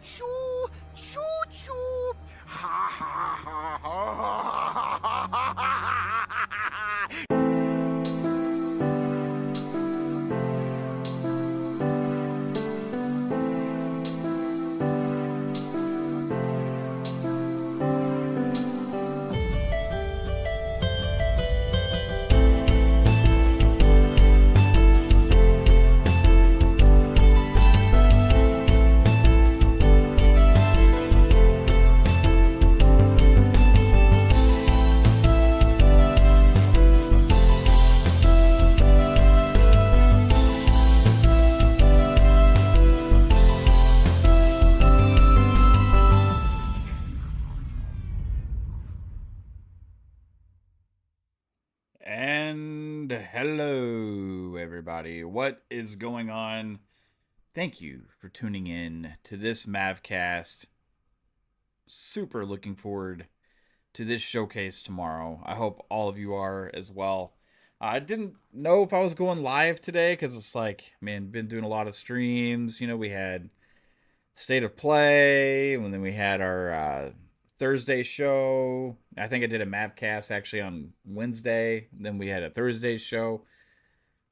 choo, choo choo. Ha ha ha ha ha ha ha ha ha. And hello, everybody. What is going on? Thank you for tuning in to this Mavcast. Super looking forward to this showcase tomorrow. I hope all of you are as well. I didn't know if I was going live today because it's like, man, been doing a lot of streams. You know, we had State of Play, and then we had our Thursday show. I think I did a Mavcast actually on Wednesday. Then we had a Thursday show.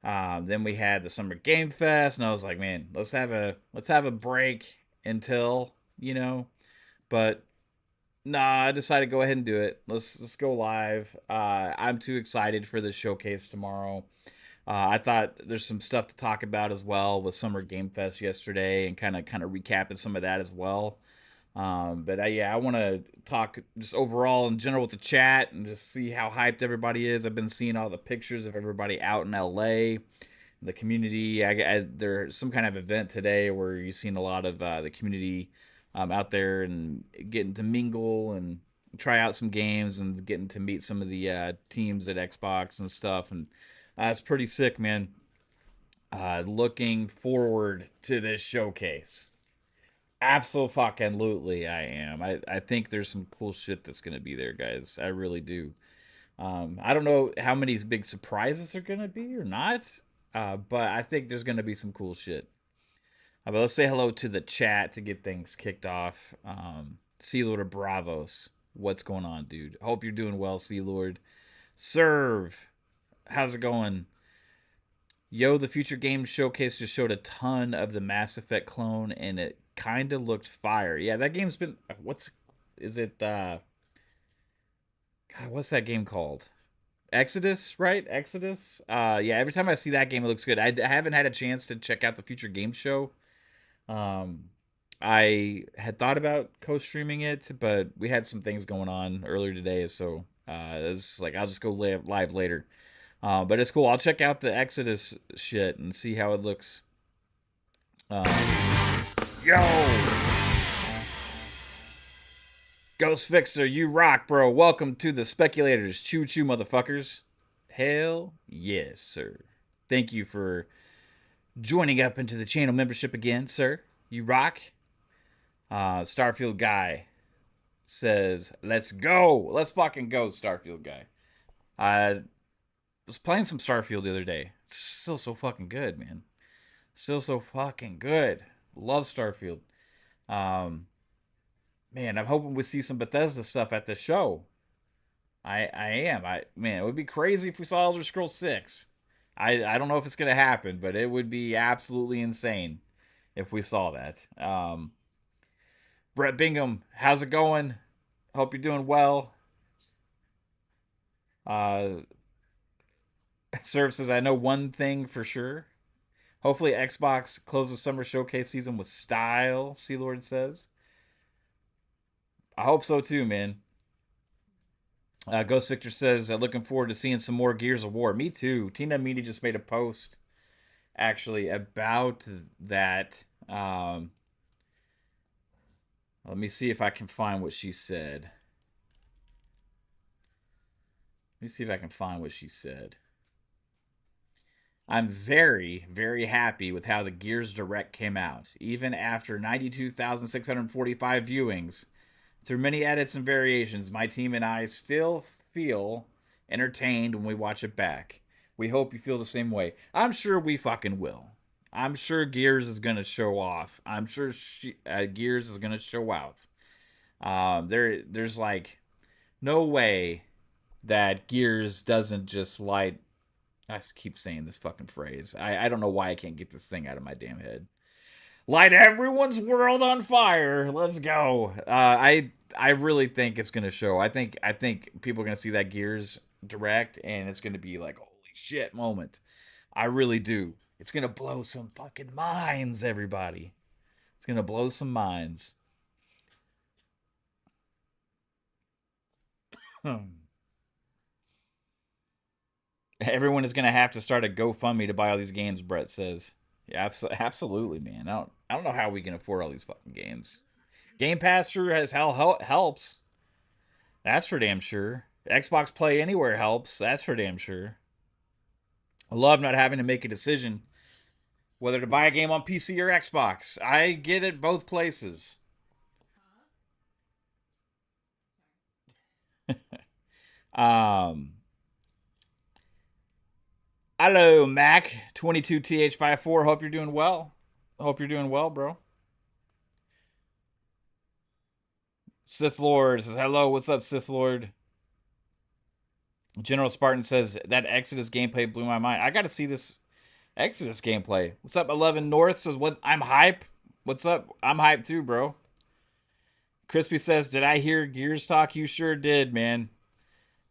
Then we had the Summer Game Fest, and I was like, man, let's have a break until, you know. But nah, I decided to go ahead and do it. Let's go live. I'm too excited for this showcase tomorrow. I thought there's some stuff to talk about as well with Summer Game Fest yesterday, and kind of recapping some of that as well. But yeah, I want to talk just overall in general with the chat and just see how hyped everybody is. I've been seeing all the pictures of everybody out in LA, the community. There's some kind of event today where you've seen a lot of the community out there and getting to mingle and try out some games and getting to meet some of the teams at Xbox and stuff. And it's pretty sick, man. Looking forward to this showcase. Absolutely, I am. I think there's some cool shit that's gonna be there, guys. I really do. I don't know how many big surprises are gonna be or not, but I think there's gonna be some cool shit. But let's say hello to the chat to get things kicked off. Sea Lord of Bravos, what's going on, dude? Hope you're doing well, Sea Lord. Serve, how's it going? Yo, the Future Games Showcase just showed a ton of the Mass Effect clone, and it kind of looked fire. Yeah, that game's been... Is it, God, what's that game called? Exodus, right? Exodus? Yeah, every time I see that game, it looks good. I haven't had a chance to check out the Future Games Show. I had thought about co-streaming it, but we had some things going on earlier today, so it's like, I'll just go live later. But it's cool. I'll check out the Exodus shit and see how it looks. Yo! Ghost Fixer, you rock, bro. Welcome to the Speculators. Choo choo, motherfuckers. Hell yes, sir. Thank you for joining up into the channel membership again, sir. You rock. Starfield Guy says, let's go. Let's fucking go, Starfield Guy. I was playing some Starfield the other day. It's still so fucking good, man. Still so fucking good. Love Starfield. Man, I'm hoping we see some Bethesda stuff at the show. I am. Man, it would be crazy if we saw Elder Scrolls 6. I don't know if it's gonna happen, but it would be absolutely insane if we saw that. Brett Bingham, how's it going? Hope you're doing well. Serve says, I know one thing for sure. Hopefully Xbox closes summer showcase season with style, Sea Lord says. I hope so too, man. Ghost Victor says, looking forward to seeing some more Gears of War. Me too. Tina Media just made a post, actually, about that. Let me see if I can find what she said. I'm very, very happy with how the Gears Direct came out. Even after 92,645 viewings, through many edits and variations, my team and I still feel entertained when we watch it back. We hope you feel the same way. I'm sure we fucking will. I'm sure Gears is gonna show off. I'm sure Gears is gonna show out. There's like no way that Gears doesn't just light. I keep saying this fucking phrase. I don't know why I can't get this thing out of my damn head. Light everyone's world on fire. Let's go. I really think it's gonna show. I think people are gonna see that Gears direct, and it's gonna be like holy shit moment. I really do. It's gonna blow some fucking minds, everybody. It's gonna blow some minds. Everyone is gonna have to start a GoFundMe to buy all these games. Brett says, "Yeah, absolutely, man. I don't know how we can afford all these fucking games. Game Pass sure as hell helps. That's for damn sure. Xbox Play Anywhere helps. That's for damn sure. I love not having to make a decision whether to buy a game on PC or Xbox. I get it both places. um, Hello, Mac 22TH54. Hope you're doing well. Hope you're doing well, bro. Sith Lord says hello. What's up, Sith Lord? General Spartan says that Exodus gameplay blew my mind. I got to see this Exodus gameplay. What's up, 11 North says what? I'm hype. What's up? I'm hype too, bro. Crispy says, did I hear Gears talk? You sure did, man.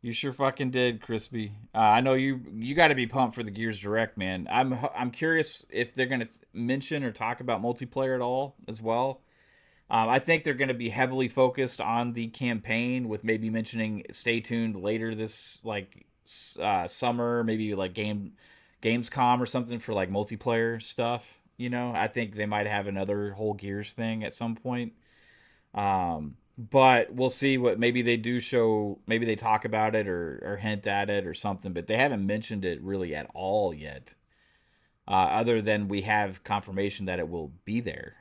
You sure fucking did, Crispy. I know you got to be pumped for the Gears Direct, man. I'm curious if they're gonna mention or talk about multiplayer at all as well. I think they're gonna be heavily focused on the campaign, with maybe mentioning stay tuned later this like summer, maybe like Gamescom or something for like multiplayer stuff. You know, I think they might have another whole Gears thing at some point. But we'll see what maybe they do show. Maybe they talk about it or hint at it or something. But they haven't mentioned it really at all yet. Other than we have confirmation that it will be there.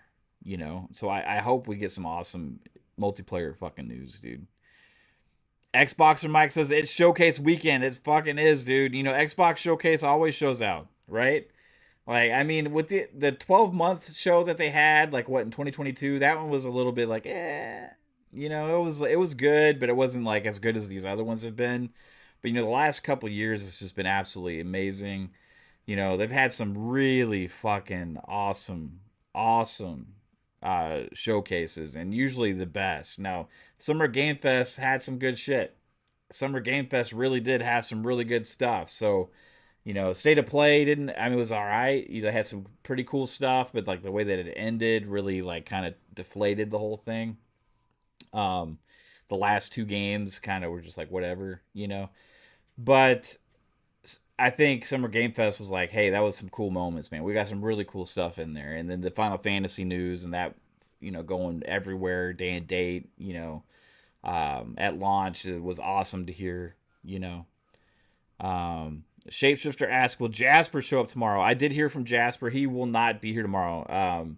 You know, so I hope we get some awesome multiplayer fucking news, dude. Xboxer Mike says it's showcase weekend. It fucking is, dude. You know, Xbox Showcase always shows out, right? Like, I mean, with the 12-month show that they had, like what in 2022, that one was a little bit like, you know, it was good, but it wasn't like as good as these other ones have been. But you know, the last couple years, it's just been absolutely amazing. You know, they've had some really fucking awesome showcases, and usually the best. Now, Summer Game Fest had some good shit. Summer Game Fest really did have some really good stuff. So, you know, State of Play didn't. I mean, it was all right. You know, they had some pretty cool stuff, but like the way that it ended really like kind of deflated the whole thing. Um, the last two games kind of were just like whatever, you know. But I think Summer Game Fest was like, hey, that was some cool moments, man. We got some really cool stuff in there, and then the Final Fantasy news and that, you know, going everywhere, day and date, you know, at launch, it was awesome to hear, you know. Shapeshifter asked, will Jasper show up tomorrow? I did hear from Jasper. He will not be here tomorrow.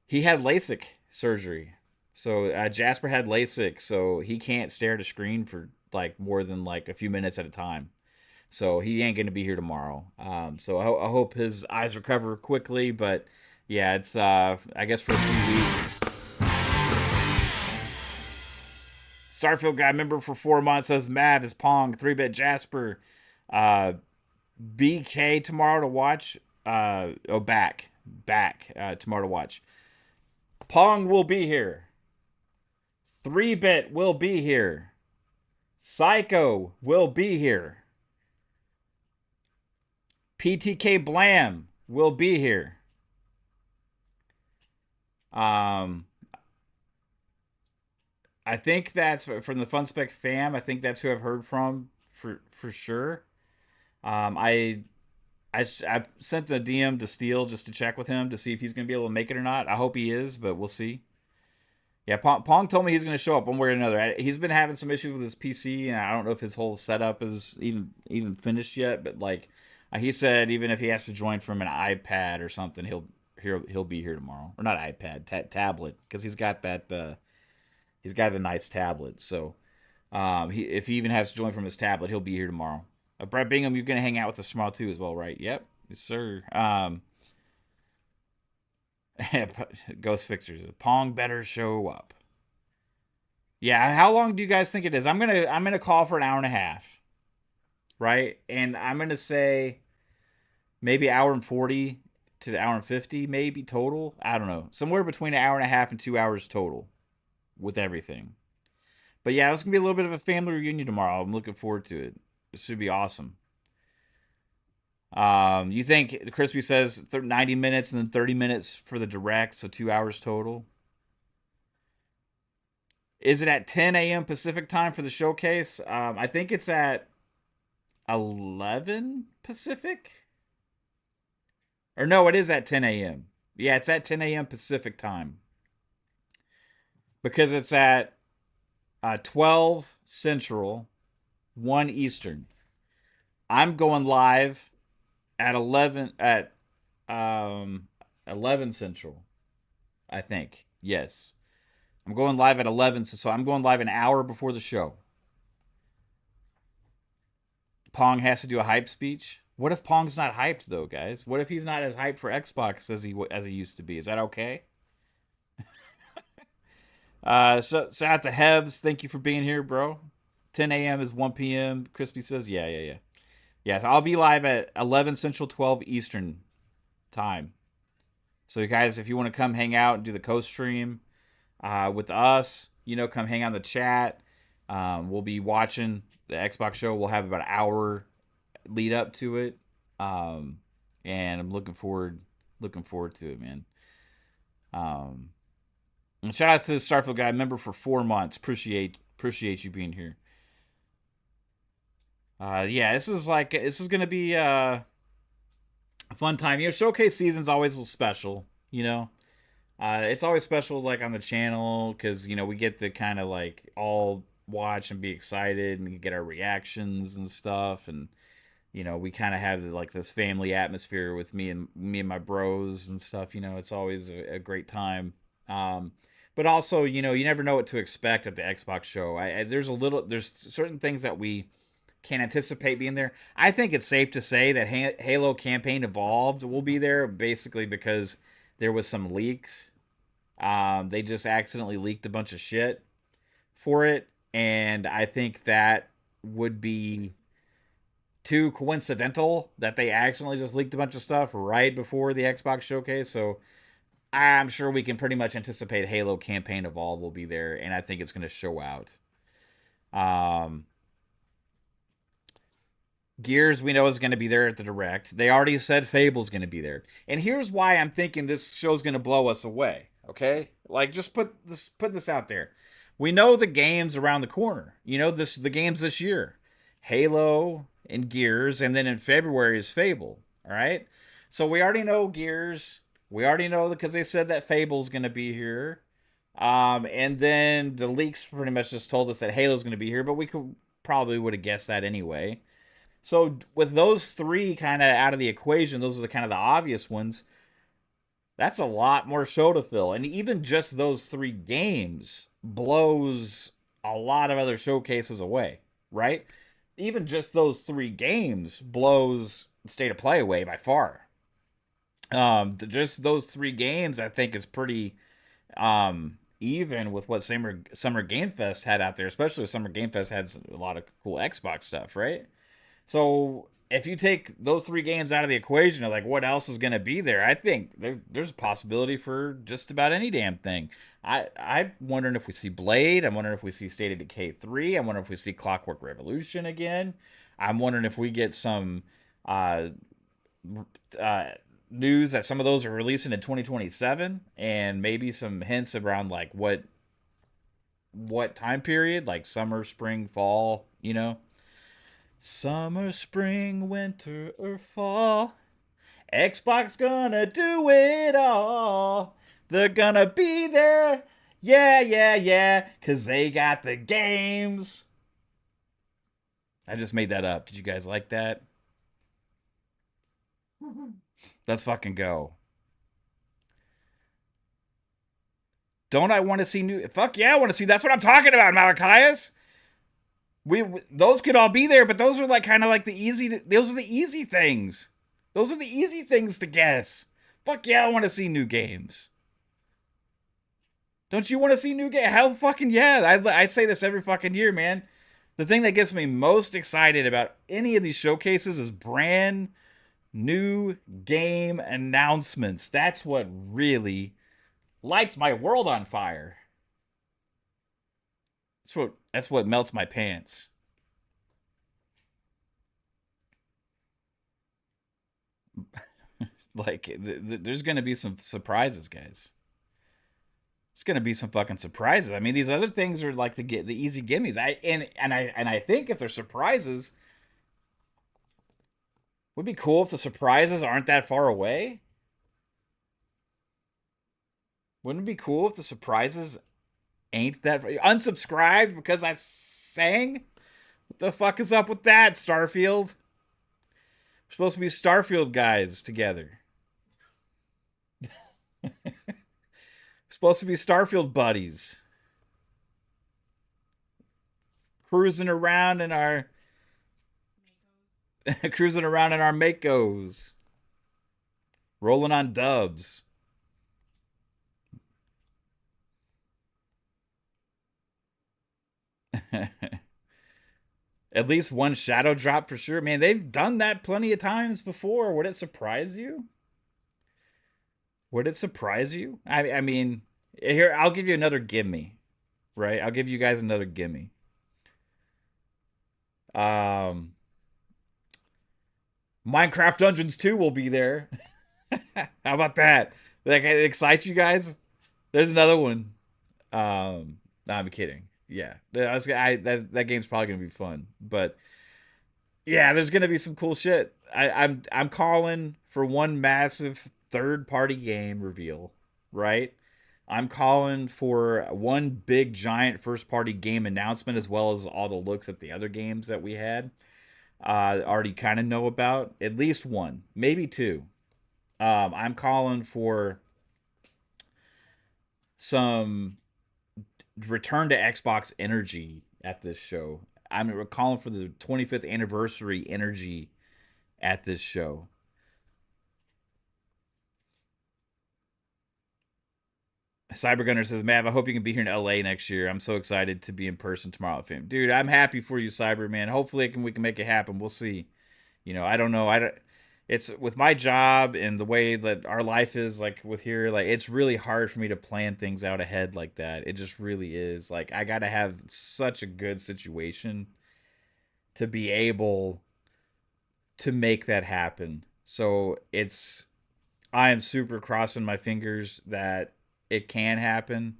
He had LASIK surgery. So Jasper had LASIK, so he can't stare at a screen for like more than like a few minutes at a time. So he ain't going to be here tomorrow. So I hope his eyes recover quickly. But yeah, it's I guess for a few weeks. Starfield guy member for 4 months says Mav is Pong 3-bit Jasper. BK tomorrow to watch. Back tomorrow to watch. Pong will be here. 3-bit will be here. Psycho will be here. PTK Blam will be here. I think that's from the FunSpec fam. I think that's who I've heard from for sure. I sent a DM to Steele just to check with him to see if he's going to be able to make it or not. I hope he is, but we'll see. Yeah, Pong told me he's going to show up one way or another. He's been having some issues with his PC, and I don't know if his whole setup is even finished yet. But like he said, even if he has to join from an iPad or something, he'll be here tomorrow. Or not iPad, tablet, because he's got that he's got a nice tablet. So if he even has to join from his tablet, he'll be here tomorrow. Brett Bingham, you're going to hang out with us tomorrow too as well, right? Yep, yes, sir. Ghost Fixers. Pong better show up. Yeah, how long do you guys think it is? I'm gonna call for an hour and a half, right? And I'm gonna say maybe hour and 40 to an hour and 50, maybe total. I don't know, somewhere between an hour and a half and 2 hours total with everything. But yeah, it's gonna be a little bit of a family reunion tomorrow. I'm looking forward to it. It should be awesome. You think Crispy says 90 minutes and then 30 minutes for the direct, so 2 hours total? Is it at 10 a.m. Pacific time for the showcase? I think it's at 11 Pacific. Or no, it is at 10 a.m. Yeah, it's at 10 a.m. Pacific time because it's at 12 Central, 1 Eastern. I'm going live at 11 Central, I think. Yes. I'm going live at 11, so I'm going live an hour before the show. Pong has to do a hype speech. What if Pong's not hyped though, guys? What if he's not as hyped for Xbox as he used to be? Is that okay? So shout out to Hebs. Thank you for being here, bro. 10 a.m. is 1 p.m. Crispy says, yeah. Yeah, so I'll be live at 11 Central, 12 Eastern time. So you guys, if you want to come hang out and do the co-stream with us, come hang out in the chat. We'll be watching the Xbox show. We'll have about an hour lead up to it, and I'm looking forward to it, man. And shout out to the Starfield guy, member for 4 months. Appreciate you being here. Yeah, this is gonna be a fun time. Showcase season's always a little special. It's always special like on the channel because we get to kind of like all watch and be excited and get our reactions and stuff, and we kind of have like this family atmosphere with me and my bros and stuff. It's always a great time. But also, you never know what to expect at the Xbox show. There's certain things that we can't anticipate being there. I think it's safe to say that Halo Campaign Evolved will be there basically because there was some leaks. They just accidentally leaked a bunch of shit for it, and I think that would be too coincidental that they accidentally just leaked a bunch of stuff right before the Xbox showcase. So I'm sure we can pretty much anticipate Halo Campaign Evolved will be there, and I think it's going to show out. Gears, we know, is going to be there at the direct. They already said Fable's going to be there. And here's why I'm thinking this show's going to blow us away, okay? Like, just put this out there. We know the games around the corner. The games this year. Halo and Gears, and then in February is Fable, all right? So we already know Gears. We already know because they said that Fable's going to be here. And then the leaks pretty much just told us that Halo's going to be here, but we probably would have guessed that anyway. So with those three kind of out of the equation, those are the kind of the obvious ones. That's a lot more show to fill. And even just those 3 games blows a lot of other showcases away, right? Even just those 3 games blows State of Play away by far. Just those 3 games, I think, is pretty even with what Summer Game Fest had out there, especially if Summer Game Fest had a lot of cool Xbox stuff, right? So if you take those 3 games out of the equation of like what else is going to be there, I think there's a possibility for just about any damn thing. I'm wondering if we see Blade. I'm wondering if we see State of Decay 3. I'm wondering if we see Clockwork Revolution again. I'm wondering if we get some news that some of those are releasing in 2027, and maybe some hints around like what time period, like summer, spring, fall. Summer, spring, winter, or fall. Xbox gonna do it all. They're gonna be there. Yeah. Cause they got the games. I just made that up. Did you guys like that? Let's fucking go. Don't I want to see new? Fuck yeah, I want to see. That's what I'm talking about, Malachias. Those could all be there, but those are like kind of like the easy. Those are the easy things. Those are the easy things to guess. Fuck yeah, I want to see new games. Don't you want to see new games? Hell fucking yeah. I say this every fucking year, man. The thing that gets me most excited about any of these showcases is brand new game announcements. That's what really lights my world on fire. That's what melts my pants. Like there's going to be some surprises, guys. It's going to be some fucking surprises. I mean, these other things are like the easy gimmies. I think if they're surprises, would be cool if the surprises aren't that far away. Wouldn't it be cool if the surprises ain't that unsubscribed because I sang? What the fuck is up with that, Starfield? We're supposed to be Starfield guys together. We're supposed to be Starfield buddies. Cruising around in our Makos. Rolling on dubs. At least one shadow drop for sure. Man, they've done that plenty of times before. Would it surprise you? Would it surprise you? I mean, here, I'll give you another gimme, right? I'll give you guys another gimme. Um, Minecraft Dungeons 2 will be there. How about that? Like, it excites you guys? There's another one. No, I'm kidding. Yeah, that game's probably gonna be fun, but yeah, there's gonna be some cool shit. I'm calling for one massive third party game reveal, right? I'm calling for one big giant first party game announcement as well as all the looks at the other games that we had. Already kind of know about at least one, maybe two. I'm calling for some return to Xbox energy at this show. I'm calling for the 25th anniversary energy at this show. Cybergunner says, Mav, I hope you can be here in LA next year. I'm so excited to be in person tomorrow at Fame. Dude, I'm happy for you, Cyberman. Hopefully we can make it happen. We'll see. I don't know. It's with my job and the way that our life is like with here, like it's really hard for me to plan things out ahead like that. It just really is. Like I got to have such a good situation to be able to make that happen. So I am super crossing my fingers that it can happen.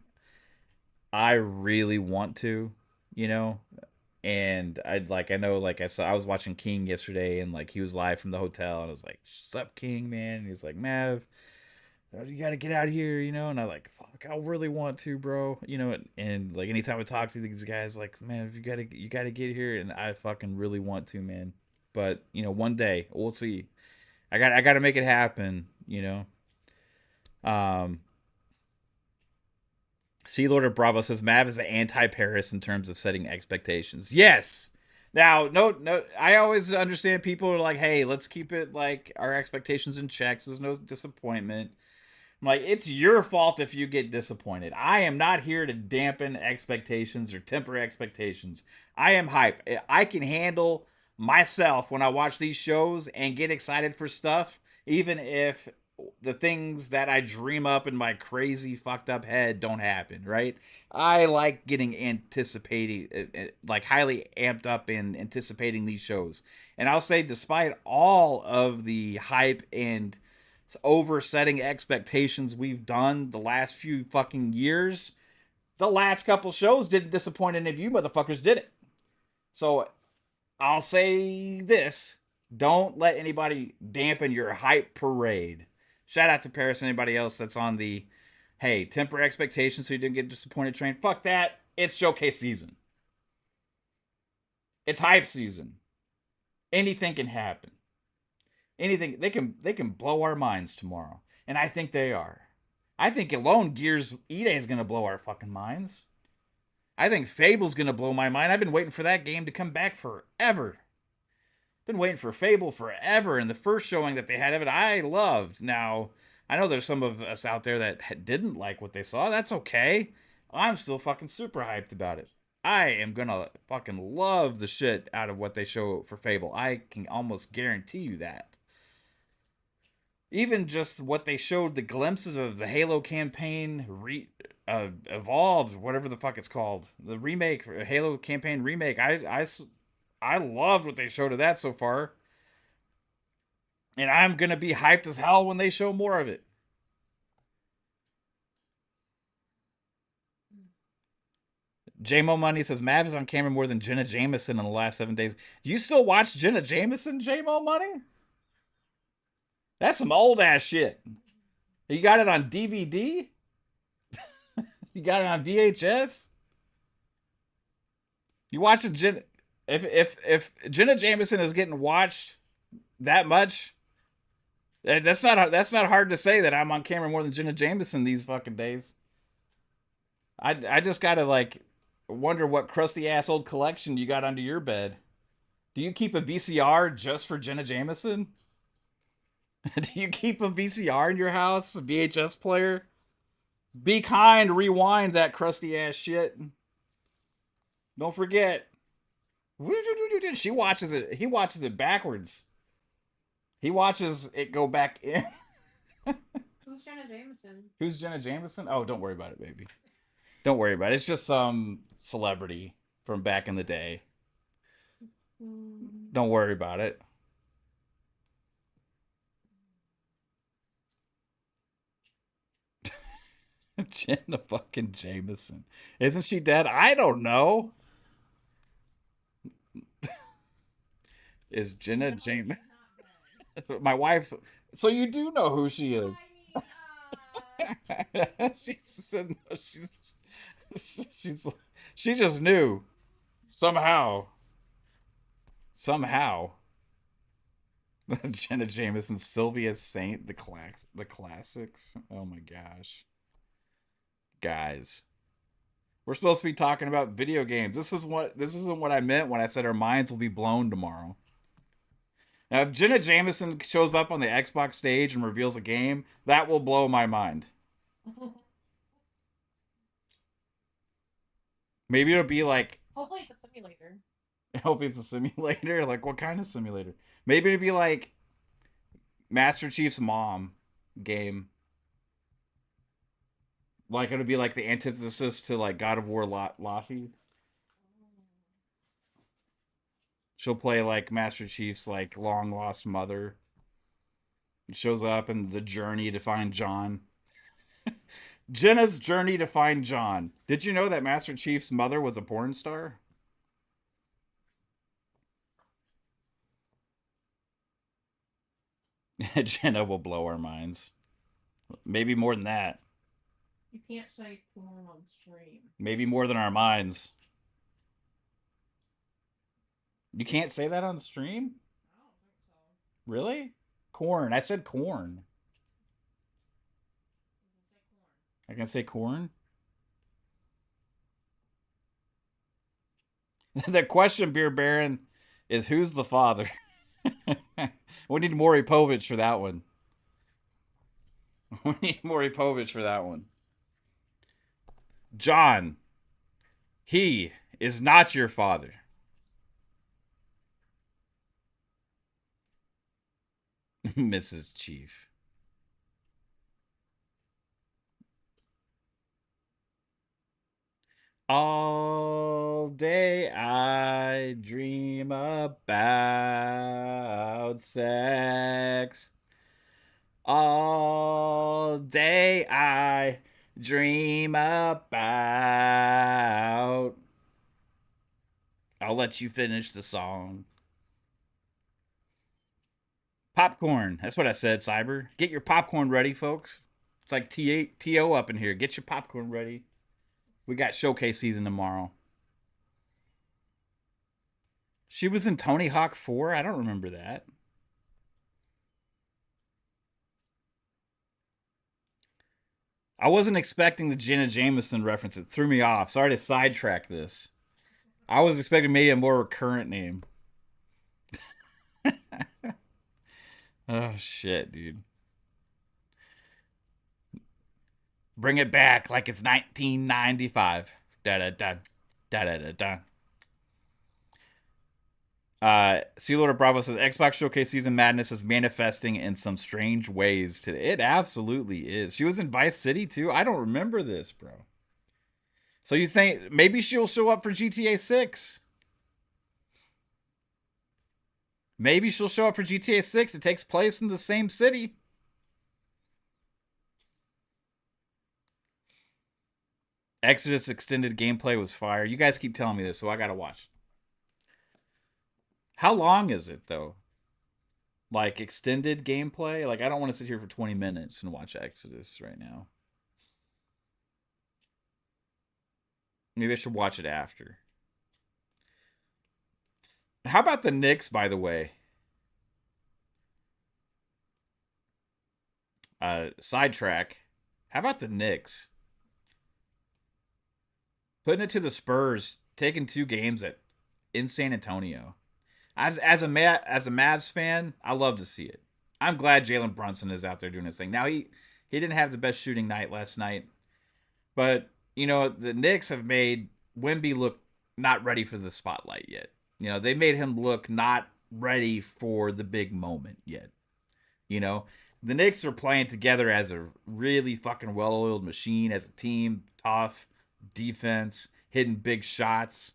I really want to, you know, and I know like I was watching King yesterday and like he was live from the hotel and I was like, "Sup, King, man?" And he's like, "Mav, you got to get out here, you know." And I like, "Fuck, I really want to, bro." And like anytime I talk to these guys, like, "Man, you got to get here," and I fucking really want to, man. But one day we'll see. I got to make it happen, Um, Sea Lord of Bravo says Mav is anti-Paris in terms of setting expectations. Yes. Now, no. I always understand people are like, "Hey, let's keep it like our expectations in check, so there's no disappointment." I'm like, it's your fault if you get disappointed. I am not here to dampen expectations or temper expectations. I am hype. I can handle myself when I watch these shows and get excited for stuff, even if the things that I dream up in my crazy fucked up head don't happen, right? I like getting anticipating, like highly amped up in anticipating these shows. And I'll say, despite all of the hype and oversetting expectations we've done the last few fucking years, the last couple shows didn't disappoint any of you motherfuckers, did it? So I'll say this: don't let anybody dampen your hype parade. Shout out to Paris and anybody else that's on the hey, temper expectations so you didn't get disappointed train. Fuck that. It's showcase season. It's hype season. Anything can happen. Anything they can blow our minds tomorrow. And I think they are. I think alone Gears E Day is gonna blow our fucking minds. I think Fable's gonna blow my mind. I've been waiting for that game to come back forever. Been waiting for Fable forever, and the first showing that they had of it, I loved. Now, I know there's some of us out there that didn't like what they saw. That's okay. I'm still fucking super hyped about it. I am gonna fucking love the shit out of what they show for Fable. I can almost guarantee you that. Even just what they showed, the glimpses of the Halo campaign evolved, whatever the fuck it's called, the remake, Halo campaign remake. I loved what they showed of that so far, and I'm gonna be hyped as hell when they show more of it. JMO Money says Mav is on camera more than Jenna Jameson in the last 7 days. Do you still watch Jenna Jameson, JMO Money? That's some old ass shit. You got it on DVD? You got it on VHS? You watching Jen? If Jenna Jameson is getting watched that much, that's not hard to say that I'm on camera more than Jenna Jameson these fucking days. I just gotta like wonder what crusty ass old collection you got under your bed. Do you keep a VCR just for Jenna Jameson? Do you keep a VCR in your house, a VHS player? Be kind, rewind that crusty ass shit. Don't forget. She watches it. He watches it backwards. He watches it go back in. Who's Jenna Jameson? Who's Jenna Jameson? Oh, don't worry about it, baby. Don't worry about it. It's just some celebrity from back in the day. Don't worry about it. Jenna fucking Jameson. Isn't she dead? I don't know. Is Jenna Jameson? My wife's. So you do know who she is. She said no, she's she just knew somehow. Jenna Jameson, Sylvia Saint, the classics. Oh my gosh, guys, we're supposed to be talking about video games. This isn't what I meant when I said our minds will be blown tomorrow. Now, if Jenna Jameson shows up on the Xbox stage and reveals a game, that will blow my mind. Maybe it'll be like. Hopefully it's a simulator. Hopefully it's a simulator. Like, what kind of simulator? Maybe it'd be like Master Chief's mom game. Like, it'll be like the antithesis to like God of War Laffy. She'll play like Master Chief's like long lost mother. It shows up in the journey to find John. Jenna's journey to find John. Did you know that Master Chief's mother was a porn star? Jenna will blow our minds. Maybe more than that. You can't say porn on stream. Maybe more than our minds. You can't say that on stream? I don't think so. Really? Corn. I said corn. I can say corn? The question, Beer Baron, is who's the father? We need Maury Povich for that one. We need Maury Povich for that one. John, he is not your father. Mrs. Chief. All day I dream about sex. All day I dream about. I'll let you finish the song. Popcorn. That's what I said, Cyber. Get your popcorn ready, folks. It's like TO up in here. Get your popcorn ready. We got showcase season tomorrow. She was in Tony Hawk 4? I don't remember that. I wasn't expecting the Jenna Jameson reference. It threw me off. Sorry to sidetrack this. I was expecting maybe a more recurrent name. Oh, shit, dude. Bring it back like it's 1995. Da da da da da da da. Sea Lord of Bravo says Xbox Showcase Season Madness is manifesting in some strange ways today. It absolutely is. She was in Vice City too. I don't remember this, bro. So you think maybe she'll show up for GTA 6? Maybe she'll show up for GTA 6. It takes place in the same city. Exodus extended gameplay was fire. You guys keep telling me this, so I gotta watch. How long is it though? Like extended gameplay? Like I don't want to sit here for 20 minutes and watch Exodus right now. Maybe I should watch it after. How about the Knicks, by the way? Sidetrack. How about the Knicks? Putting it to the Spurs, taking 2 games in San Antonio. As a Mavs fan, I love to see it. I'm glad Jalen Brunson is out there doing his thing. Now he didn't have the best shooting night last night, but you know the Knicks have made Wemby look not ready for the spotlight yet. You know they made him look not ready for the big moment yet. You know the Knicks are playing together as a really fucking well-oiled machine as a team, tough defense, hitting big shots.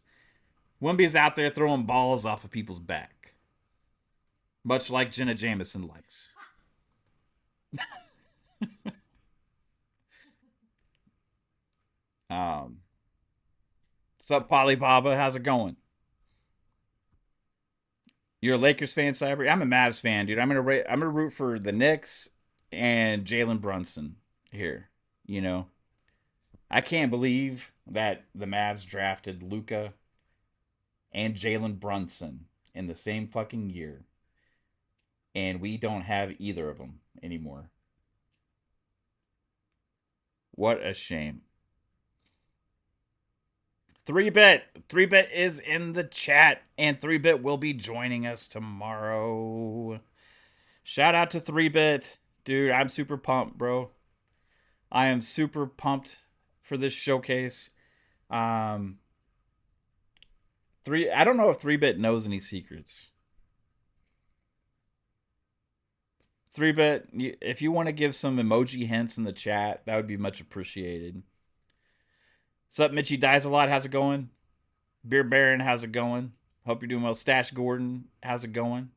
Wemby's out there throwing balls off of people's back. Much like Jenna Jameson likes. What's up, Polly Baba? How's it going? You're a Lakers fan, Cyber? I'm a Mavs fan, dude. I'm gonna root for the Knicks and Jalen Brunson here. You know, I can't believe that the Mavs drafted Luka and Jalen Brunson in the same fucking year. And we don't have either of them anymore. What a shame. 3-Bit is in the chat, and 3-Bit will be joining us tomorrow. Shout out to 3-Bit. Dude, I'm super pumped, bro. I am super pumped for this showcase. I don't know if 3-Bit knows any secrets. 3-Bit, if you want to give some emoji hints in the chat, that would be much appreciated. What's up, Mitchy Dies a Lot? How's it going? Beer Baron, how's it going? Hope you're doing well. Stash Gordon, how's it going?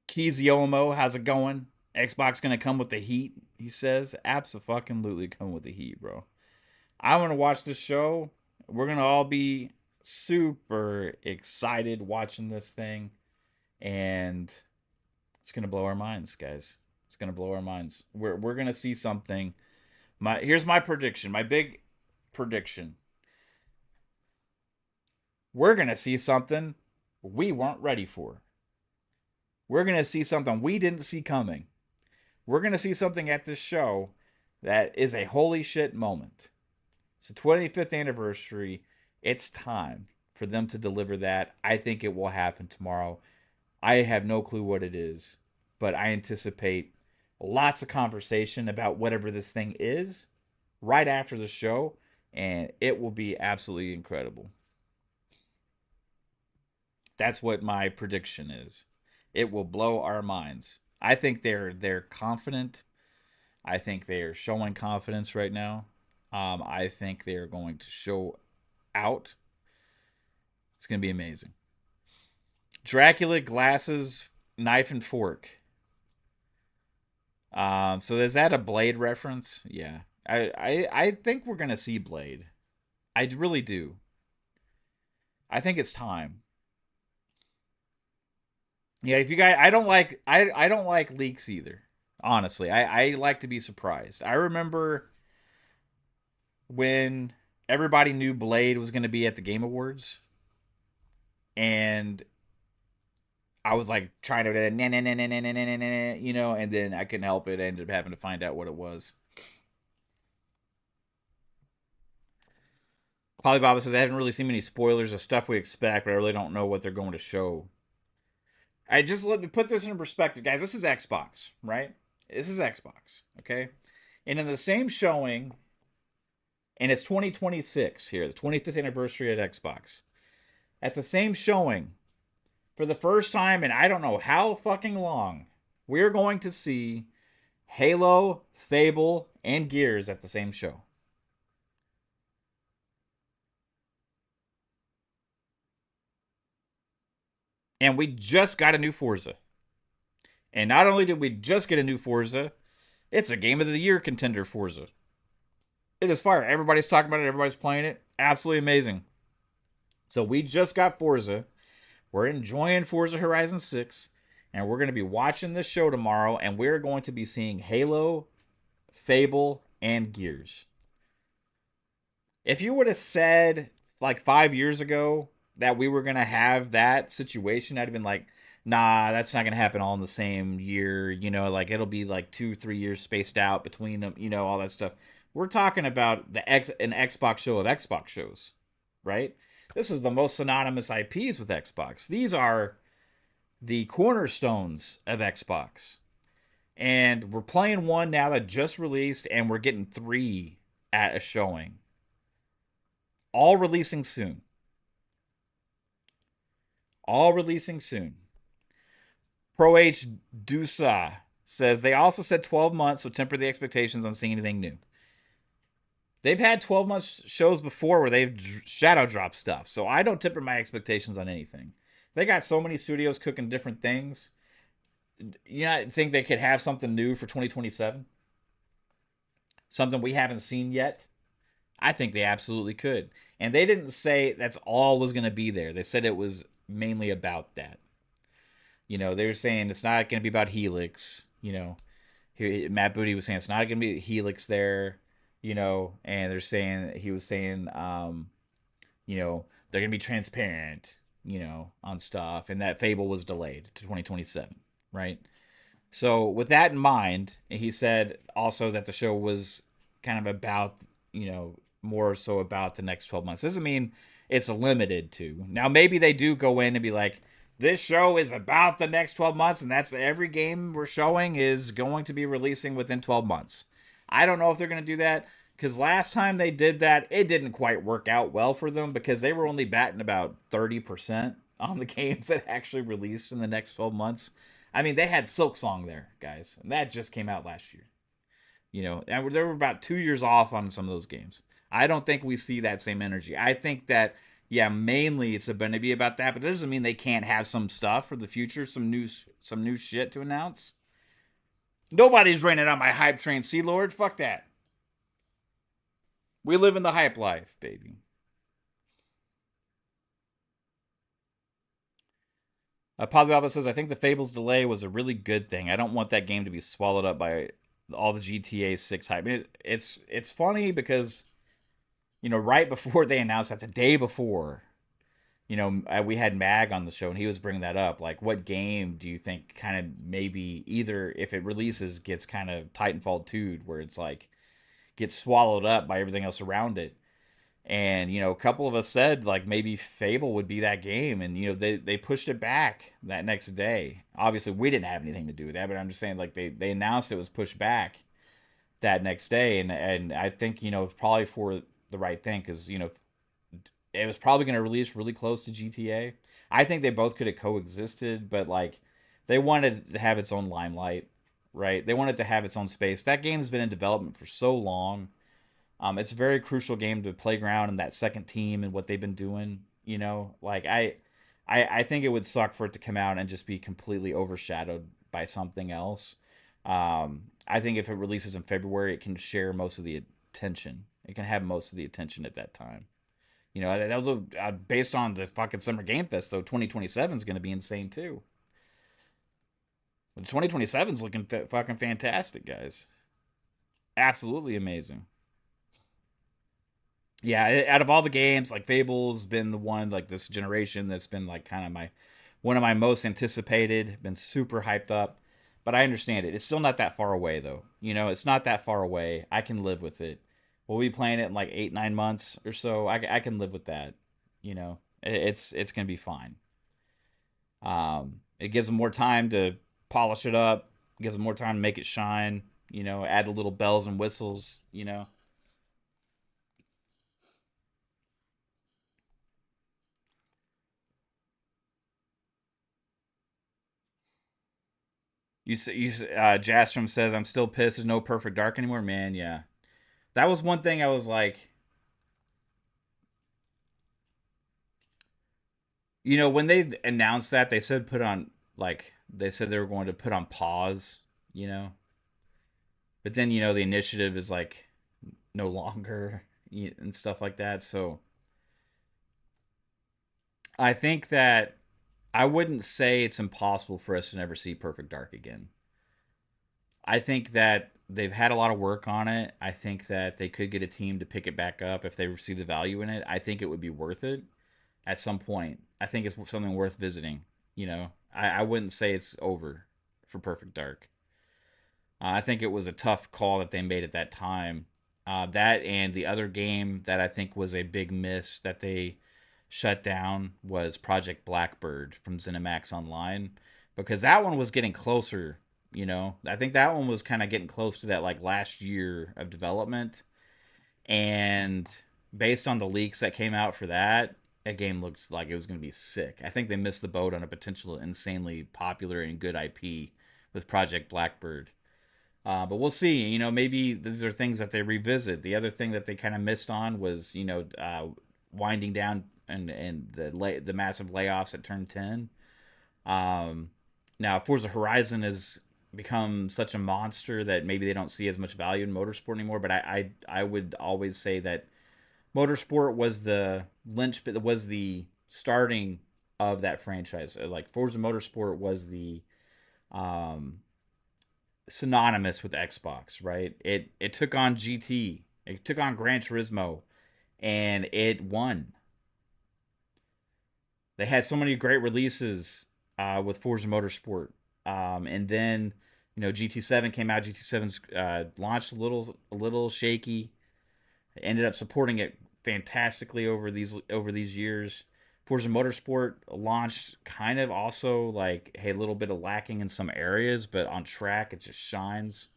Kiziomo, how's it going? Xbox gonna come with the heat, he says. Absolutely come with the heat, bro. I want to watch this show. We're gonna all be super excited watching this thing, and it's gonna blow our minds, guys. It's gonna blow our minds. We're gonna see something. Here's my prediction. My big prediction. We're gonna see something we weren't ready for. We're gonna see something we didn't see coming. We're gonna see something at this show that is a holy shit moment. It's the 25th anniversary. It's time for them to deliver that. I think it will happen tomorrow. I have no clue what it is, but I anticipate lots of conversation about whatever this thing is right after the show, and it will be absolutely incredible. That's what my prediction is. It will blow our minds. I think they're confident. I think they are showing confidence right now. I think they are going to show out. It's going to be amazing. Dracula, glasses, knife, and fork. So is that a Blade reference? Yeah. I think we're gonna see Blade. I really do. I think it's time. Yeah, if you guys I don't like leaks either. Honestly. I like to be surprised. I remember when everybody knew Blade was gonna be at the Game Awards, and I was like trying to, you know, and then I couldn't help it. I ended up having to find out what it was. Polybaba says, I haven't really seen many spoilers of stuff we expect, but I really don't know what they're going to show. Let me put this in perspective, guys. This is Xbox, right? This is Xbox, okay? And in the same showing, and it's 2026 here, the 25th anniversary at Xbox. At the same showing, for the first time in I don't know how fucking long, we're going to see Halo, Fable, and Gears at the same show. And we just got a new Forza. And not only did we just get a new Forza, it's a Game of the Year contender, Forza. It is fire. Everybody's talking about it. Everybody's playing it. Absolutely amazing. So we just got Forza. We're enjoying Forza Horizon 6. And we're going to be watching this show tomorrow. And we're going to be seeing Halo, Fable, and Gears. If you would have said like 5 years ago that we were going to have that situation, I'd have been like, nah, that's not going to happen all in the same year. You know, like it'll be like 2-3 years spaced out between them, you know, all that stuff. We're talking about an Xbox show of Xbox shows, right? This is the most synonymous IPs with Xbox. These are the cornerstones of Xbox. And we're playing one now that just released, and we're getting 3 at a showing. All releasing soon. All releasing soon. Pro H Dusa says they also said 12 months, so temper the expectations on seeing anything new. They've had 12-month shows before where they've shadow dropped stuff, so I don't temper my expectations on anything. They got so many studios cooking different things. You know, I think they could have something new for 2027? Something we haven't seen yet? I think they absolutely could. And they didn't say that's all was going to be there. They said it was mainly about that. You know, they were saying it's not going to be about Helix. You know, Matt Booty was saying it's not going to be Helix there. You know, and he was saying, you know, they're going to be transparent, you know, on stuff. And that Fable was delayed to 2027, right? So with that in mind, he said also that the show was kind of about, you know, more so about the next 12 months. Doesn't mean it's limited to. Now, maybe they do go in and be like, this show is about the next 12 months, and that's every game we're showing is going to be releasing within 12 months. I don't know if they're going to do that, because last time they did that, it didn't quite work out well for them, because they were only batting about 30% on the games that actually released in the next 12 months. I mean, they had Silksong there, guys, and that just came out last year. You know, and they were about 2 years off on some of those games. I don't think we see that same energy. I think that, yeah, mainly it's going to be about that, but that doesn't mean they can't have some stuff for the future, some new shit to announce. Nobody's raining on my hype train, Sea Lord. Fuck that. We live in the hype life, baby. Padre Alba says, I think the Fables delay was a really good thing. I don't want that game to be swallowed up by all the GTA 6 hype. I mean, it's funny because, you know, right before they announced that, the day before, you know, we had Mag on the show, and he was bringing that up. Like, what game do you think kind of maybe either, if it releases, gets kind of Titanfall 2'd, where it's like, gets swallowed up by everything else around it? And, you know, a couple of us said, like, maybe Fable would be that game. And, you know, they pushed it back that next day. Obviously, we didn't have anything to do with that, but I'm just saying, like, they announced it was pushed back that next day. And I think, you know, probably for the right thing, because, you know, it was probably going to release really close to GTA. I think they both could have coexisted, but, like, they wanted to have its own limelight, right? They wanted to have its own space. That game's been in development for so long. It's a very crucial game to Playground and that second team and what they've been doing. You know, like I think it would suck for it to come out and just be completely overshadowed by something else. I think if it releases in February, it can share most of the attention. It can have most of the attention at that time. You know, that was, based on the fucking Summer Game Fest, though, 2027 is going to be insane too. 2027 is looking fucking fantastic, guys. Absolutely amazing. Yeah, out of all the games, like Fable's been the one like this generation that's been like kind of one of my most anticipated, been super hyped up. But I understand it. It's still not that far away though. You know, it's not that far away. I can live with it. We'll be playing it in like 8-9 months or so. I can live with that. You know, it's gonna be fine. It gives them more time to polish it up, Gives them more time to make it shine. Add the little bells and whistles. Jastrom says, I'm still pissed there's no Perfect Dark anymore. Man, yeah. That was one thing I was like, when they announced that, they said they said they were going to put on pause, you know? But then, the initiative is like no longer and stuff like that. So I think that I wouldn't say it's impossible for us to never see Perfect Dark again. I think that they've had a lot of work on it. I think that they could get a team to pick it back up if they see the value in it. I think it would be worth it at some point. I think it's something worth visiting. I wouldn't say it's over for Perfect Dark. I think it was a tough call that they made at that time. That and the other game that I think was a big miss that they shut down was Project Blackbird from ZeniMax Online, because that one was getting closer. I think that one was kind of getting close to that like last year of development, and based on the leaks that came out for that game looked like it was going to be sick. I think they missed the boat on a potential insanely popular and good IP with Project Blackbird. But we'll see. Maybe these are things that they revisit. The other thing that they kind of missed on was, winding down and the massive layoffs at Turn 10. Now, Forza Horizon has become such a monster that maybe they don't see as much value in motorsport anymore. But I would always say that motorsport was the was the starting of that franchise. Like Forza Motorsport was the synonymous with Xbox, right? It took on GT, it took on Gran Turismo, and it won. They had so many great releases with Forza Motorsport, and then GT7 came out. GT7's launched a little shaky. They ended up supporting it fantastically over these years. Forza Motorsport launched kind of also like, hey, a little bit of lacking in some areas, but on track it just shines.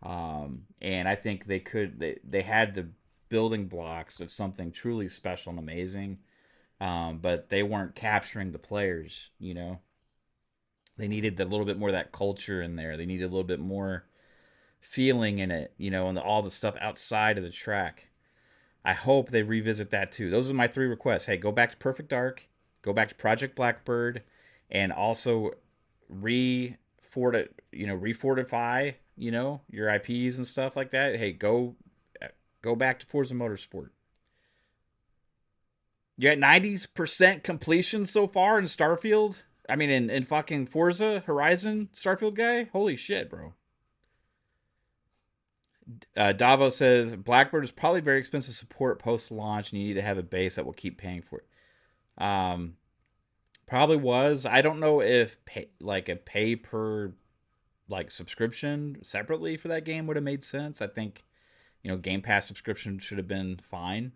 And I think they had the building blocks of something truly special and amazing, but they weren't capturing the players. They needed a little bit more of that culture in there. They needed a little bit more feeling in it, and all the stuff outside of the track. I hope they revisit that too. Those are my 3 requests. Hey, go back to Perfect Dark, go back to Project Blackbird, and also refortify, your IPs and stuff like that. Hey, go back to Forza Motorsport. You're at 90% completion so far in Starfield. I mean, in fucking Forza Horizon, Starfield guy. Holy shit, bro. Davo says Blackbird is probably very expensive support post launch, and you need to have a base that will keep paying for it. Probably was. I don't know if a pay per subscription separately for that game would have made sense. I think Game Pass subscription should have been fine.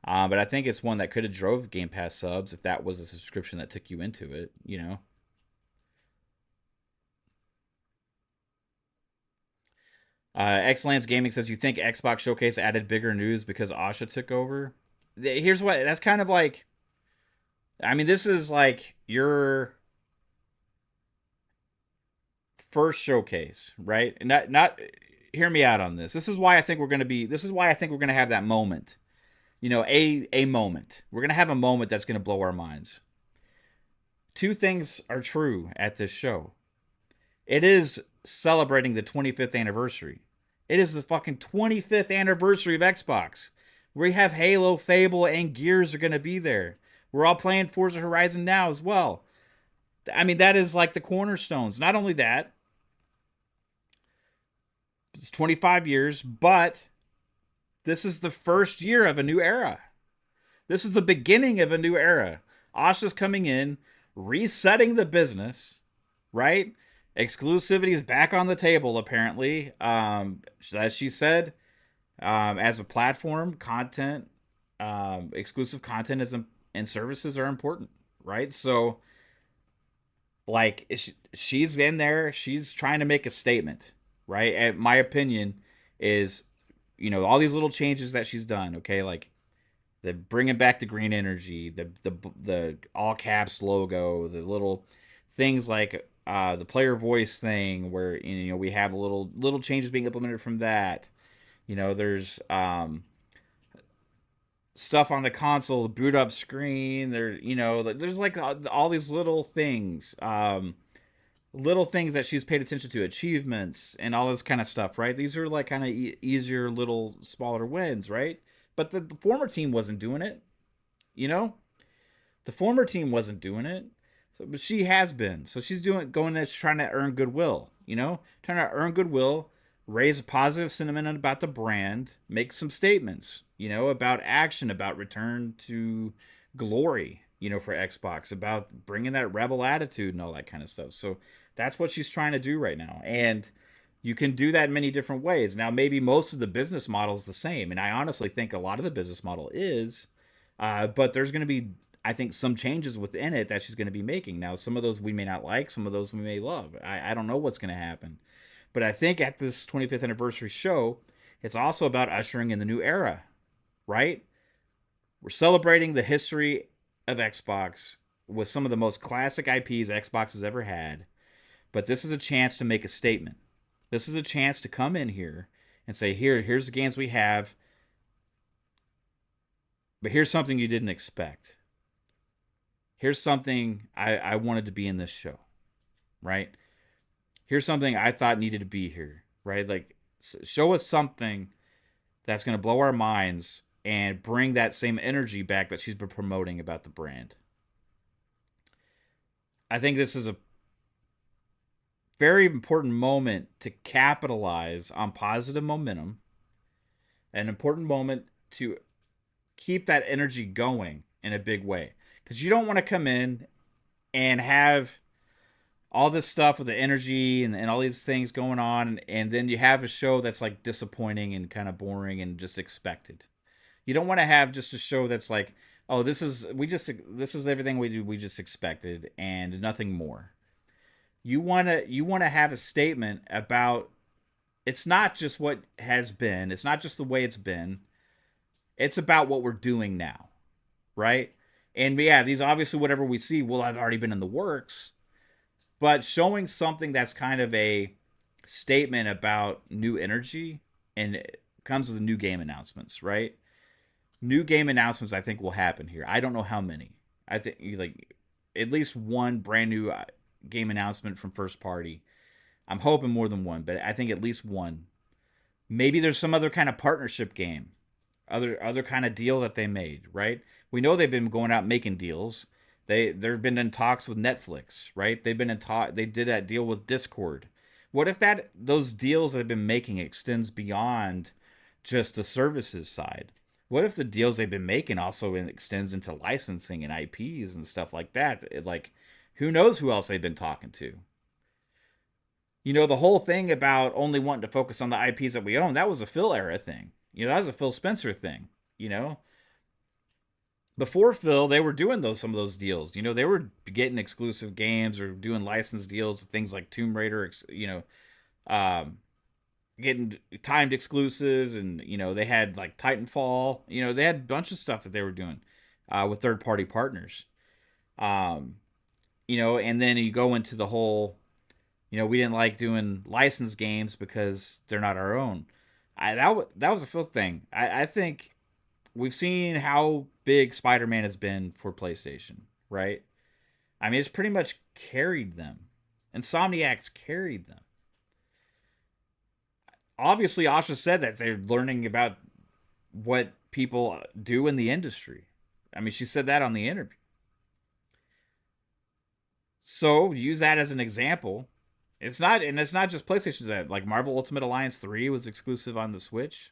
But I think it's one that could have drove Game Pass subs if that was a subscription that took you into it. Excellence Gaming says, you think Xbox Showcase added bigger news because Asha took over? Here's what, that's kind of like, I mean, this is like your first showcase, right? Not hear me out on this. This is why I think we're going to have that moment. A moment. We're going to have a moment that's going to blow our minds. 2 things are true at this show. It is celebrating the 25th anniversary. It is the fucking 25th anniversary of Xbox. We have Halo, Fable, and Gears are going to be there. We're all playing Forza Horizon now as well. I mean, that is like the cornerstones. Not only that, it's 25 years, but this is the first year of a new era. This is the beginning of a new era. Asha's coming in, resetting the business, right? Exclusivity is back on the table, apparently. As she said, as a platform, content, exclusive content and services are important, right? So Like she's in there, she's trying to make a statement, right? And my opinion is, all these little changes that she's done, okay, like the bringing back the green energy, the all caps logo, the little things like the player voice thing, where we have little changes being implemented from that. There's stuff on the console, the boot up screen. There's like all these little things that she's paid attention to, achievements and all this kind of stuff, right? These are like kind of easier, little smaller wins, right? But the former team wasn't doing it, you know. The former team wasn't doing it, but she has been. So she's going there, trying to earn goodwill, trying to earn goodwill, raise a positive sentiment about the brand, make some statements, about action, about return to glory, for Xbox, about bringing that rebel attitude and all that kind of stuff. So that's what she's trying to do right now. And you can do that in many different ways. Now, maybe most of the business model is the same. And I honestly think a lot of the business model is, but there's going to be, I think, some changes within it that she's going to be making. Now, some of those we may not like, some of those we may love. I don't know what's going to happen. But I think at this 25th anniversary show, it's also about ushering in the new era, right? We're celebrating the history of Xbox with some of the most classic IPs Xbox has ever had. But this is a chance to make a statement. This is a chance to come in here and say, here's the games we have, but here's something you didn't expect. Here's something I wanted to be in this show, right? Here's something I thought needed to be here, right? Like, show us something that's going to blow our minds and bring that same energy back that she's been promoting about the brand. I think this is a very important moment to capitalize on positive momentum, an important moment to keep that energy going in a big way. Because you don't want to come in and have all this stuff with the energy and all these things going on, and then you have a show that's like disappointing and kind of boring and just expected. You don't want to have just a show that's like, oh, this is everything we just expected and nothing more. You want to have a statement about, it's not just what has been, it's not just the way it's been. It's about what we're doing now, right? And yeah, these obviously whatever we see will have already been in the works, but showing something that's kind of a statement about new energy, and it comes with new game announcements, right? New game announcements I think will happen here. I don't know how many. I think like at least one brand new game announcement from first party. I'm hoping more than one, but I think at least one. Maybe there's some other kind of partnership game, other kind of deal that they made, right? We know they've been going out making deals. They've been in talks with Netflix, right? They've been in talk. They did that deal with Discord. What if those deals they've been making extends beyond just the services side? What if the deals they've been making also extends into licensing and IPs and stuff like that? Who knows who else they've been talking to? The whole thing about only wanting to focus on the IPs that we own, that was a Phil era thing. That was a Phil Spencer thing. Before Phil, they were doing some of those deals. They were getting exclusive games or doing license deals with things like Tomb Raider, getting timed exclusives, and they had like Titanfall. They had a bunch of stuff that they were doing with third-party partners. And then you go into the whole, we didn't like doing licensed games because they're not our own. That was a Phil thing. I think we've seen how big Spider-Man has been for PlayStation, right? I mean, it's pretty much carried them. Insomniac's carried them. Obviously, Asha said that they're learning about what people do in the industry. I mean, she said that on the interview. So use that as an example. It's not just PlayStation. That like Marvel Ultimate Alliance 3 was exclusive on the Switch.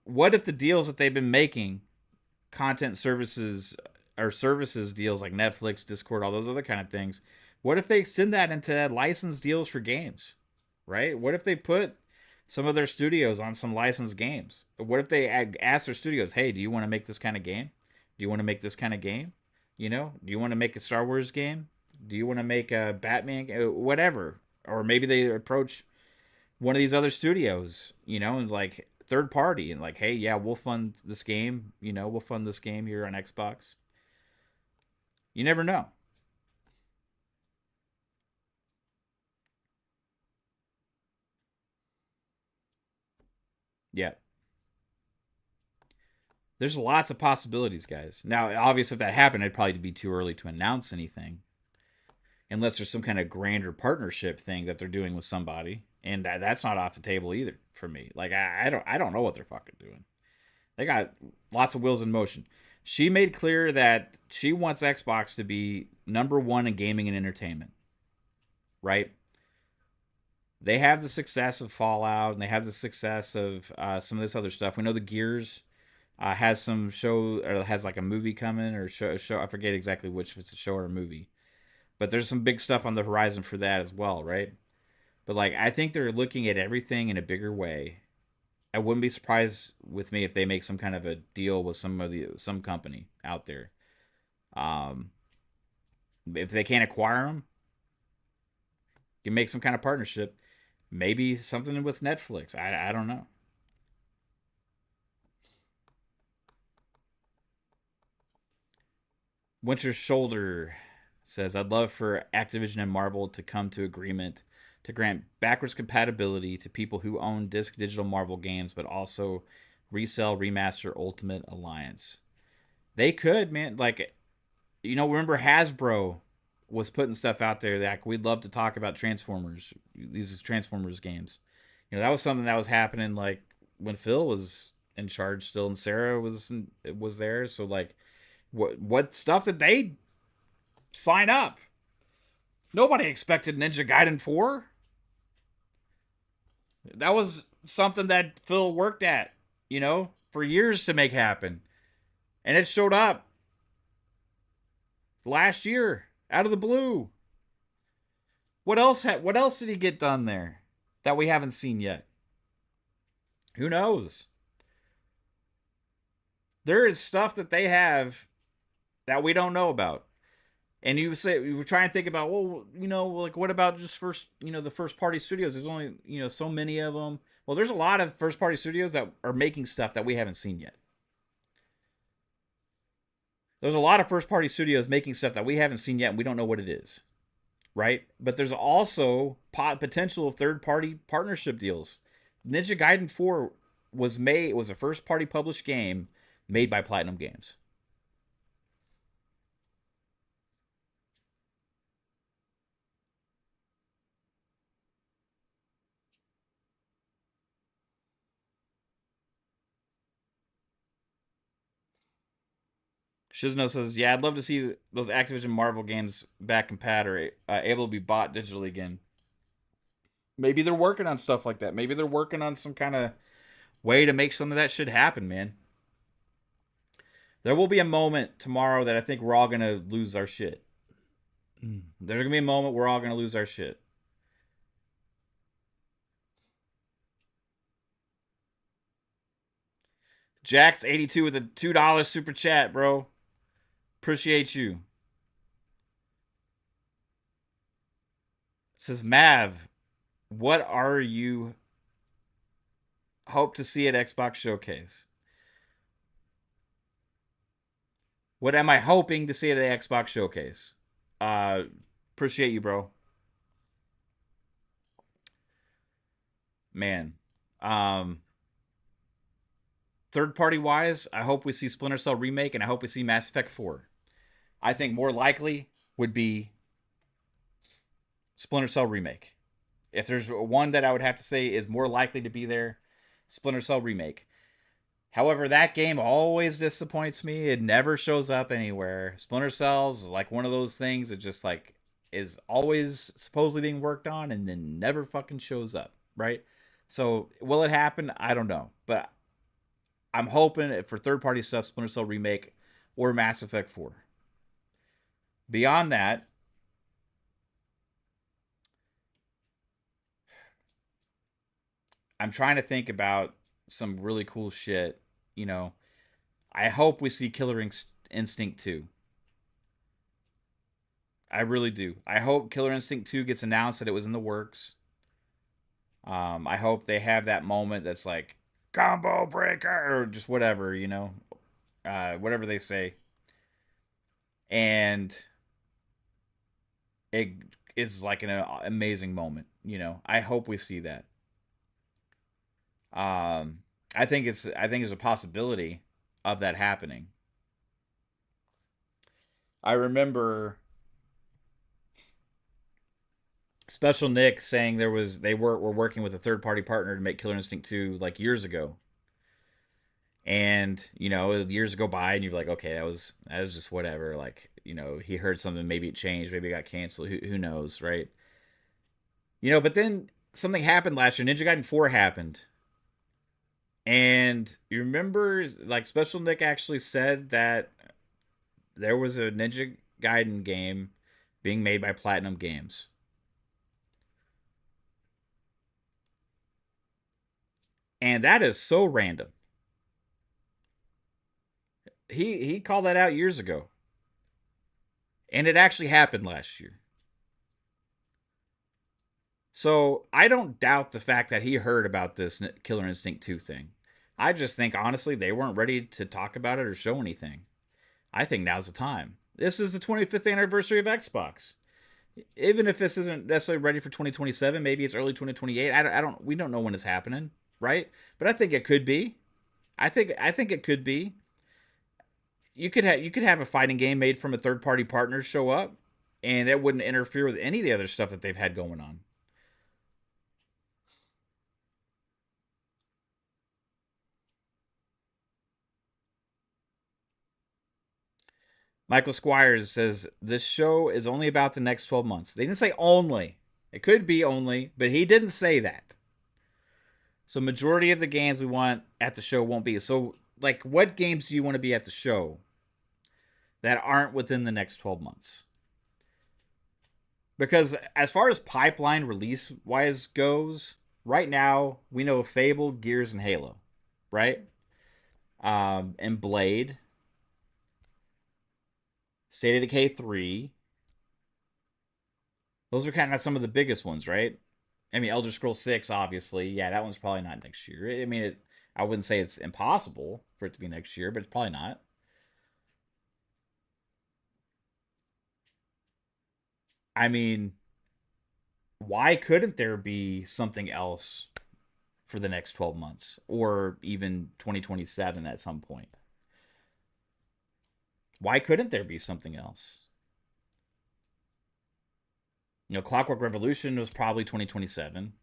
What if the deals that they've been making, content services or services deals like Netflix, Discord, all those other kind of things, what if they extend that into licensed deals for games, right? What if they put some of their studios on some licensed games? What if they ask their studios, hey, do you want to make this kind of game? Do you want to make this kind of game? You know, do you want to make a Star Wars game? Do you want to make a Batman whatever? Or maybe they approach one of these other studios, you know, and like third party and like, hey, yeah, we'll fund this game, you know, we'll fund this game here on Xbox. You never know. Yeah. There's lots of possibilities, guys. Now, obviously, if that happened, it'd probably be too early to announce anything, unless there's some kind of grander partnership thing that they're doing with somebody, and that's not off the table either for me. Like, I don't know what they're fucking doing. They got lots of wheels in motion. She made clear that she wants Xbox to be number one in gaming and entertainment. Right? They have the success of Fallout, and they have the success of some of this other stuff. We know the Gears has some show, or has like a movie coming, or show. I forget exactly which, if it's a show or a movie, but there's some big stuff on the horizon for that as well, right? But like, I think they're looking at everything in a bigger way. I wouldn't be surprised with me if they make some kind of a deal with some company out there. Um, if they can't acquire them, you make some kind of partnership. Maybe something with Netflix. I don't know. Winter's Shoulder says, I'd love for Activision and Marvel to come to agreement to grant backwards compatibility to people who own disc digital Marvel games, but also resell remaster Ultimate Alliance. They could, man. Like, you know, remember Hasbro was putting stuff out there that we'd love to talk about Transformers, these Transformers games. You know, that was something that was happening like when Phil was in charge still, and Sarah was there. So like, what stuff did they sign up? Nobody expected Ninja Gaiden 4. That was something that Phil worked at, you know, for years to make happen. And it showed up last year out of the blue. What else did he get done there that we haven't seen yet? Who knows? There is stuff that they have that we don't know about. And you were trying to think about, well, you know, like what about just the first party studios? There's only, so many of them. Well, there's a lot of first party studios that are making stuff that we haven't seen yet. There's a lot of first party studios making stuff that we haven't seen yet and we don't know what it is. Right? But there's also potential of third party partnership deals. Ninja Gaiden 4 was a first party published game made by Platinum Games. Shizno says, "Yeah, I'd love to see those Activision Marvel games back in pad or able to be bought digitally again. Maybe they're working on stuff like that. Maybe they're working on some kind of way to make some of that shit happen, man. There will be a moment tomorrow that I think we're all gonna lose our shit. There's gonna be a moment we're all gonna lose our shit. Jax82 with a $2 super chat, bro. Appreciate you. Says Mav, what are you hope to see at Xbox Showcase? What am I hoping to see at the Xbox Showcase? Appreciate you, bro. Man. Third party wise, I hope we see Splinter Cell Remake and I hope we see Mass Effect 4. I think more likely would be Splinter Cell Remake. If there's one that I would have to say is more likely to be there, Splinter Cell Remake. However, that game always disappoints me. It never shows up anywhere. Splinter Cells is like one of those things that just like is always supposedly being worked on and then never fucking shows up, right? So will it happen? I don't know. But I'm hoping for third party stuff, Splinter Cell Remake or Mass Effect 4. Beyond that, I'm trying to think about some really cool shit. I hope we see Killer Instinct 2. I really do. I hope Killer Instinct 2 gets announced that it was in the works. I hope they have that moment that's like combo breaker or just whatever, whatever they say, and it is like an amazing moment. I hope we see that. I think there's a possibility of that happening. I remember Special Nick saying they were working with a third party partner to make Killer Instinct 2 like years ago. And, years go by and you're like, okay, that was just whatever. Like, he heard something, maybe it changed, maybe it got canceled, who knows, right? But then something happened last year. Ninja Gaiden 4 happened. And you remember, like, Special Nick actually said that there was a Ninja Gaiden game being made by Platinum Games. And that is so random. He called that out years ago. And it actually happened last year. So I don't doubt the fact that he heard about this Killer Instinct 2 thing. I just think, honestly, they weren't ready to talk about it or show anything. I think now's the time. This is the 25th anniversary of Xbox. Even if this isn't necessarily ready for 2027, maybe it's early 2028. We don't know when it's happening, right? But I think it could be. I think it could be. You could have a fighting game made from a third party partner show up, and that wouldn't interfere with any of the other stuff that they've had going on. Michael Squires says this show is only about the next 12 months. They didn't say only. It could be only, but he didn't say that. So majority of the games we want at the show won't be. So, like, what games do you want to be at the show that aren't within the next 12 months? Because as far as pipeline release-wise goes, right now, we know Fable, Gears, and Halo, right? And Blade. State of Decay 3. Those are kind of some of the biggest ones, right? I mean, Elder Scrolls 6, obviously. Yeah, that one's probably not next year. I mean, I wouldn't say it's impossible for it to be next year, but it's probably not. I mean, why couldn't there be something else for the next 12 months or even 2027 at some point? Why couldn't there be something else? Clockwork Revolution was probably 2027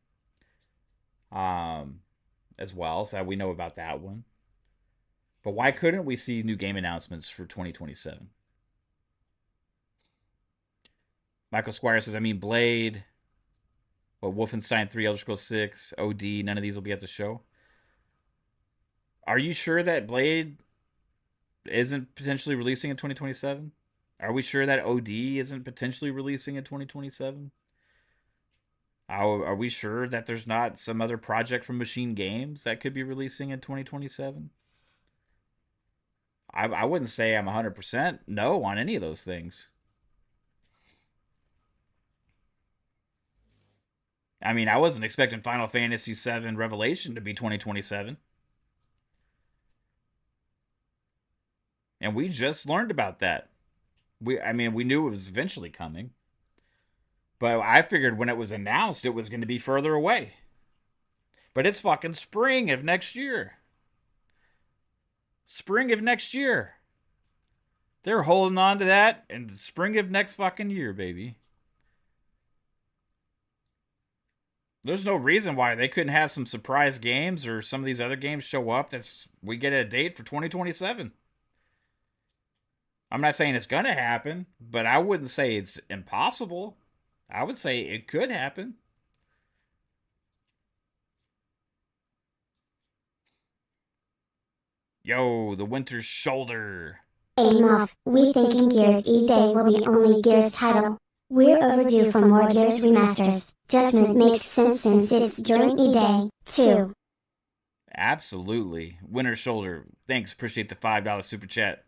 as well, so we know about that one. But why couldn't we see new game announcements for 2027? Michael Squire says, Blade, Wolfenstein 3, Elder Scrolls 6, OD, none of these will be at the show. Are you sure that Blade isn't potentially releasing in 2027? Are we sure that OD isn't potentially releasing in 2027? Are we sure that there's not some other project from Machine Games that could be releasing in 2027? I wouldn't say I'm 100% no on any of those things. I mean, I wasn't expecting Final Fantasy VII Revelation to be 2027. And we just learned about that. We knew it was eventually coming. But I figured when it was announced, it was going to be further away. But it's fucking spring of next year. Spring of next year. They're holding on to that in spring of next fucking year, baby. There's no reason why they couldn't have some surprise games or some of these other games show up we get a date for 2027. I'm not saying it's going to happen, but I wouldn't say it's impossible. I would say it could happen. Yo, the Winter Shoulder. Hey Moff, we thinking Gears E-Day will be only Gears title. We're overdue for more Gears remasters. Judgment makes sense since it's during E-Day, too. Absolutely. Winter Shoulder. Thanks, appreciate the $5 super chat.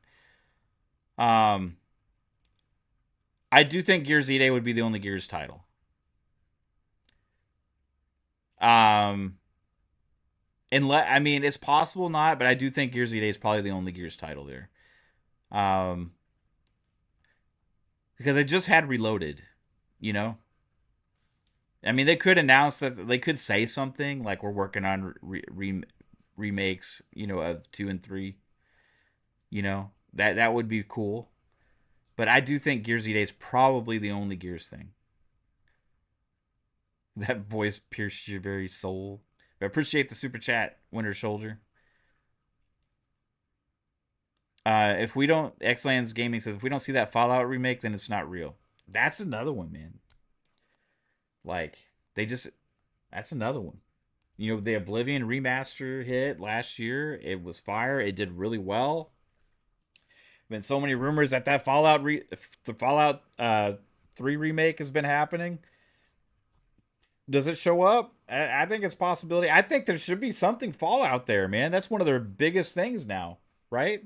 I do think Gears Ide would be the only Gears title. I mean, it's possible not, but I do think Gears Ide is probably the only Gears title there. Because they just had Reloaded, you know. I mean, they could announce that, they could say something like we're working on remakes, of 2 and 3. That would be cool. But I do think Gears Ide is probably the only Gears thing. That voice pierced your very soul. I appreciate the super chat, Winter Shoulder. If we don't, Xlands Gaming says, if we don't see that Fallout remake, then it's not real. That's another one, man. Like, that's another one. The Oblivion remaster hit last year. It was fire. It did really well. Been so many rumors that the Fallout 3 remake has been happening. Does it show up? I think it's a possibility. I think there should be something Fallout there, man. That's one of their biggest things now, right?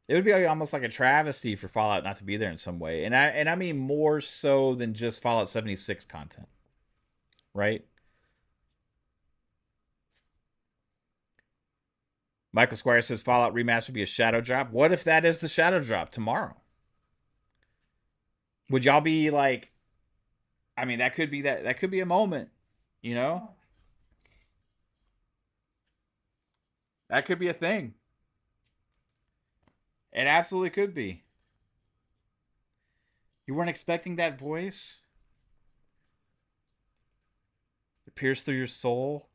It would be almost like a travesty for Fallout not to be there in some way. And I mean more so than just Fallout 76 content. Right? Michael Squire says Fallout Remaster would be a shadow drop. What if that is the shadow drop tomorrow? Would y'all be like, I mean, that could be a moment, That could be a thing. It absolutely could be. You weren't expecting that voice? It pierced through your soul?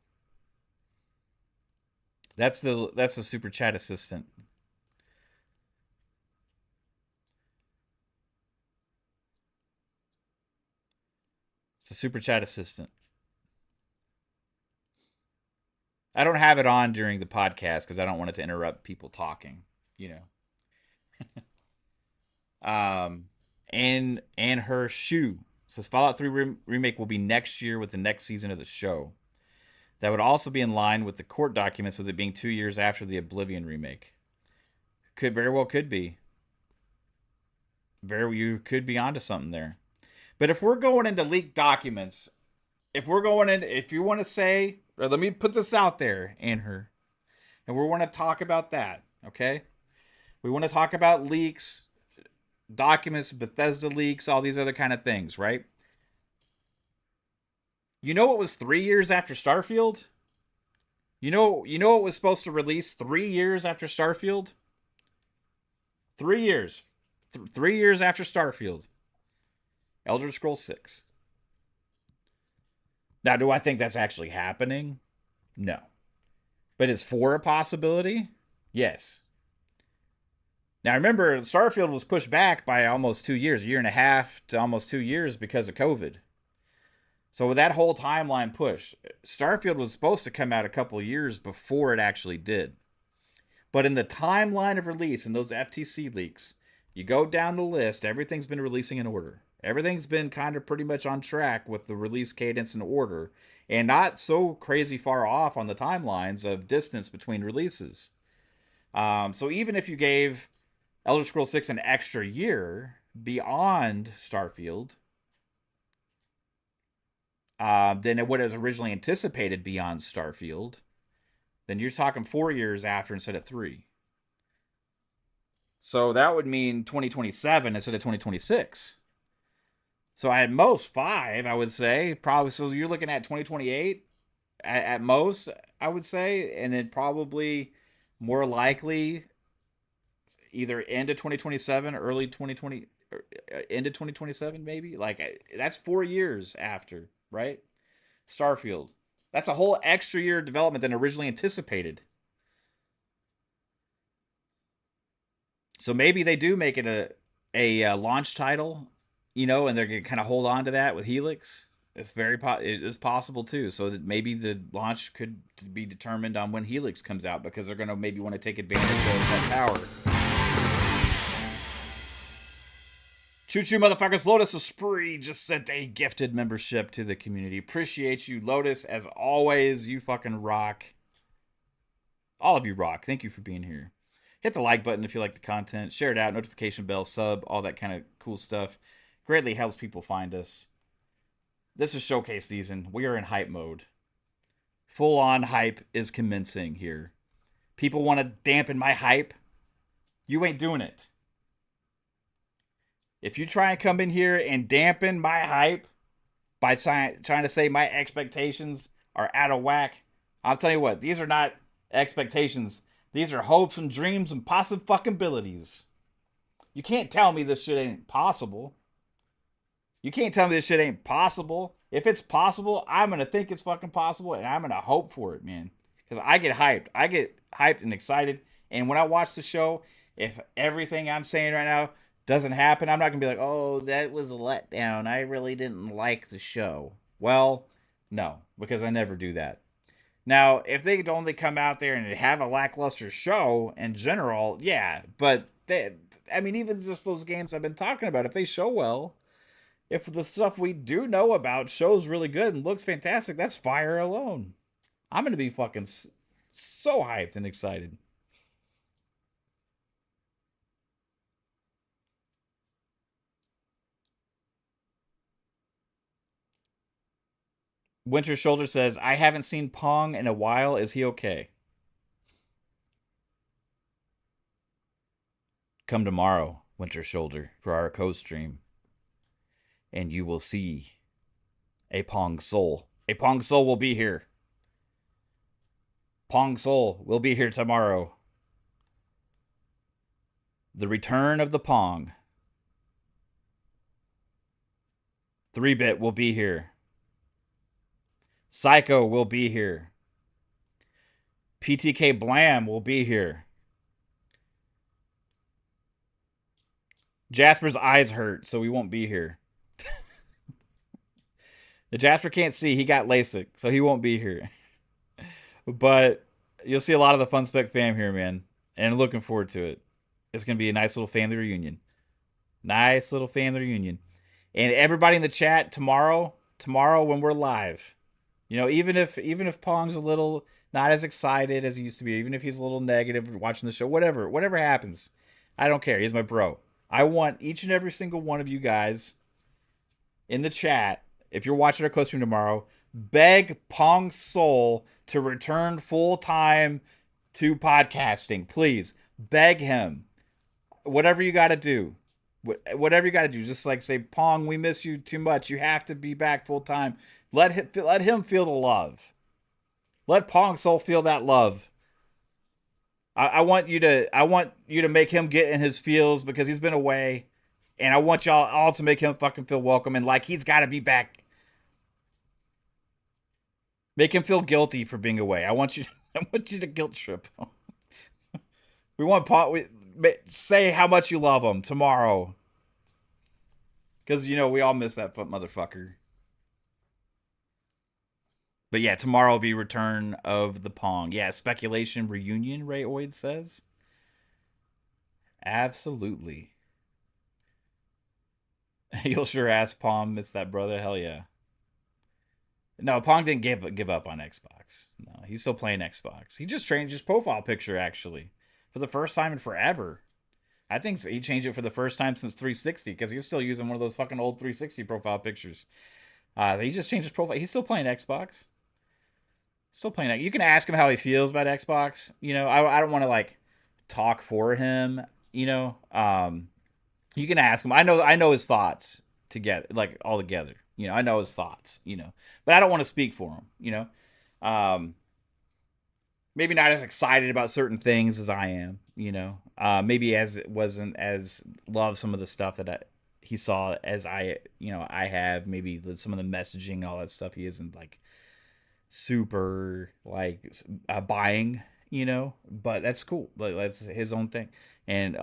That's the super chat assistant. It's a super chat assistant. I don't have it on during the podcast because I don't want it to interrupt people talking, and her shoe says Fallout 3 remake will be next year with the next season of the show. That would also be in line with the court documents, with it being 2 years after the Oblivion remake. Very well could be. You could be onto something there. But if we're going into leaked documents, if you want to say, or let me put this out there, and we want to talk about that, okay? We want to talk about leaks, documents, Bethesda leaks, all these other kind of things, right? You know what was 3 years after Starfield? You know what was supposed to release 3 years after Starfield? 3 years. 3 years after Starfield. Elder Scrolls 6. Now, do I think that's actually happening? No. But is 4 a possibility? Yes. Now, remember, Starfield was pushed back by almost 2 years, a year and a half to almost 2 years because of COVID. So with that whole timeline push, Starfield was supposed to come out a couple of years before it actually did. But in the timeline of release, in those FTC leaks, you go down the list, everything's been releasing in order. Everything's been kind of pretty much on track with the release cadence and order, and not so crazy far off on the timelines of distance between releases. So even if you gave Elder Scrolls 6 an extra year beyond Starfield, than what is originally anticipated beyond Starfield, then you're talking 4 years after instead of 3. So that would mean 2027 instead of 2026. So at most 5, I would say. Probably, so you're looking at 2028 at most, I would say. And then probably more likely either end of 2027, early 2020, end of 2027 maybe. Like, that's 4 years after, right? Starfield. That's a whole extra year of development than originally anticipated. So maybe they do make it a launch title, and they're going to kind of hold on to that with Helix. It is possible too. So that maybe the launch could be determined on when Helix comes out, because they're going to maybe want to take advantage of that power. Choo choo, motherfuckers. Lotus Esprit just sent a gifted membership to the community. Appreciate you, Lotus. As always, you fucking rock. All of you rock. Thank you for being here. Hit the like button if you like the content. Share it out. Notification bell, sub, all that kind of cool stuff. Greatly helps people find us. This is showcase season. We are in hype mode. Full on hype is commencing here. People want to dampen my hype. You ain't doing it. If you try and come in here and dampen my hype by trying to say my expectations are out of whack, I'll tell you what, these are not expectations. These are hopes and dreams and possibilities. You can't tell me this shit ain't possible. You can't tell me this shit ain't possible. If it's possible, I'm going to think it's fucking possible, and I'm going to hope for it, man. Because I get hyped. I get hyped and excited. And when I watch the show, if everything I'm saying right now doesn't happen, I'm not going to be like, oh, that was a letdown. I really didn't like the show. Well, no, because I never do that. Now, if they could only come out there and have a lackluster show in general, yeah. But, even just those games I've been talking about, if they show well, if the stuff we do know about shows really good and looks fantastic, that's fire alone. I'm going to be fucking so hyped and excited. Winter Shoulder says, I haven't seen Pong in a while. Is he okay? Come tomorrow, Winter Shoulder, for our co-stream. And you will see a Pong Soul. A Pong Soul will be here. Pong Soul will be here tomorrow. The return of the Pong. 3-Bit will be here. Psycho will be here. PTK Blam will be here. Jasper's eyes hurt, so he won't be here. The Jasper can't see. He got LASIK, so he won't be here. But you'll see a lot of the Fun Spec fam here, man. And I'm looking forward to it. It's going to be a nice little family reunion. Nice little family reunion. And everybody in the chat tomorrow when we're live, even if Pong's a little not as excited as he used to be, even if he's a little negative watching the show, whatever happens, I don't care. He's my bro. I want each and every single one of you guys in the chat, if you're watching our co-stream tomorrow, beg Pong Soul to return full-time to podcasting. Please, beg him. Whatever you got to do. Whatever you got to do. Just like say, Pong, we miss you too much. You have to be back full-time. Let him feel the love. Let Pong Soul feel that love. I want you to make him get in his feels because he's been away. And I want y'all all to make him fucking feel welcome and like he's got to be back. Make him feel guilty for being away. I want you to guilt trip him. We want say how much you love him tomorrow. Because, we all miss that motherfucker. But yeah, tomorrow will be return of the Pong. Yeah, speculation reunion, Ray Oid says. Absolutely. You'll sure ask Pong, miss that brother. Hell yeah. No, Pong didn't give up on Xbox. No, he's still playing Xbox. He just changed his profile picture, actually. For the first time in forever. I think he changed it for the first time since 360, because he's still using one of those fucking old 360 profile pictures. He just changed his profile. He's still playing Xbox. Still playing it. You can ask him how he feels about Xbox. I don't want to, talk for him, You can ask him. I know his thoughts together, all together. I know his thoughts, but I don't want to speak for him, maybe not as excited about certain things as I am, maybe wasn't as love some of the stuff that he saw as I have, maybe some of the messaging, all that stuff. He isn't super buying, but that's cool. That's his own thing. And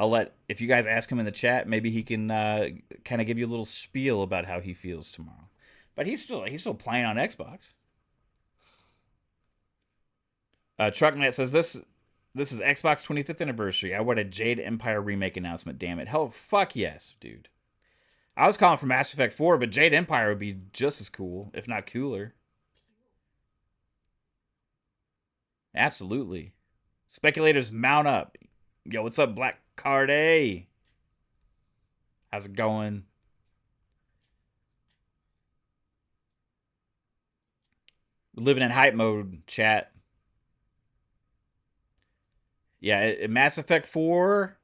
if you guys ask him in the chat, maybe he can kind of give you a little spiel about how he feels tomorrow. But he's still playing on Xbox. Trucknet says this is Xbox 25th anniversary. I want a Jade Empire remake announcement. Damn it! Hell, fuck yes, dude. I was calling for Mass Effect 4, but Jade Empire would be just as cool, if not cooler. Absolutely. Speculators mount up. Yo, what's up, Black Card A? How's it going? Living in hype mode, chat. Yeah, Mass Effect 4.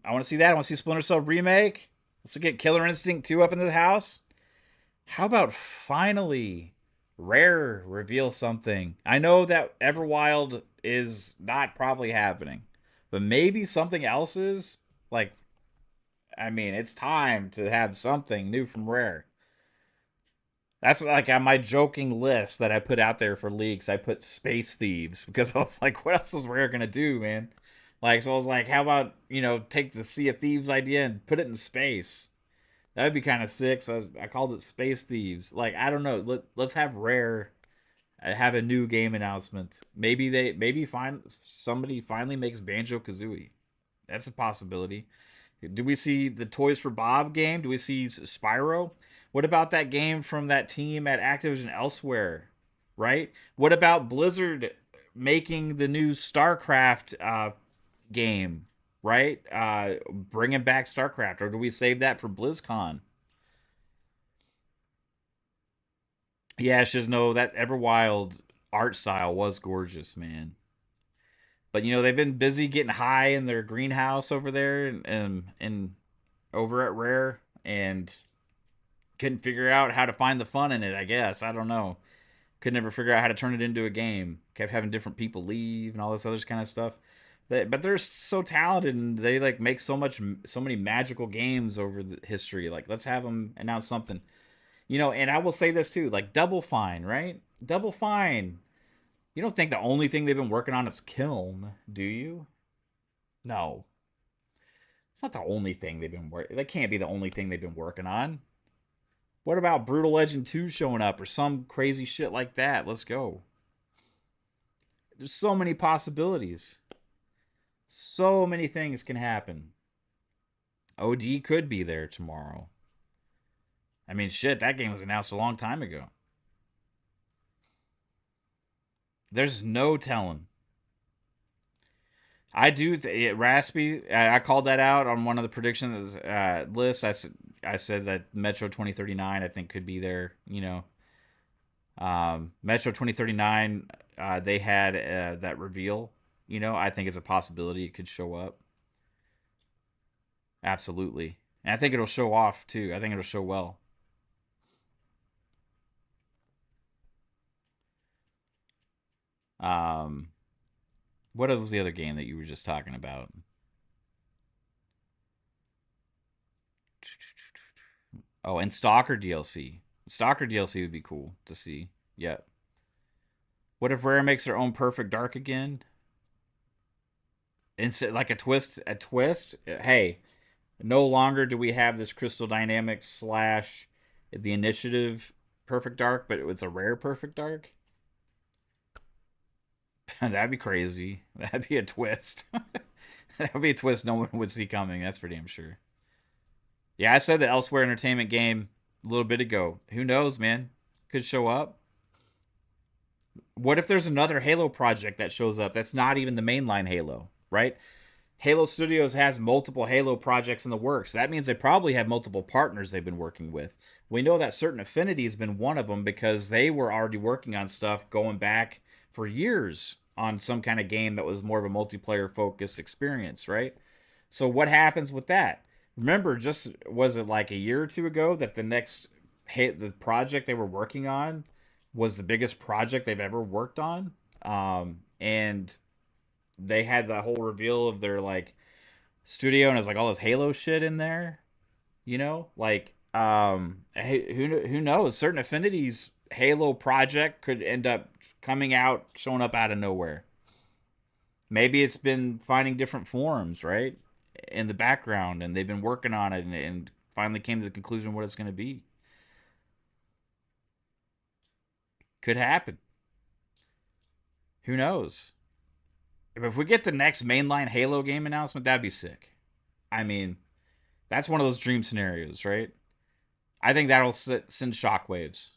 I want to see that. I want to see Splinter Cell remake. Let's get Killer Instinct 2 up into the house. How about finally Rare reveal something? I know that Everwild is not probably happening, but maybe something else is. Like, I mean, it's time to have something new from Rare. That's like on my joking list that I put out there for leaks. I put Space Thieves because I was like, what else is Rare gonna do, man? Like, so I was like, how about, take the Sea of Thieves idea and put it in space? That would be kind of sick. So I called it Space Thieves. Like, I don't know. Let's have Rare have a new game announcement. Maybe somebody finally makes Banjo Kazooie. That's a possibility. Do we see the Toys for Bob game? Do we see Spyro? What about that game from that team at Activision Elsewhere? Right? What about Blizzard making the new StarCraft game? Right? Bringing back StarCraft, or do we save that for BlizzCon? Yeah, Shizno, that Everwild art style was gorgeous, man. But they've been busy getting high in their greenhouse over there and over at Rare, and couldn't figure out how to find the fun in it, I guess. I don't know. Could never figure out how to turn it into a game. Kept having different people leave and all this other kind of stuff. But they're so talented, and they like make so many magical games over the history. Like, let's have them announce something. And I will say this too, like Double Fine, right? Double Fine. You don't think the only thing they've been working on is Kiln, do you? No. It's not the only thing they've been working. That can't be the only thing they've been working on. What about Brutal Legend 2 showing up or some crazy shit like that? Let's go. There's so many possibilities. So many things can happen. OD could be there tomorrow. I mean, shit, that game was announced a long time ago. There's no telling. I do, Raspy, I called that out on one of the predictions lists. I said that Metro 2039, I think, could be there, Metro 2039, they had that reveal, I think it's a possibility it could show up. Absolutely. And I think it'll show off, too. I think it'll show well. What was the other game that you were just talking about? Oh, and Stalker DLC. Stalker DLC would be cool to see. Yep. What if Rare makes their own Perfect Dark again? Instead, like a twist. Hey, no longer do we have this Crystal Dynamics / the Initiative Perfect Dark, but it's a Rare Perfect Dark. That'd be crazy. That'd be a twist. That'd be a twist no one would see coming. That's for damn sure. Yeah, I said the Elsewhere Entertainment game a little bit ago. Who knows, man? Could show up. What if there's another Halo project that shows up that's not even the mainline Halo, right? Halo Studios has multiple Halo projects in the works. That means they probably have multiple partners they've been working with. We know that Certain Affinity has been one of them because they were already working on stuff going back for years on some kind of game that was more of a multiplayer focused experience, right? So what happens with that? Remember, just was it like a year or two ago that the project they were working on was the biggest project they've ever worked on, and they had the whole reveal of their like studio, and it was like all this Halo shit in there, like hey, who knows? Certain Affinity's Halo project could end up showing up out of nowhere. Maybe it's been finding different forms, right, in the background, and they've been working on it and finally came to the conclusion what it's going to be. Could happen. Who knows? If we get the next mainline Halo game announcement, that'd be sick. I mean, that's one of those dream scenarios, right? I think that'll send shockwaves.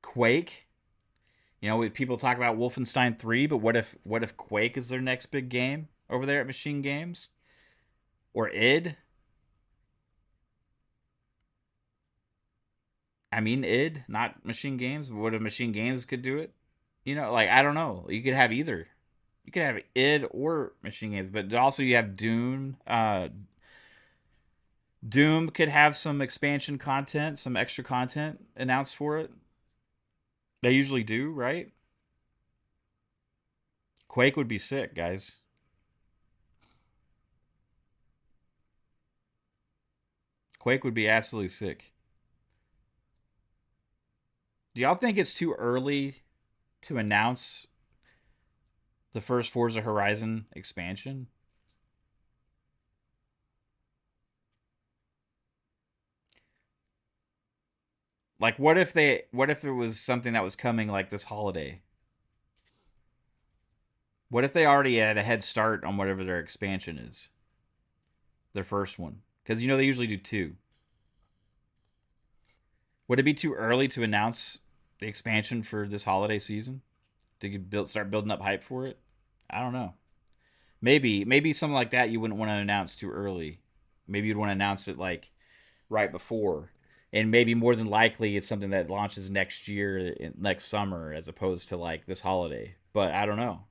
Quake. People talk about Wolfenstein 3, but what if Quake is their next big game over there at Machine Games? Or id? I mean, id, not Machine Games. But what if Machine Games could do it? You know, like, I don't know. You could have either. You could have id or Machine Games, but also you have Dune. Doom could have some expansion content, some extra content announced for it. They usually do, right? Quake would be sick, guys. Quake would be absolutely sick. Do y'all think it's too early to announce the first Forza Horizon expansion? Like, what if there was something that was coming like this holiday? What if they already had a head start on whatever their expansion is? Their first one. Because, you know, they usually do two. Would it be too early to announce the expansion for this holiday season? To start building up hype for it? I don't know. Maybe something like that you wouldn't want to announce too early. Maybe you'd want to announce it like right before. And maybe more than likely it's something that launches next year, next summer, as opposed to like this holiday. But I don't know.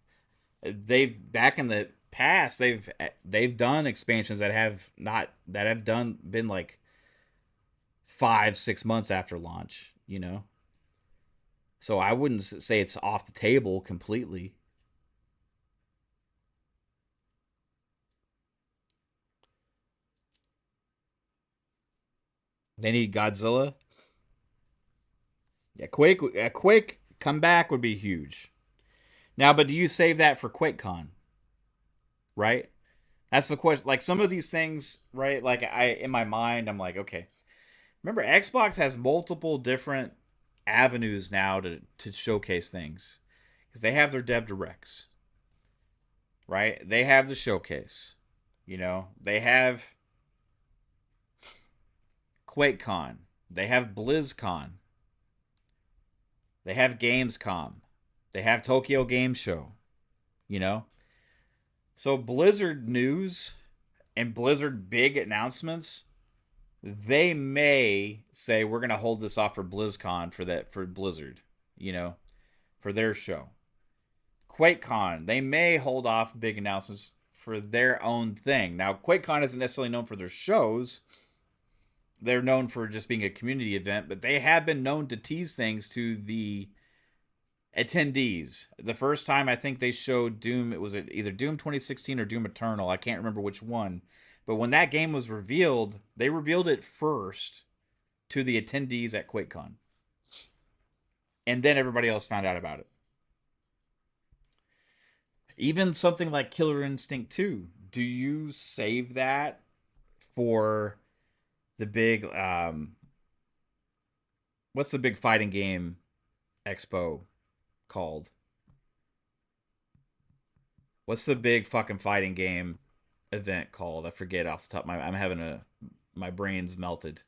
They've back in the past they've done expansions that have been like 5-6 months after launch, you know. So I wouldn't say it's off the table completely. They need Godzilla. Yeah, Quake comeback would be huge. Now, but do you save that for QuakeCon? Right? That's the question. Like some of these things, right? Like in my mind, I'm like, okay. Remember, Xbox has multiple different avenues now to showcase things because they have their dev directs, right? They have the showcase. You know, they have QuakeCon. They have BlizzCon. They have Gamescom. They have Tokyo Game Show. You know? So Blizzard news and Blizzard big announcements, they may say we're going to hold this off for BlizzCon for Blizzard, you know, for their show. QuakeCon, they may hold off big announcements for their own thing. Now, QuakeCon isn't necessarily known for their shows. They're known for just being a community event, but they have been known to tease things to the attendees. The first time I think they showed Doom, it was either Doom 2016 or Doom Eternal. I can't remember which one. But when that game was revealed, they revealed it first to the attendees at QuakeCon. And then everybody else found out about it. Even something like Killer Instinct 2. Do you save that for the big what's the big fighting game expo called? What's the big fucking fighting game event called? I forget off the top. I'm having my brain's melted.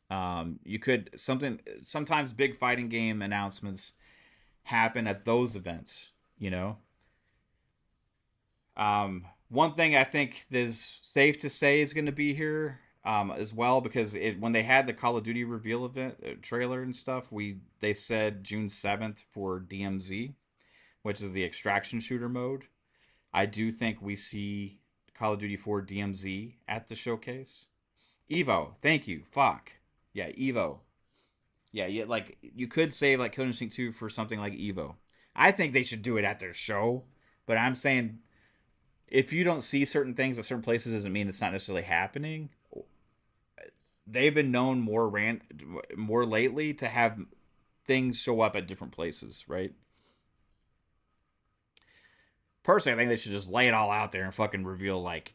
You could sometimes big fighting game announcements happen at those events, you know. One thing I think is safe to say is going to be here as well, because when they had the Call of Duty reveal event trailer and stuff, they said June 7th for DMZ, which is the extraction shooter mode. I do think we see Call of Duty 4 DMZ at the showcase. Evo, thank you. Fuck. Yeah, Evo. Yeah, like you could save like Killer Instinct 2 for something like Evo. I think they should do it at their show, but I'm saying if you don't see certain things at certain places doesn't mean it's not necessarily happening. They've been known more lately to have things show up at different places, right? Personally, I think they should just lay it all out there and fucking reveal like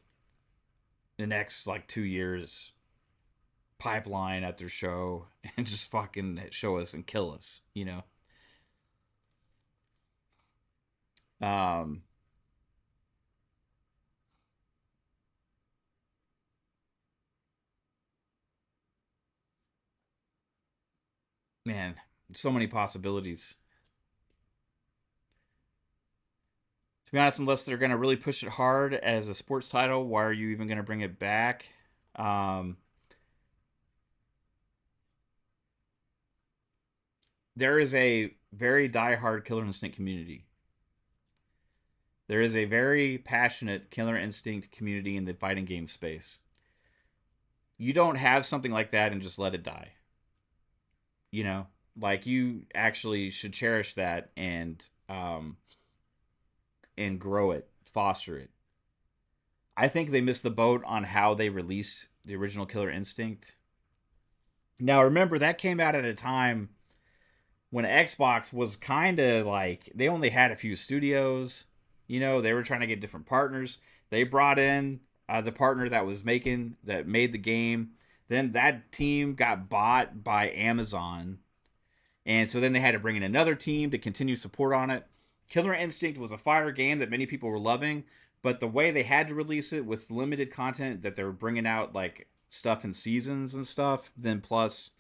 the next like 2 years pipeline at their show and just fucking show us and kill us, you know? Man, so many possibilities. To be honest, unless they're going to really push it hard as a sports title, why are you even going to bring it back? there is a very diehard Killer Instinct community. There is a very passionate Killer Instinct community in the fighting game space. You don't have something like that and just let it die. You know, like you actually should cherish that and grow it, foster it. I think they missed the boat on how they released the original Killer Instinct. Now remember that came out at a time when Xbox was kind of like they only had a few studios. You know, they were trying to get different partners. They brought in the partner that made the game. Then that team got bought by Amazon, and so then they had to bring in another team to continue support on it. Killer Instinct was a fire game that many people were loving, but the way they had to release it with limited content that they were bringing out like stuff in seasons and stuff, then plus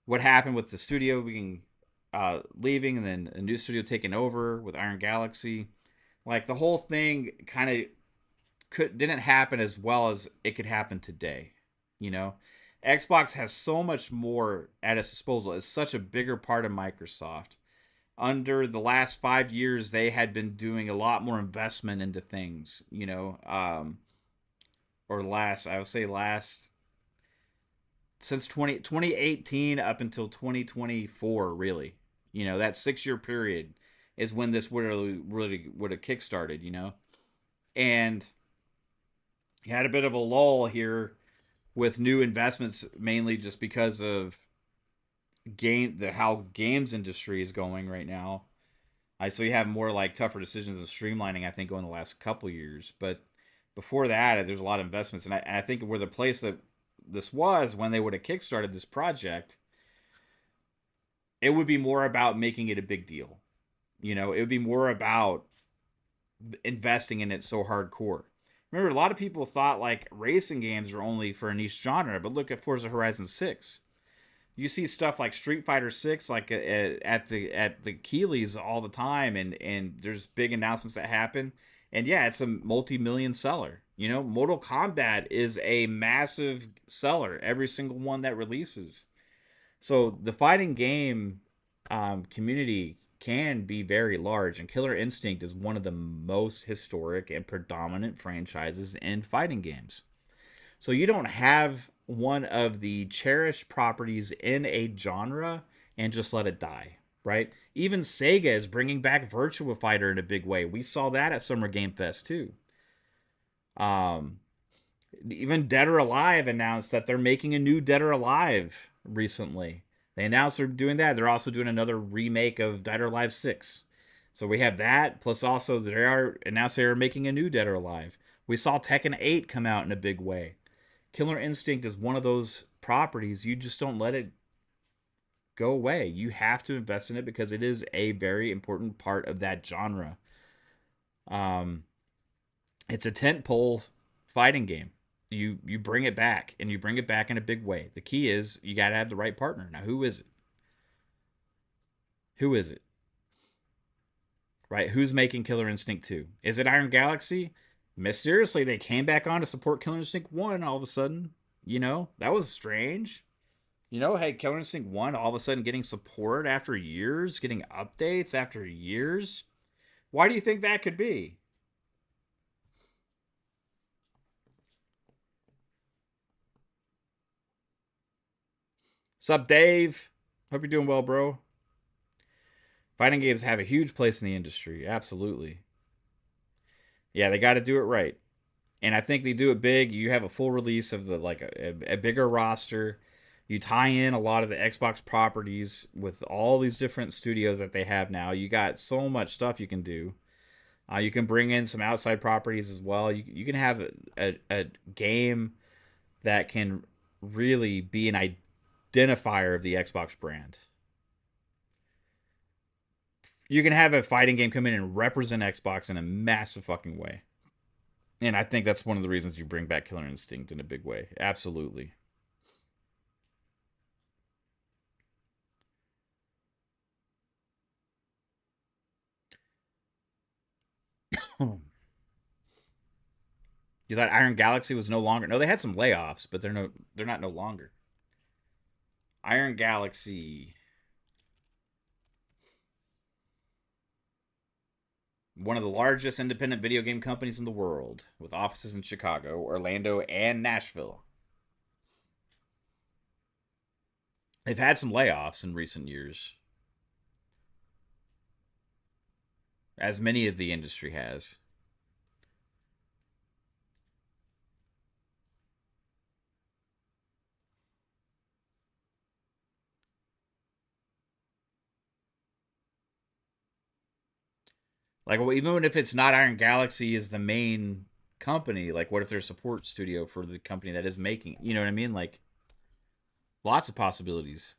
what happened with the studio being leaving and then a new studio taking over with Iron Galaxy, like the whole thing kind of didn't happen as well as it could happen today. You know, Xbox has so much more at its disposal. It's such a bigger part of Microsoft. Under the last 5 years, they had been doing a lot more investment into things. You know, or last I would say last since 2018 up until 2024, really. You know, that 6 year period is when this really would have kickstarted, you know? And you had a bit of a lull here with new investments, mainly just because of how the games industry is going right now. So you have more like tougher decisions and streamlining, I think, going the last couple years. But before that, there's a lot of investments. And I think where the place that this was when they would have kickstarted this project, it would be more about making it a big deal. You know, it would be more about investing in it so hardcore. Remember, a lot of people thought like racing games are only for a niche genre, but look at Forza Horizon 6. You see stuff like Street Fighter 6 like at the Keeleys all the time, and there's big announcements that happen. And yeah, it's a multi-million seller. You know, Mortal Kombat is a massive seller, every single one that releases. So the fighting game community can be very large, and Killer Instinct is one of the most historic and predominant franchises in fighting games. So you don't have one of the cherished properties in a genre and just let it die, right? Even Sega is bringing back Virtua Fighter in a big way. We saw that at Summer Game Fest too. Even Dead or Alive announced that they're making a new Dead or Alive recently. They announced they're doing that. They're also doing another remake of Dead or Alive 6. So we have that, plus also they are announced they are making a new Dead or Alive. We saw Tekken 8 come out in a big way. Killer Instinct is one of those properties you just don't let it go away. You have to invest in it because it is a very important part of that genre. It's a tentpole fighting game. You bring it back, and you bring it back in a big way. The key is you got to have the right partner. Now, who is it? Who is it? Right? Who's making Killer Instinct 2? Is it Iron Galaxy? Mysteriously, they came back on to support Killer Instinct 1 all of a sudden. You know, that was strange. You know, hey, Killer Instinct 1 all of a sudden getting support after years, getting updates after years. Why do you think that could be? Sup, Dave? Hope you're doing well, bro. Fighting games have a huge place in the industry. Absolutely. Yeah, they got to do it right. And I think they do it big. You have a full release of a bigger roster. You tie in a lot of the Xbox properties with all these different studios that they have now. You got so much stuff you can do. You can bring in some outside properties as well. You can have a game that can really be an identifier of the Xbox brand. You can have a fighting game come in and represent Xbox in a massive fucking way. And I think that's one of the reasons you bring back Killer Instinct in a big way. Absolutely. You thought Iron Galaxy was no longer? No, they had some layoffs, but they're not no longer. Iron Galaxy. one of the largest independent video game companies in the world, with offices in Chicago, Orlando, and Nashville. They've had some layoffs in recent years, as many of the industry has. Like, well, even if it's not Iron Galaxy is the main company, like, what if they're a support studio for the company that is making? You know what I mean? Like, lots of possibilities.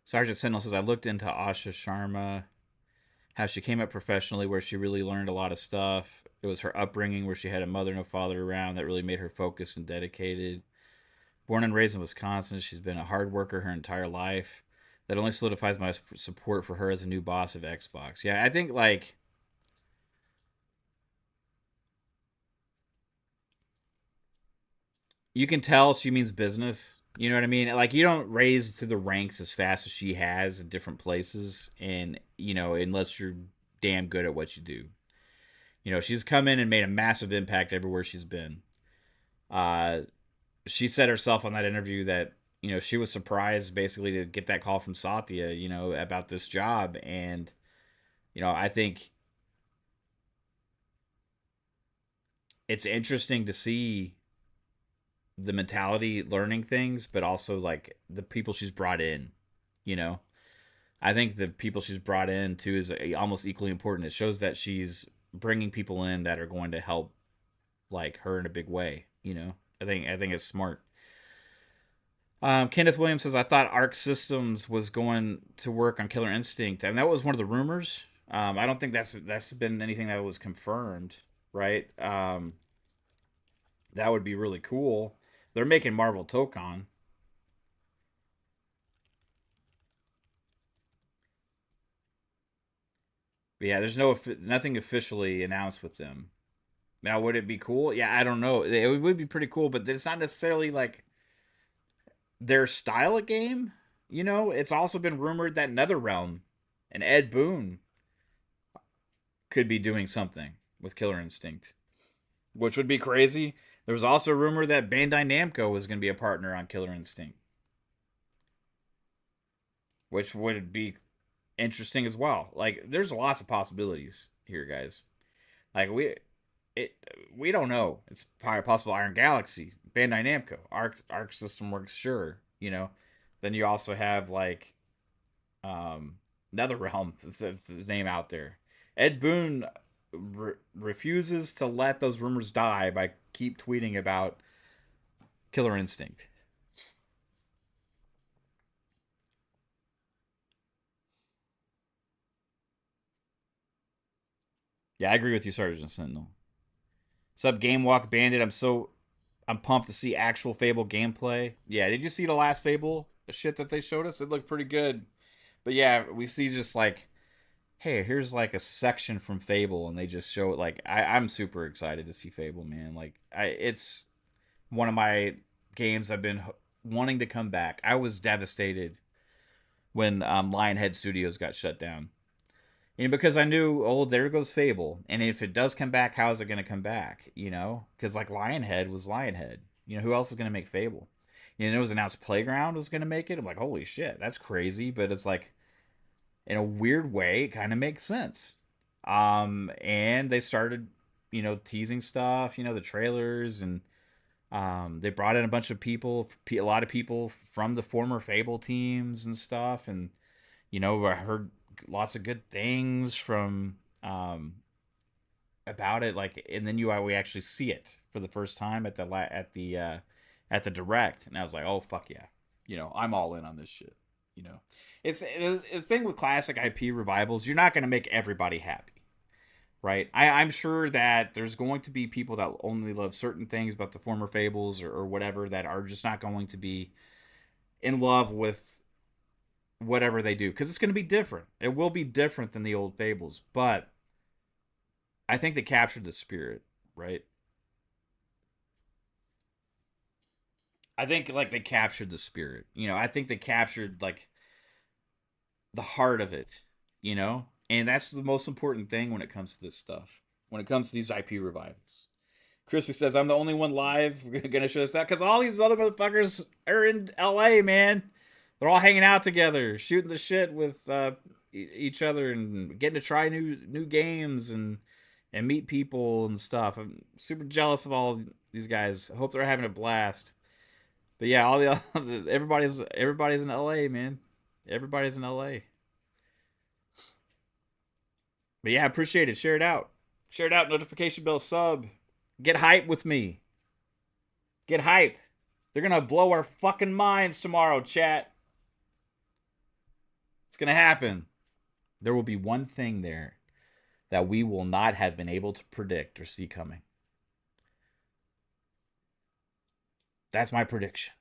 Sergeant Sentinel says, I looked into Asha Sharma, how she came up professionally, where she really learned a lot of stuff. It was her upbringing, where she had a mother, no father around, that really made her focused and dedicated. Born and raised in Wisconsin, she's been a hard worker her entire life. That only solidifies my support for her as a new boss of Xbox. Yeah, I think, like, you can tell she means business. You know what I mean? Like, you don't raise to the ranks as fast as she has in different places, and unless you're damn good at what you do. She's come in and made a massive impact everywhere she's been. Uh, she said herself on that interview that she was surprised basically to get that call from Satya, about this job, and I think it's interesting to see the mentality learning things, but also like the people she's brought in. You know, I think the people she's brought in too is almost equally important. It shows that she's bringing people in that are going to help like her in a big way. I think it's smart. Kenneth Williams says, I thought Arc Systems was going to work on Killer Instinct, and that was one of the rumors. I don't think that's been anything that was confirmed, right? That would be really cool. They're making Marvel Tokon. But yeah, there's nothing officially announced with them. Now, would it be cool? Yeah, I don't know. It would be pretty cool, but it's not necessarily like their style of game. It's also been rumored that NetherRealm and Ed Boon could be doing something with Killer Instinct, which would be crazy. There was also a rumor that Bandai Namco was going to be a partner on Killer Instinct, which would be interesting as well. Like, there's lots of possibilities here, guys. Like, we don't know. It's probably possible Iron Galaxy, Bandai Namco, Arc System Works, sure. Then you also have like NetherRealm, that's his name out there. Ed Boon refuses to let those rumors die by keep tweeting about Killer Instinct. Yeah, I agree with you, Sergeant Sentinel. Sub Game Walk Bandit. I'm pumped to see actual Fable gameplay. Yeah, did you see the last Fable? The shit that they showed us, it looked pretty good. But yeah, we see just like, hey, here's like a section from Fable, and they just show it. Like, I'm super excited to see Fable, man. Like, it's one of my games I've been wanting to come back. I was devastated when Lionhead Studios got shut down. Because I knew, oh, there goes Fable. And if it does come back, how is it going to come back? Because like Lionhead was Lionhead. Who else is going to make Fable? It was announced Playground was going to make it. I'm like, holy shit, that's crazy. But it's like, in a weird way, it kind of makes sense. And they started, teasing stuff, the trailers, and they brought in a bunch of people, a lot of people from the former Fable teams and stuff. And, I heard lots of good things from about it, like, and then we actually see it for the first time at the direct, and I was like, oh fuck yeah, I'm all in on this shit. It's the thing with classic IP revivals, you're not going to make everybody happy, right? I'm sure that there's going to be people that only love certain things about the former Fables or whatever, that are just not going to be in love with whatever they do, because it's going to be different. It will be different than the old Fables, but I think they captured the spirit, right? I think like they captured the spirit. I think they captured like the heart of it. And that's the most important thing when it comes to this stuff. When it comes to these IP revivals. Crispy says, I'm the only one live gonna show this out because all these other motherfuckers are in LA, man. They're all hanging out together, shooting the shit with each other and getting to try new games and meet people and stuff. I'm super jealous of all these guys. I hope they're having a blast. But yeah, all the everybody's in LA, man. Everybody's in LA. But yeah, appreciate it. Share it out. Share it out. Notification bell, sub. Get hype with me. Get hype. They're gonna blow our fucking minds tomorrow, chat. It's gonna happen. There will be one thing there that we will not have been able to predict or see coming. That's my prediction.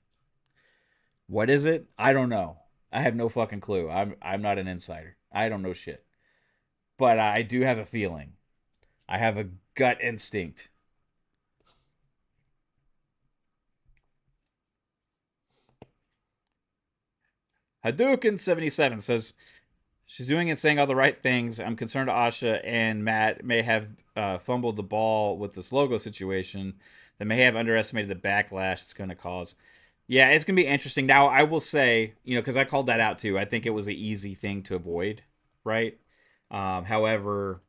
What is it? I don't know. I have no fucking clue. I'm not an insider. I don't know shit. But I do have a feeling. I have a gut instinct. Hadouken77 says, she's doing and saying all the right things. I'm concerned Asha and Matt may have fumbled the ball with this logo situation. They may have underestimated the backlash it's going to cause. Yeah, it's going to be interesting. Now, I will say, because I called that out too. I think it was an easy thing to avoid, right? However,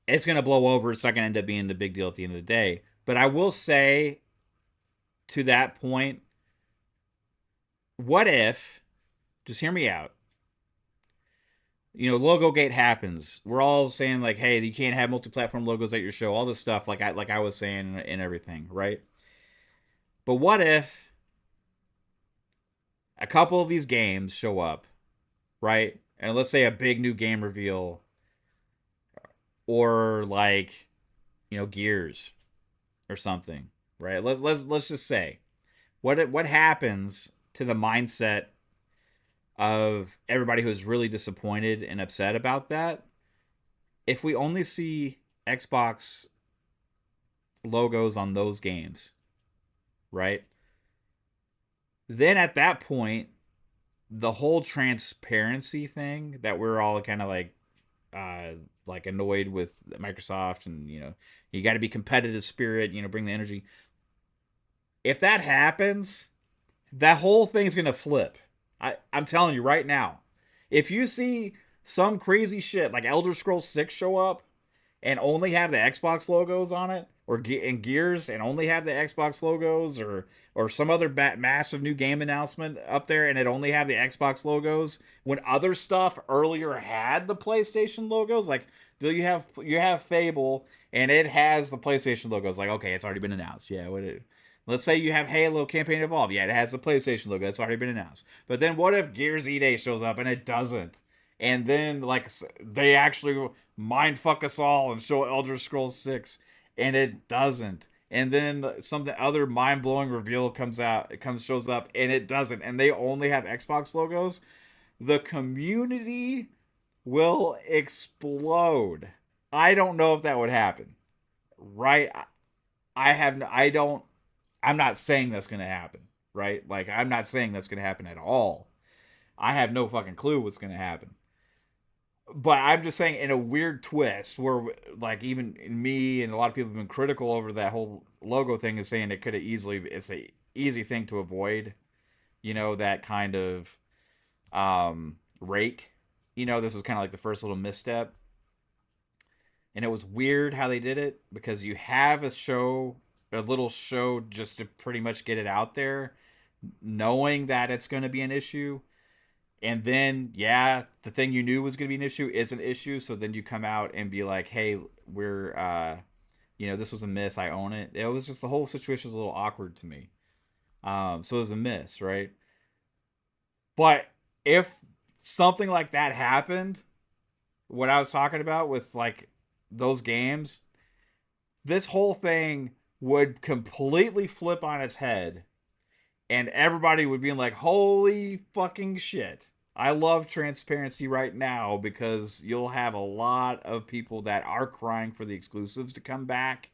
it's going to blow over. It's not going to end up being the big deal at the end of the day. But I will say, to that point, what if, just hear me out, logo gate happens. We're all saying like, hey, you can't have multi-platform logos at your show, all this stuff like I was saying and everything, right? But what if a couple of these games show up, right? And let's say a big new game reveal, or like, Gears or something, right? Let's just say, what happens to the mindset of everybody who's really disappointed and upset about that if we only see Xbox logos on those games, right? Then at that point, the whole transparency thing that we're all kind of like annoyed with Microsoft, and you got to be competitive spirit, bring the energy. If that happens, that whole thing's gonna flip. I'm telling you right now. If you see some crazy shit like Elder Scrolls 6 show up and only have the Xbox logos on it, or in Gears and only have the Xbox logos, or some other massive new game announcement up there and it only have the Xbox logos, when other stuff earlier had the PlayStation logos, like you have Fable and it has the PlayStation logos, like, okay, it's already been announced. Yeah, let's say you have Halo Campaign Evolved. Yeah, it has the PlayStation logo. It's already been announced. But then what if Gears E-Day shows up and it doesn't? And then like they actually mindfuck us all and show Elder Scrolls 6 and it doesn't. And then some other mind-blowing reveal shows up and it doesn't. And they only have Xbox logos. The community will explode. I don't know if that would happen. Right? I'm not saying that's going to happen, right? Like, I'm not saying that's going to happen at all. I have no fucking clue what's going to happen. But I'm just saying, in a weird twist where, like, even me and a lot of people have been critical over that whole logo thing, is saying it's a easy thing to avoid, that kind of rake. This was kind of like the first little misstep. And it was weird how they did it, because you have a little show just to pretty much get it out there, knowing that it's going to be an issue. And then, yeah, the thing you knew was going to be an issue is an issue. So then you come out and be like, hey, we're, this was a miss. I own it. It was just, the whole situation was a little awkward to me. So it was a miss, right? But if something like that happened, what I was talking about with like those games, this whole thing would completely flip on its head and everybody would be like, holy fucking shit. I love transparency right now because you'll have a lot of people that are crying for the exclusives to come back,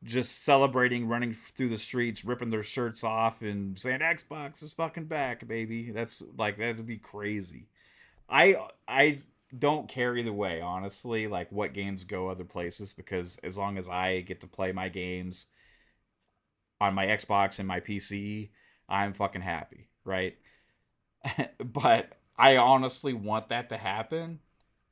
just celebrating, running through the streets, ripping their shirts off, and saying Xbox is fucking back, baby. That's like that would be crazy. I don't care either way, honestly. Like what games go other places because as long as I get to play my games on my Xbox and my PC, I'm fucking happy, right? But I honestly want that to happen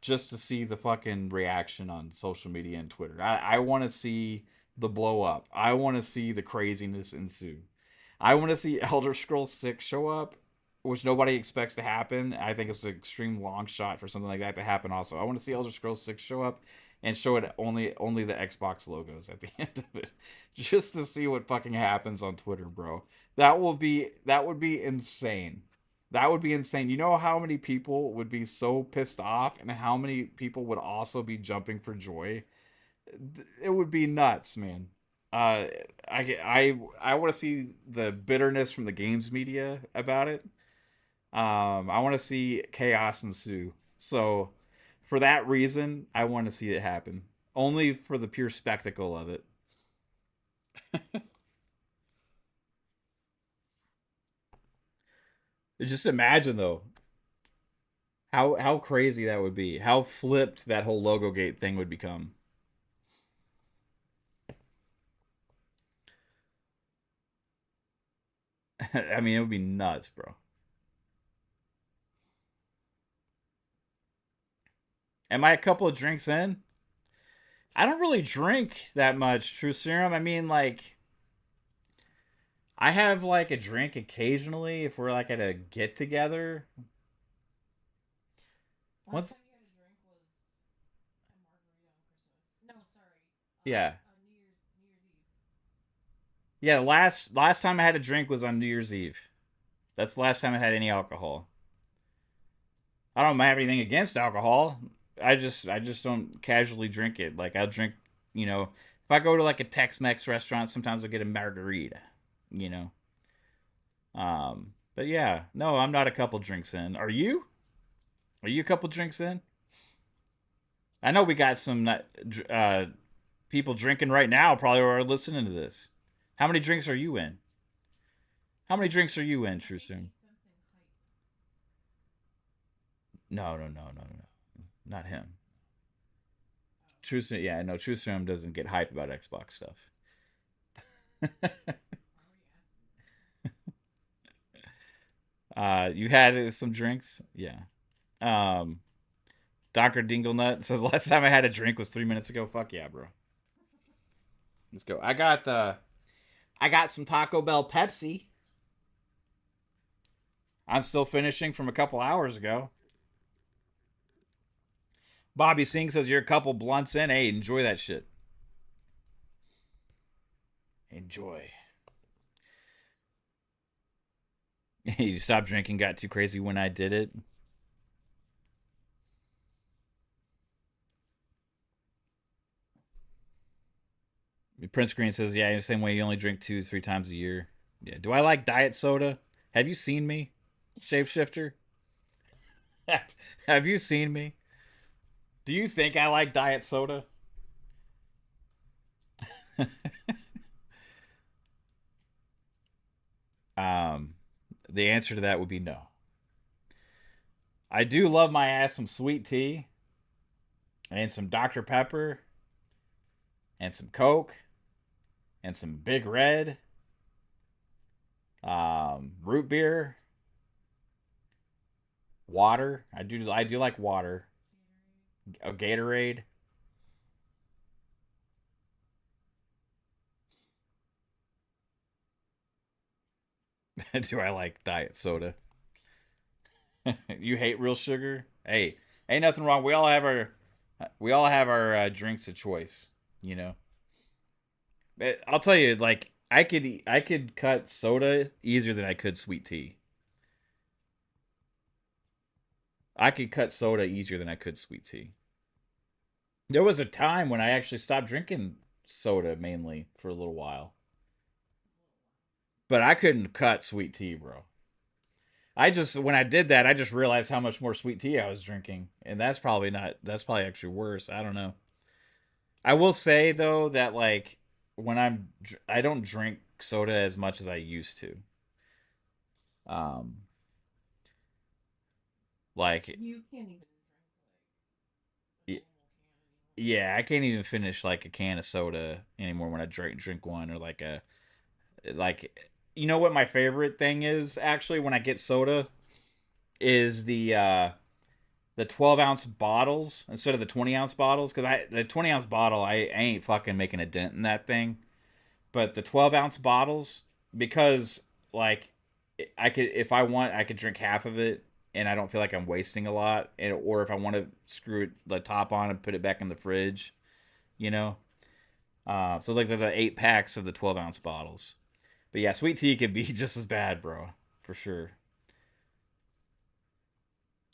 just to see the fucking reaction on social media and Twitter. I want to see the blow up. I want to see the craziness ensue. I want to see Elder Scrolls 6 show up, which nobody expects to happen. I think it's an extreme long shot for something like that to happen also. I want to see Elder Scrolls 6 show up and show it only the Xbox logos at the end of it. Just to see what fucking happens on Twitter, bro. That would be insane. That would be insane. You know how many people would be so pissed off and how many people would also be jumping for joy? It would be nuts, man. Uh, I want to see the bitterness from the games media about it. I want to see chaos ensue. So, for that reason, I want to see it happen. Only for the pure spectacle of it. Just imagine though, how crazy that would be. How flipped that whole logo gate thing would become. I mean, it would be nuts, bro. Am I a couple of drinks in? I don't really drink that much, True Serum. I mean, like, I have like a drink occasionally if we're like at a get together. Last Once, time you had a drink was a margarita on Christmas. No, sorry. yeah, New Year's Eve. yeah. Last time I had a drink was on New Year's Eve. That's the last time I had any alcohol. I don't have anything against alcohol. I just don't casually drink it. Like I'll drink, if I go to like a Tex-Mex restaurant, sometimes I'll get a margarita, you know. But yeah, no, I'm not a couple drinks in. Are you? Are you a couple drinks in? I know we got some people drinking right now probably are listening to this. How many drinks are you in? How many drinks are you in, True Soon? No, no, no, no, no, not him. True Soon, yeah, no, True Soon doesn't get hype about Xbox stuff. You had some drinks, yeah. Um, Dr. Dinglenut says last time I had a drink was 3 minutes ago. Fuck yeah, bro. Let's go. I got some Taco Bell Pepsi. I'm still finishing from a couple hours ago. Bobby Singh says you're a couple blunts in. Hey, enjoy that shit. Enjoy. You stopped drinking, got too crazy when I did it. Prince Green says, yeah, the same way you only drink 2-3 times a year. Yeah. Do I like diet soda? Have you seen me? Shapeshifter? Have you seen me? Do you think I like diet soda? um, the answer to that would be no. I do love my ass some sweet tea and some Dr. Pepper and some Coke and some Big Red, root beer, water. I do like water. A Gatorade. Do I like diet soda? You hate real sugar? Hey, ain't nothing wrong. We all have our drinks of choice. You know. I'll tell you, like I could cut soda easier than I could sweet tea. I could cut soda easier than I could sweet tea. There was a time when I actually stopped drinking soda mainly for a little while, but I couldn't cut sweet tea, bro. I just when I did that, I just realized how much more sweet tea I was drinking, and that's probably not. That's probably actually worse. I don't know. I will say though that like when I don't drink soda as much as I used to. Um, like You can't even drink like a y- normal can anymore. yeah, I can't even finish like a can of soda anymore when I drink one or like you know what my favorite thing is actually when I get soda is the 12-ounce bottles instead of the 20-ounce bottles because the 20-ounce bottle I ain't fucking making a dent in that thing, but the 12-ounce bottles because like I could if I want I could drink half of it and I don't feel like I'm wasting a lot, and or if I want to screw it the top on and put it back in the fridge, you know. So like there's the 8 packs of the 12-ounce bottles. But yeah, sweet tea can be just as bad, bro, for sure.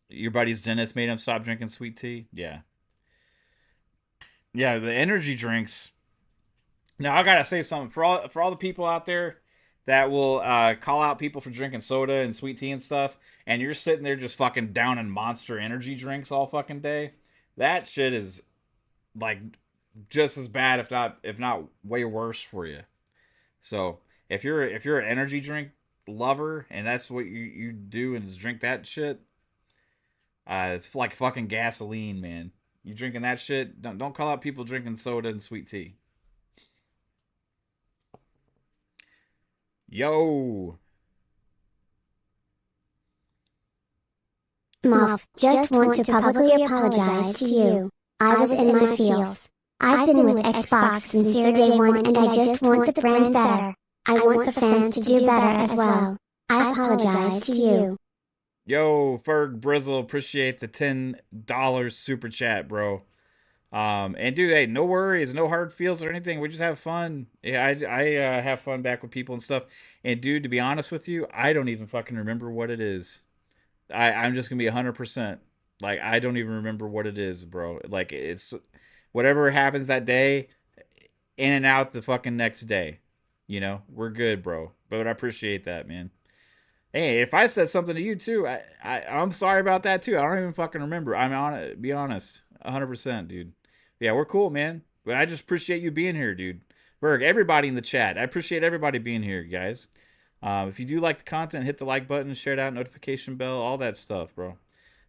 Your buddy's dentist made him stop drinking sweet tea. Yeah, yeah. The energy drinks. Now I gotta say something for all the people out there that will call out people for drinking soda and sweet tea and stuff, and you're sitting there just fucking downing Monster energy drinks all fucking day. That shit is like just as bad, if not way worse for you. So if you're an energy drink lover and that's what you do and just drink that shit, it's like fucking gasoline, man. You drinking that shit? Don't call out people drinking soda and sweet tea. Yo, Moff, just want to publicly apologize to you. I was in my feels. I've been with Xbox since your day one and I just want the brands better. I want the fans to do better as well. I apologize to you. yo, Ferg Brizzle, appreciate the $10 super chat, bro. And dude, hey, no worries, no hard feels or anything. We just have fun. Yeah, I have fun back with people and stuff. And dude, to be honest with you, I don't even fucking remember what it is. I'm just gonna be 100%. Like I don't even remember what it is, bro. Like it's whatever happens that day, in and out the fucking next day. You know, we're good, bro. But I appreciate that, man. Hey, if I said something to you too, I'm sorry about that too. I don't even fucking remember. I'm on be honest, 100%, dude. Yeah, we're cool, man. But I just appreciate you being here, dude. Berg, everybody in the chat. I appreciate everybody being here, guys. If you do like the content, hit the like button, share it out, notification bell, all that stuff, bro.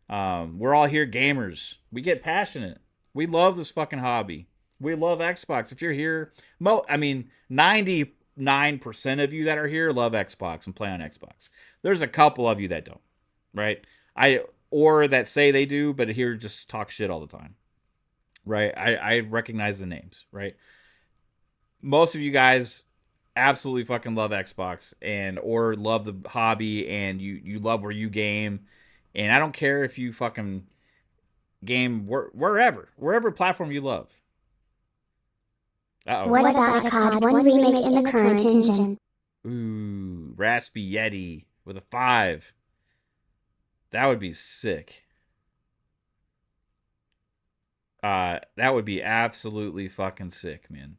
We're all here gamers. We get passionate. We love this fucking hobby. We love Xbox. If you're here, I mean, 99% of you that are here love Xbox and play on Xbox. There's a couple of you that don't, right? Or that say they do, but here just talk shit all the time, right? I recognize the names, right? Most of you guys absolutely fucking love Xbox and or love the hobby and you love where you game, and I don't care if you fucking game wherever platform you love. What about a COD 1 remake in the current engine? Ooh, Raspy Yeti with a 5. That would be sick. That would be absolutely fucking sick, man.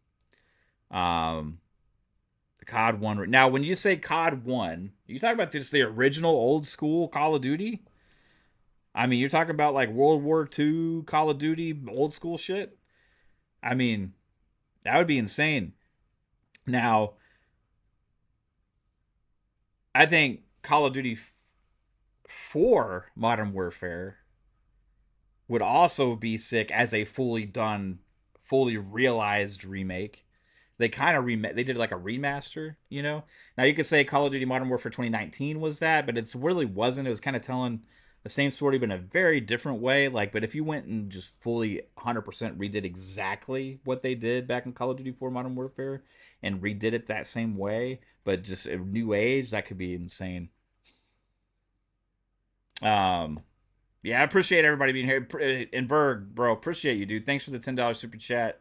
COD 1. Now, when you say COD 1, you talk about just the original old school Call of Duty? I mean, you're talking about like World War II Call of Duty old school shit? I mean, that would be insane. Now, I think Call of Duty 4 Modern Warfare would also be sick as a fully done, fully realized remake. They kind of they did like a remaster, you know. Now you could say Call of Duty Modern Warfare 2019 was that, but it's really wasn't. It was kind of telling the same story but in a very different way. Like, but if you went and just fully 100% redid exactly what they did back in Call of Duty 4 Modern Warfare and redid it that same way, but just a new age, that could be insane. Um, yeah, I appreciate everybody being here. And Berg, bro, appreciate you, dude. Thanks for the $10 super chat.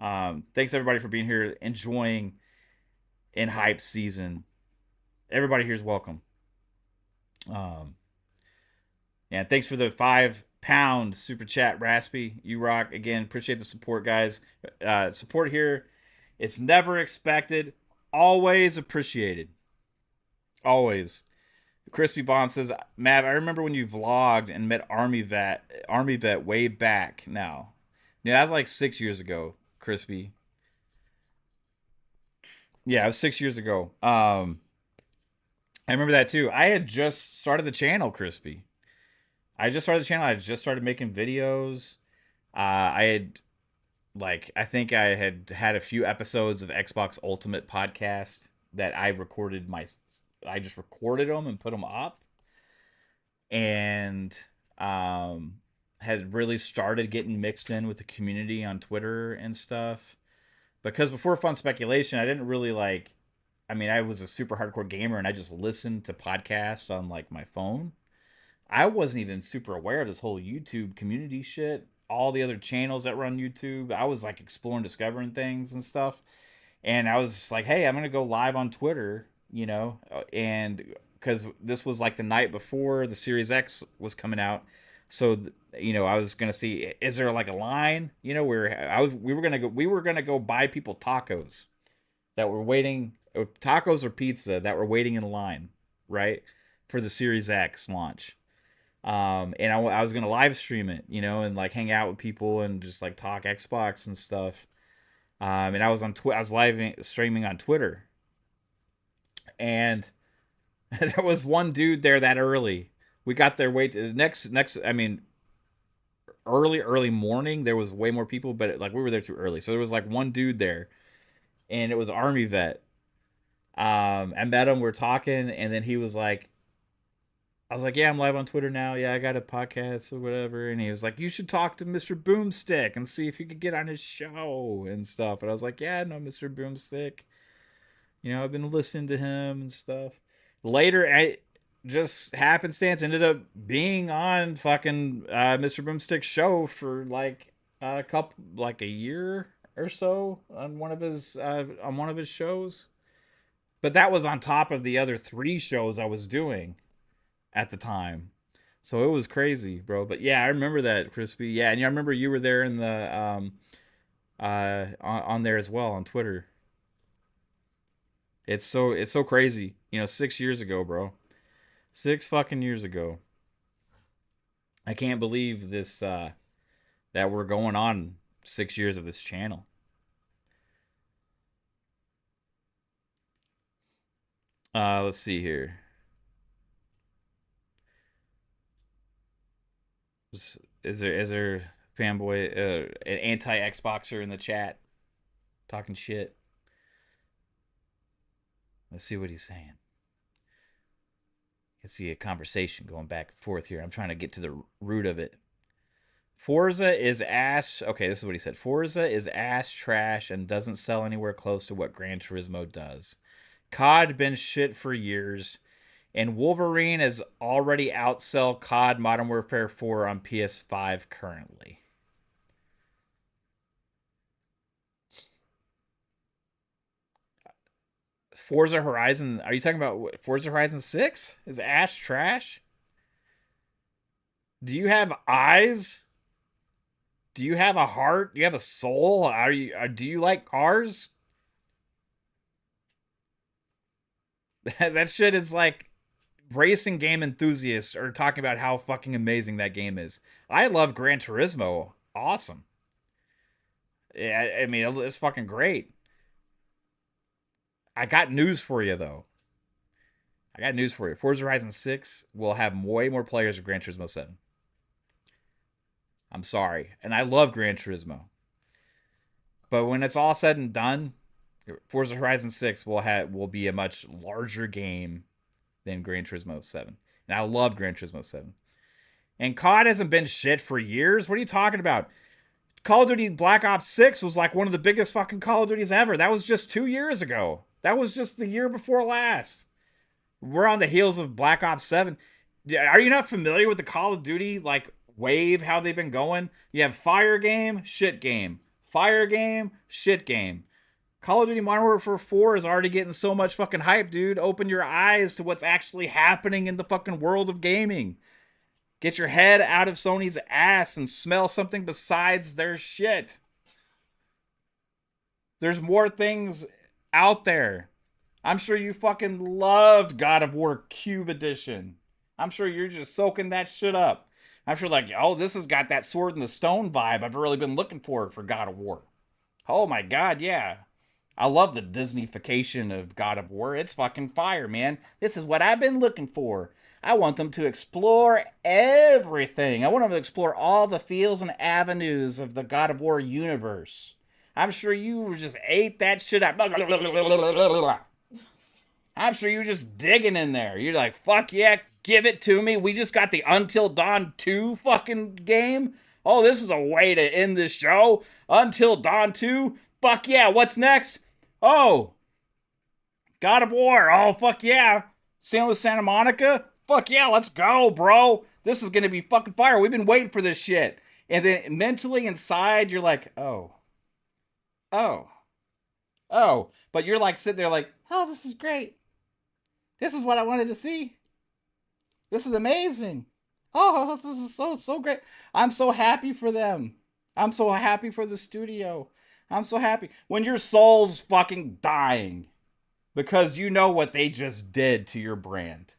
Thanks everybody for being here, enjoying in hype season. Everybody here's welcome. Yeah, thanks for the £5 super chat, Raspy. You rock again. Appreciate the support, guys. Support here. It's never expected, always appreciated. Always. Crispy Bomb says, Mav, I remember when you vlogged and met Army Vet way back now. Yeah, that was like 6 years ago, Crispy. Yeah, it was 6 years ago. I remember that too. I had just started the channel, Crispy. I just started the channel. I just started making videos. I had I think I had a few episodes of Xbox Ultimate podcast that I just recorded them and put them up, and um had really started getting mixed in with the community on Twitter and stuff. Because before Fun Speculation, I didn't really I mean, I was a super hardcore gamer and I just listened to podcasts on like my phone. I wasn't even super aware of this whole YouTube community shit. All the other channels that run YouTube. I was like exploring, discovering things and stuff. And I was just like, hey, I'm going to go live on Twitter, and because this was like the night before the Series X was coming out. So, I was going to see, is there like a line, where we were going to go buy people tacos that were waiting, tacos or pizza that were waiting in line, right? For the Series X launch. And I was gonna live stream it, and like hang out with people and just like talk Xbox and stuff. And I was I was live streaming on Twitter, and there was one dude there that early. We got there way to next. I mean, early morning. There was way more people, but like we were there too early, so there was like one dude there, and it was Army Vet. I met him. We're talking, and then he was like, I was like, yeah, I'm live on Twitter now. Yeah, I got a podcast or whatever. And he was like, you should talk to Mr. Boomstick and see if you could get on his show and stuff. And I was like, yeah, I know Mr. Boomstick. I've been listening to him and stuff. Later, I just happenstance ended up being on fucking Mr. Boomstick's show for like a year or so on one of his shows. But that was on top of the other 3 shows I was doing at the time. So it was crazy, bro. But yeah, I remember that, Crispy. Yeah, and I remember you were there in the on there as well on Twitter. It's so crazy. 6 years ago, bro. 6 fucking years ago. I can't believe this that we're going on 6 years of this channel. Let's see here. Is there fanboy an anti Xboxer in the chat talking shit? Let's see what he's saying. Let's see a conversation going back and forth here. I'm trying to get to the root of it. Forza is ass. Okay, this is what he said. Forza is ass trash and doesn't sell anywhere close to what Gran Turismo does. COD been shit for years. And Wolverine has already outsell COD Modern Warfare 4 on PS5 currently. Forza Horizon, are you talking about Forza Horizon 6? Is ash trash? Do you have eyes? Do you have a heart? Do you have a soul? Do you like cars? That shit is like racing game enthusiasts are talking about how fucking amazing that game is. I love Gran Turismo. Awesome. Yeah, I mean, it's fucking great. I got news for you, though. I got news for you. Forza Horizon 6 will have way more players than Gran Turismo 7. I'm sorry. And I love Gran Turismo. But when it's all said and done, Forza Horizon 6 will be a much larger game than Gran Turismo 7. And I love Gran Turismo 7. And COD hasn't been shit for years. What are you talking about? Call of Duty Black Ops 6 was like one of the biggest fucking Call of Duties ever. That was just 2 years ago. That was just the year before last. We're on the heels of Black Ops 7. Are you not familiar with the Call of Duty like wave, how they've been going? You have fire game, shit game. Fire game, shit game. Call of Duty Modern Warfare 4 is already getting so much fucking hype, dude. Open your eyes to what's actually happening in the fucking world of gaming. Get your head out of Sony's ass and smell something besides their shit. There's more things out there. I'm sure you fucking loved God of War Cube Edition. I'm sure you're just soaking that shit up. I'm sure, like, oh, this has got that Sword in the Stone vibe I've really been looking for God of War. Oh my god, yeah. I love the Disneyfication of God of War. It's fucking fire, man. This is what I've been looking for. I want them to explore everything. I want them to explore all the fields and avenues of the God of War universe. I'm sure you just ate that shit up. I'm sure you're just digging in there. You're like, fuck yeah, give it to me. We just got the Until Dawn 2 fucking game. Oh, this is a way to end this show. Until Dawn 2. Fuck yeah, what's next? Oh, God of War. Oh, fuck yeah. San Luis Santa Monica. Fuck yeah, let's go, bro. This is going to be fucking fire. We've been waiting for this shit. And then mentally inside, you're like, oh. But you're like sitting there like, oh, this is great. This is what I wanted to see. This is amazing. Oh, this is so great. I'm so happy for them. I'm so happy for the studio. I'm so happy. When your soul's fucking dying because you know what they just did to your brand.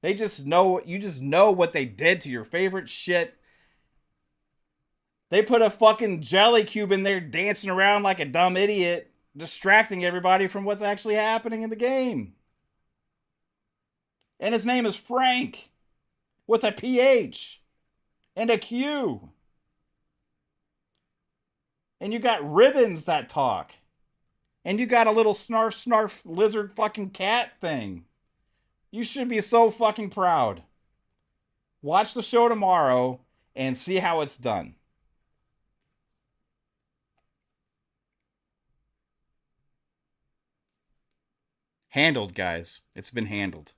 You just know what they did to your favorite shit. They put a fucking jelly cube in there dancing around like a dumb idiot, distracting everybody from what's actually happening in the game. And his name is Frank, with a PH and a Q. And you got ribbons that talk. And you got a little snarf lizard fucking cat thing. You should be so fucking proud. Watch the show tomorrow and see how it's done. Handled, guys. It's been handled.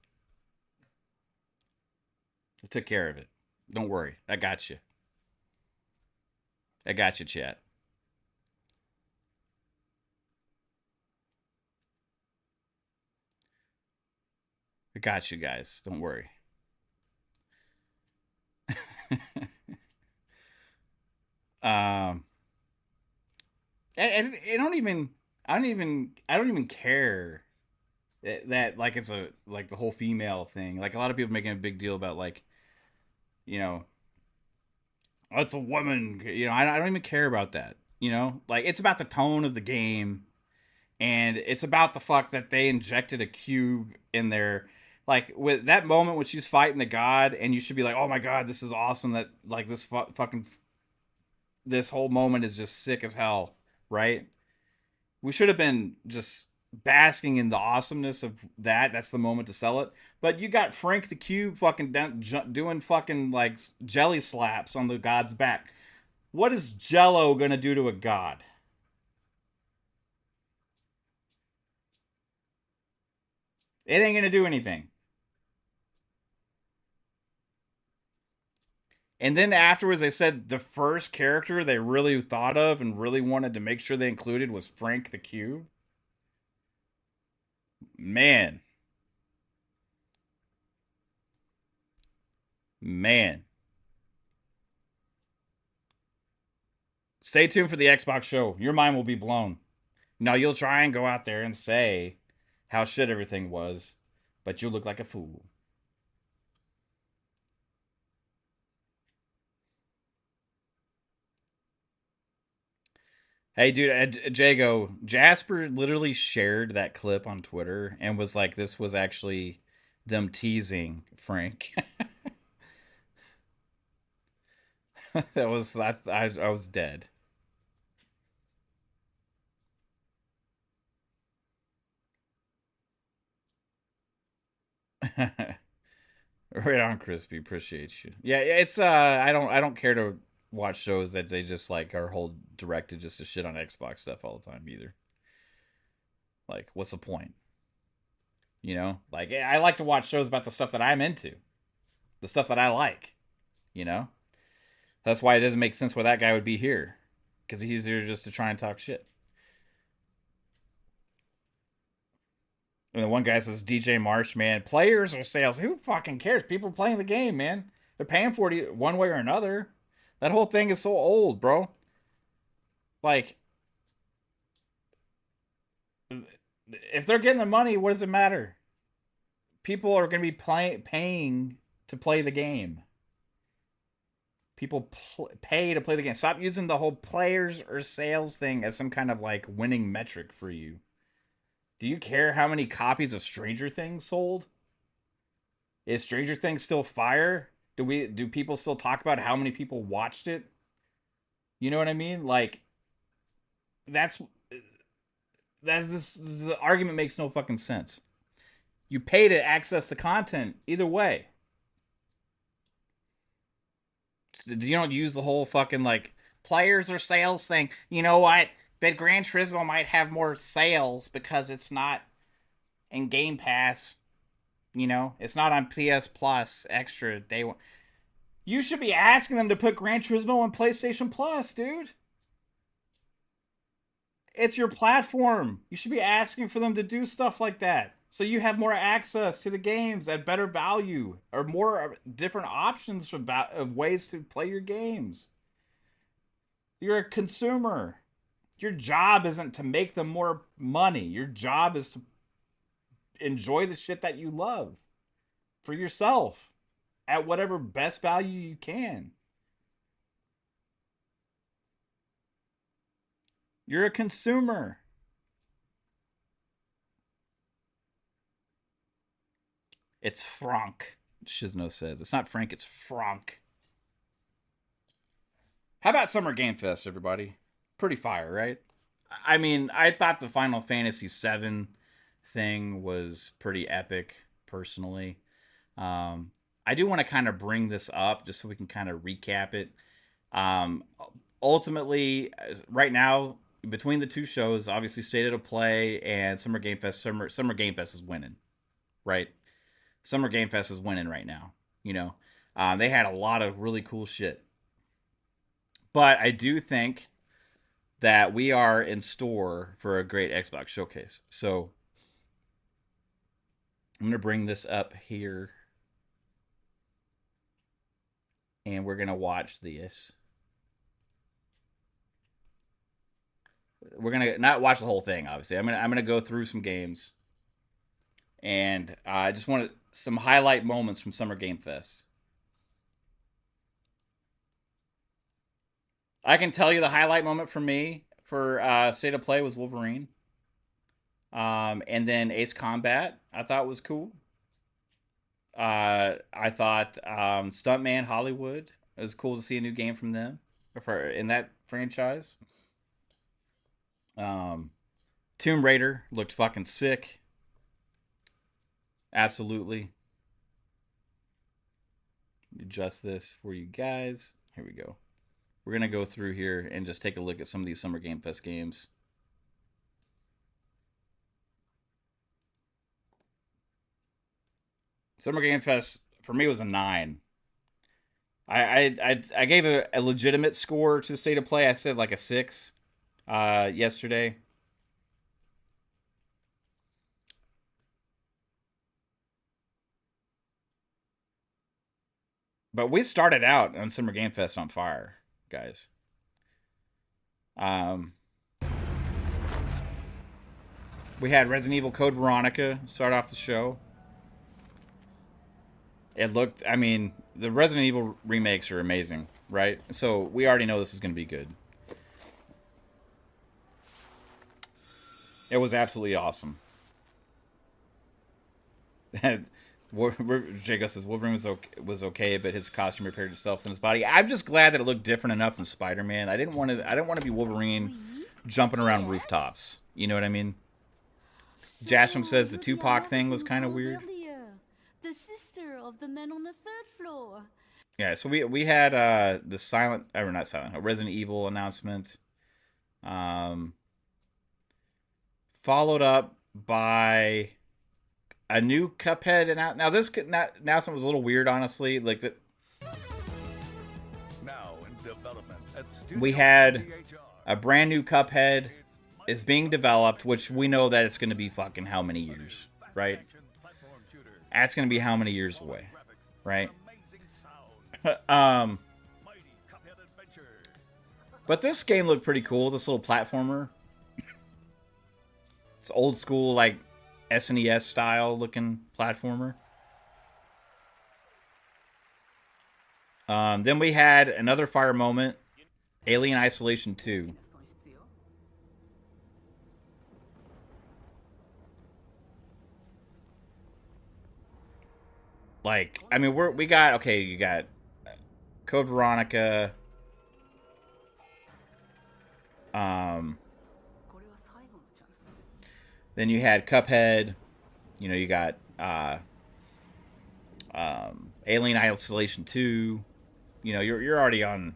I took care of it. Don't worry. I got you. I got you, chat. I got you guys. Don't worry. um and I don't even care that like it's a like the whole female thing. Like a lot of people making a big deal about like, you know, oh, it's a woman, you know, I don't even care about that. You know, like it's about the tone of the game. And it's about the fuck that they injected a cube in there. Like, with that moment when she's fighting the god, and you should be like, oh my god, this is awesome that, like, this fucking... This whole moment is just sick as hell, right? We should have been just basking in the awesomeness of that. That's the moment to sell it. But you got Frank the Cube fucking doing fucking, like, jelly slaps on the god's back. What is Jello gonna do to a god? It ain't gonna do anything. And then afterwards, they said the first character they really thought of and really wanted to make sure they included was Frank the Cube. Man. Man. Stay tuned for the Xbox show. Your mind will be blown. Now, you'll try and go out there and say how shit everything was, but you'll look like a fool. Hey, dude, Jago, Jasper literally shared that clip on Twitter and was like, this was actually them teasing Frank. That was, I was dead. Right on, Crispy. Appreciate you. Yeah, it's I don't care to watch shows that they just like are whole directed just to shit on Xbox stuff all the time either. Like, what's the point? You know? Like, I like to watch shows about the stuff that I'm into. The stuff that I like. You know? That's why it doesn't make sense why that guy would be here. Because he's here just to try and talk shit. And the one guy says, DJ Marsh, man, players or sales? Who fucking cares? People playing the game, man. They're paying for it one way or another. That whole thing is so old, bro. Like, if they're getting the money, what does it matter? People are going to be paying to play the game. People pay to play the game. Stop using the whole players or sales thing as some kind of like winning metric for you. Do you care how many copies of Stranger Things sold? Is Stranger Things still fire? Do people still talk about how many people watched it? You know what I mean? Like, the argument makes no fucking sense. You pay to access the content either way. You don't use the whole fucking like players or sales thing. You know what? But Gran Turismo might have more sales because it's not in Game Pass. You know, it's not on PS Plus extra day one. You should be asking them to put Gran Turismo on PlayStation Plus, dude. It's your platform. You should be asking for them to do stuff like that. So you have more access to the games at better value or more different options of ways to play your games. You're a consumer. Your job isn't to make them more money. Your job is to enjoy the shit that you love for yourself at whatever best value you can. You're a consumer. It's Frank, Shizno says. It's not Frank, it's Frank. How about Summer Game Fest, everybody? Pretty fire, right? I mean, I thought the Final Fantasy VII thing was pretty epic, personally. I do want to kind of bring this up just so we can kind of recap it. Ultimately, right now, between the two shows, obviously State of Play and Summer Game Fest, Summer Game Fest is winning, right? Summer Game Fest is winning right now. You know, they had a lot of really cool shit. But I do think that we are in store for a great Xbox showcase. So I'm going to bring this up here. And we're going to watch this. We're going to not watch the whole thing, obviously. I'm going to go through some games. And I just wanted some highlight moments from Summer Game Fest. I can tell you the highlight moment for me for State of Play was Wolverine. And then Ace Combat, I thought was cool. I thought Stuntman Hollywood, it was cool to see a new game from them in that franchise. Tomb Raider looked fucking sick. Absolutely. Adjust this for you guys. Here we go. We're going to go through here and just take a look at some of these Summer Game Fest games. Summer Game Fest, for me, was a 9. I gave a legitimate score to the State of Play. I said like a 6 yesterday. But we started out on Summer Game Fest on fire, guys. We had Resident Evil Code Veronica start off the show. It looked, I mean, the Resident Evil remakes are amazing, right? So we already know this is going to be good. It was absolutely awesome. Jacob says Wolverine was okay, but his costume repaired itself in his body. I'm just glad that it looked different enough than Spider-Man. I didn't want to be Wolverine jumping around rooftops. You know what I mean? Jasham says the Tupac thing was kind of weird. The sister of the man on the 3rd floor. Yeah, so we had the a Resident Evil announcement. Followed up by a new Cuphead, and now this announcement was a little weird, honestly. Like that, Now in development at we had a brand new Cuphead is being developed, which we know that it's going to be fucking how many years, right? That's going to be how many years away, right? But this game looked pretty cool. This little platformer. It's old school, like SNES style looking platformer. Then we had another fire moment, Alien Isolation 2. Like, I mean, we got, okay, you got Code Veronica. Then you had Cuphead. You know, you got Alien Isolation 2. You know, you're already on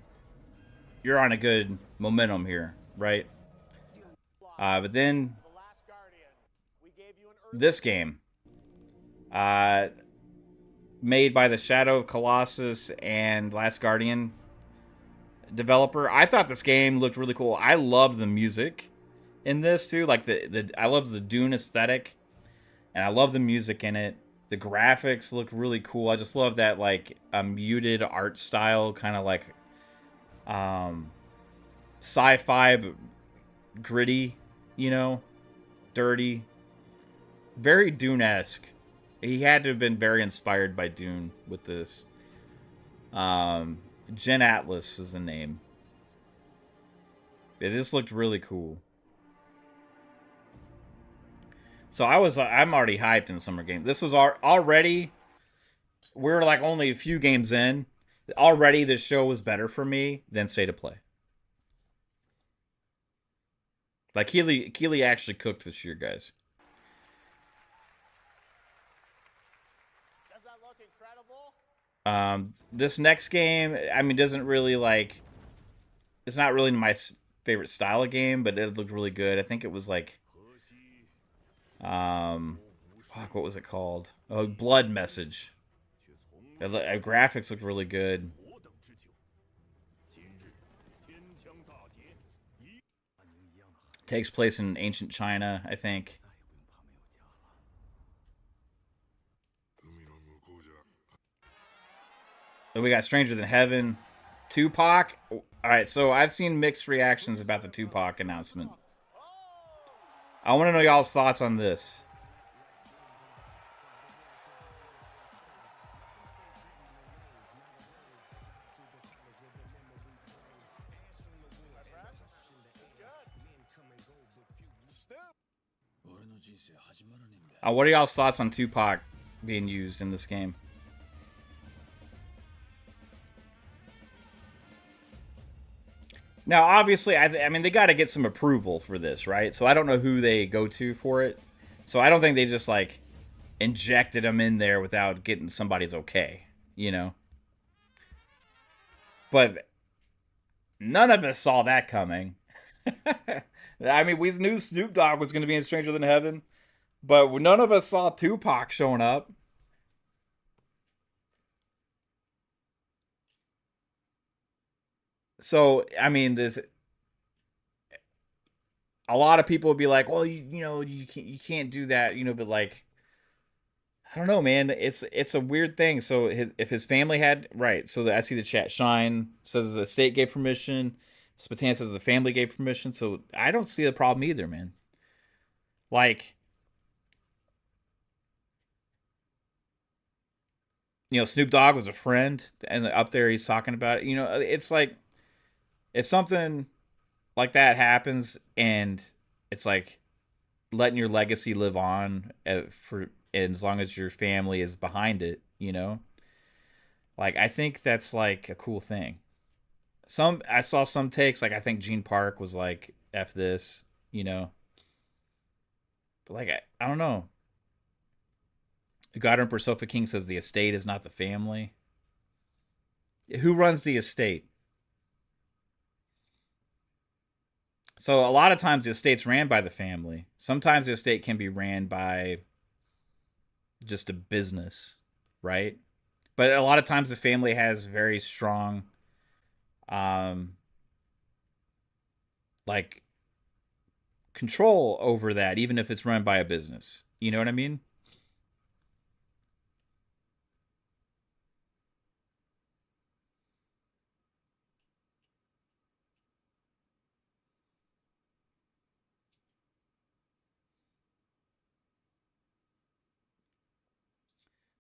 a good momentum here, right? But then this game, made by the Shadow of Colossus and Last Guardian developer. I thought this game looked really cool. I love the music in this too. Like I love the Dune aesthetic, and I love the music in it. The graphics look really cool. I just love that like a muted art style, kind of like sci-fi, but gritty, you know, dirty, very Dune-esque. He had to have been very inspired by Dune with this. Jen Atlas is the name. Yeah, this looked really cool. So I'm already hyped in the summer game. This was already, we're like only a few games in. Already this show was better for me than State of Play. Like Keeley actually cooked this year, guys. Does that look incredible? This next game, I mean, doesn't really like, it's not really my favorite style of game, but it looked really good. I think it was like, fuck, what was it called? Oh, Blood Message. Graphics looked really good. Takes place in ancient China, I think. Then we got Stranger Than Heaven. Tupac. Alright, so I've seen mixed reactions about the Tupac announcement. I want to know y'all's thoughts on this. What are y'all's thoughts on Tupac being used in this game? Now, obviously, I mean, they got to get some approval for this, right? So I don't know who they go to for it. So I don't think they just, like, injected them in there without getting somebody's okay, you know? But none of us saw that coming. I mean, we knew Snoop Dogg was going to be in Stranger Than Heaven, but none of us saw Tupac showing up. So, I mean, a lot of people would be like, well, you know, you can't do that, you know, but like, I don't know, man. It's a weird thing. So if his family had, right, so I see the chat. Shine says the state gave permission. Spatan says the family gave permission. So I don't see the problem either, man. Like, you know, Snoop Dogg was a friend, and up there he's talking about it. You know, it's like, if something like that happens and it's like letting your legacy live on for as long as your family is behind it, you know, like I think that's like a cool thing. I saw some takes, like I think Gene Park was like F this, you know, but like I don't know. God Emperor Sofa King says the estate is not the family. Who runs the estate? So a lot of times the estate's ran by the family. Sometimes the estate can be ran by just a business, right? But a lot of times the family has very strong, like control over that, even if it's run by a business. You know what I mean?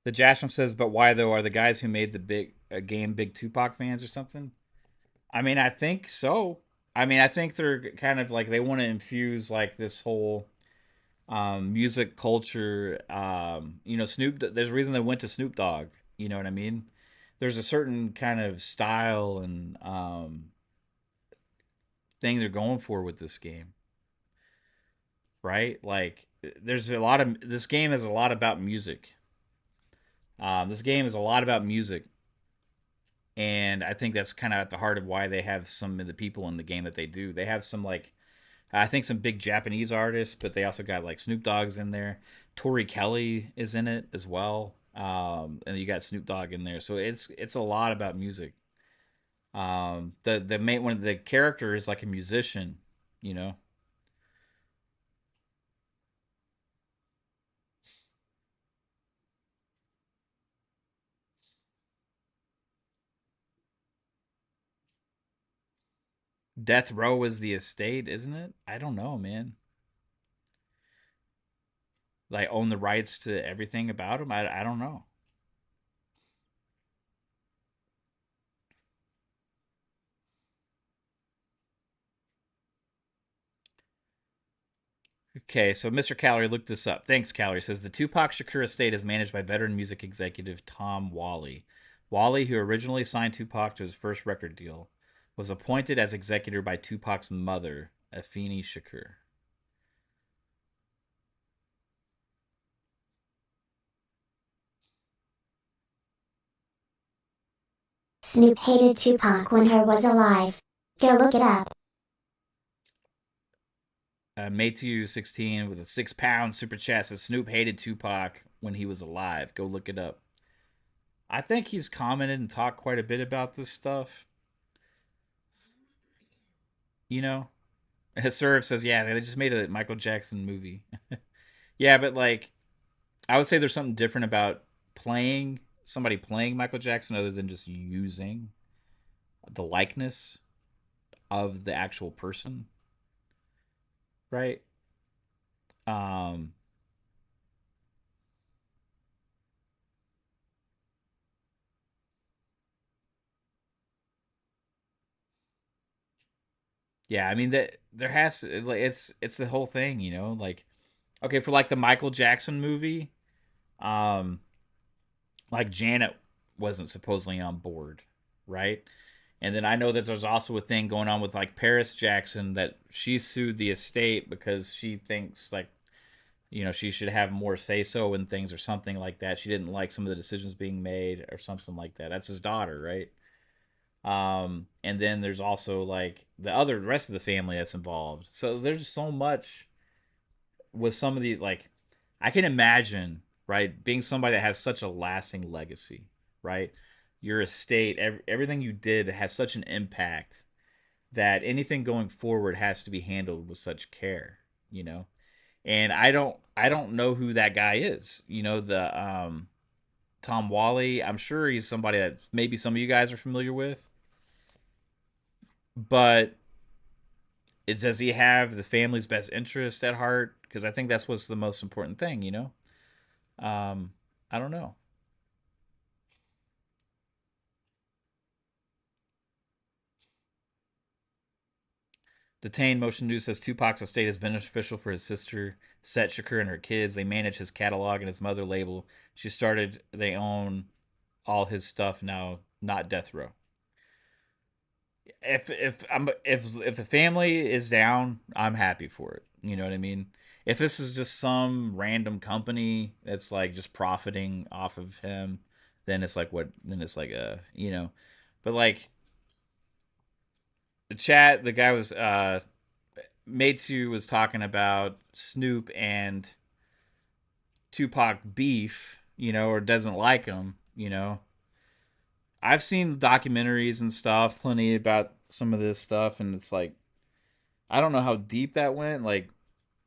The Jasham says, but why though? Are the guys who made the big game big Tupac fans or something? I mean, I think so. I mean, I think they're kind of like they want to infuse like this whole music culture. Snoop. There's a reason they went to Snoop Dogg. You know what I mean? There's a certain kind of style and thing they're going for with this game, right? Like, there's a lot of this game is a lot about music. This game is a lot about music, and I think that's kind of at the heart of why they have some of the people in the game that they do. They have some like I think some big Japanese artists, but they also got like Snoop Dogg's in there. Tori Kelly is in it as well, and you got Snoop Dogg in there. So it's a lot about music. The main one of the character is like a musician, you know. Death Row is the estate, isn't it? I don't know, man. Like own the rights to everything about him. I don't know. Okay, so Mr. Calorie looked this up. Thanks, Calorie. Says the Tupac Shakur estate is managed by veteran music executive Tom Wally. Wally, who originally signed Tupac to his first record deal, was appointed as executor by Tupac's mother, Afeni Shakur. Snoop hated Tupac when he was alive. Go look it up. Maytu16 with a £6 super chat says Snoop hated Tupac when he was alive. Go look it up. I think he's commented and talked quite a bit about this stuff. You know? Serve says, yeah, they just made a Michael Jackson movie. Yeah, but like, I would say there's something different about somebody playing Michael Jackson other than just using the likeness of the actual person. Right? Um, yeah, I mean that there has to like it's the whole thing, you know, like okay, for like the Michael Jackson movie, um like Janet wasn't supposedly on board, right? And then I know that there's also a thing going on with like Paris Jackson that she sued the estate because she thinks like she should have more say so in things or something like that. She didn't like some of the decisions being made or something like that. That's his daughter, right? And then there's also like the rest of the family that's involved. So there's so much with some of the like I can imagine, right, being somebody that has such a lasting legacy, right? Your estate, everything you did has such an impact that anything going forward has to be handled with such care, you know. And I don't know who that guy is. The Tom Wally. I'm sure he's somebody that maybe some of you guys are familiar with, but does he have the family's best interest at heart? Because I think that's what's the most important thing, you know. I don't know. Detained Motion News says Tupac's estate is beneficial for his sister, Set Shakur, and her kids. They manage his catalog and his mother label. They own all his stuff now, not Death Row. If the family is down, I'm happy for it. You know what I mean? If this is just some random company that's like just profiting off of him, then it's like what? Then it's like but like the chat, the guy was Matsu was talking about Snoop and Tupac beef, or doesn't like him. I've seen documentaries and stuff, plenty about some of this stuff, and it's like I don't know how deep that went, like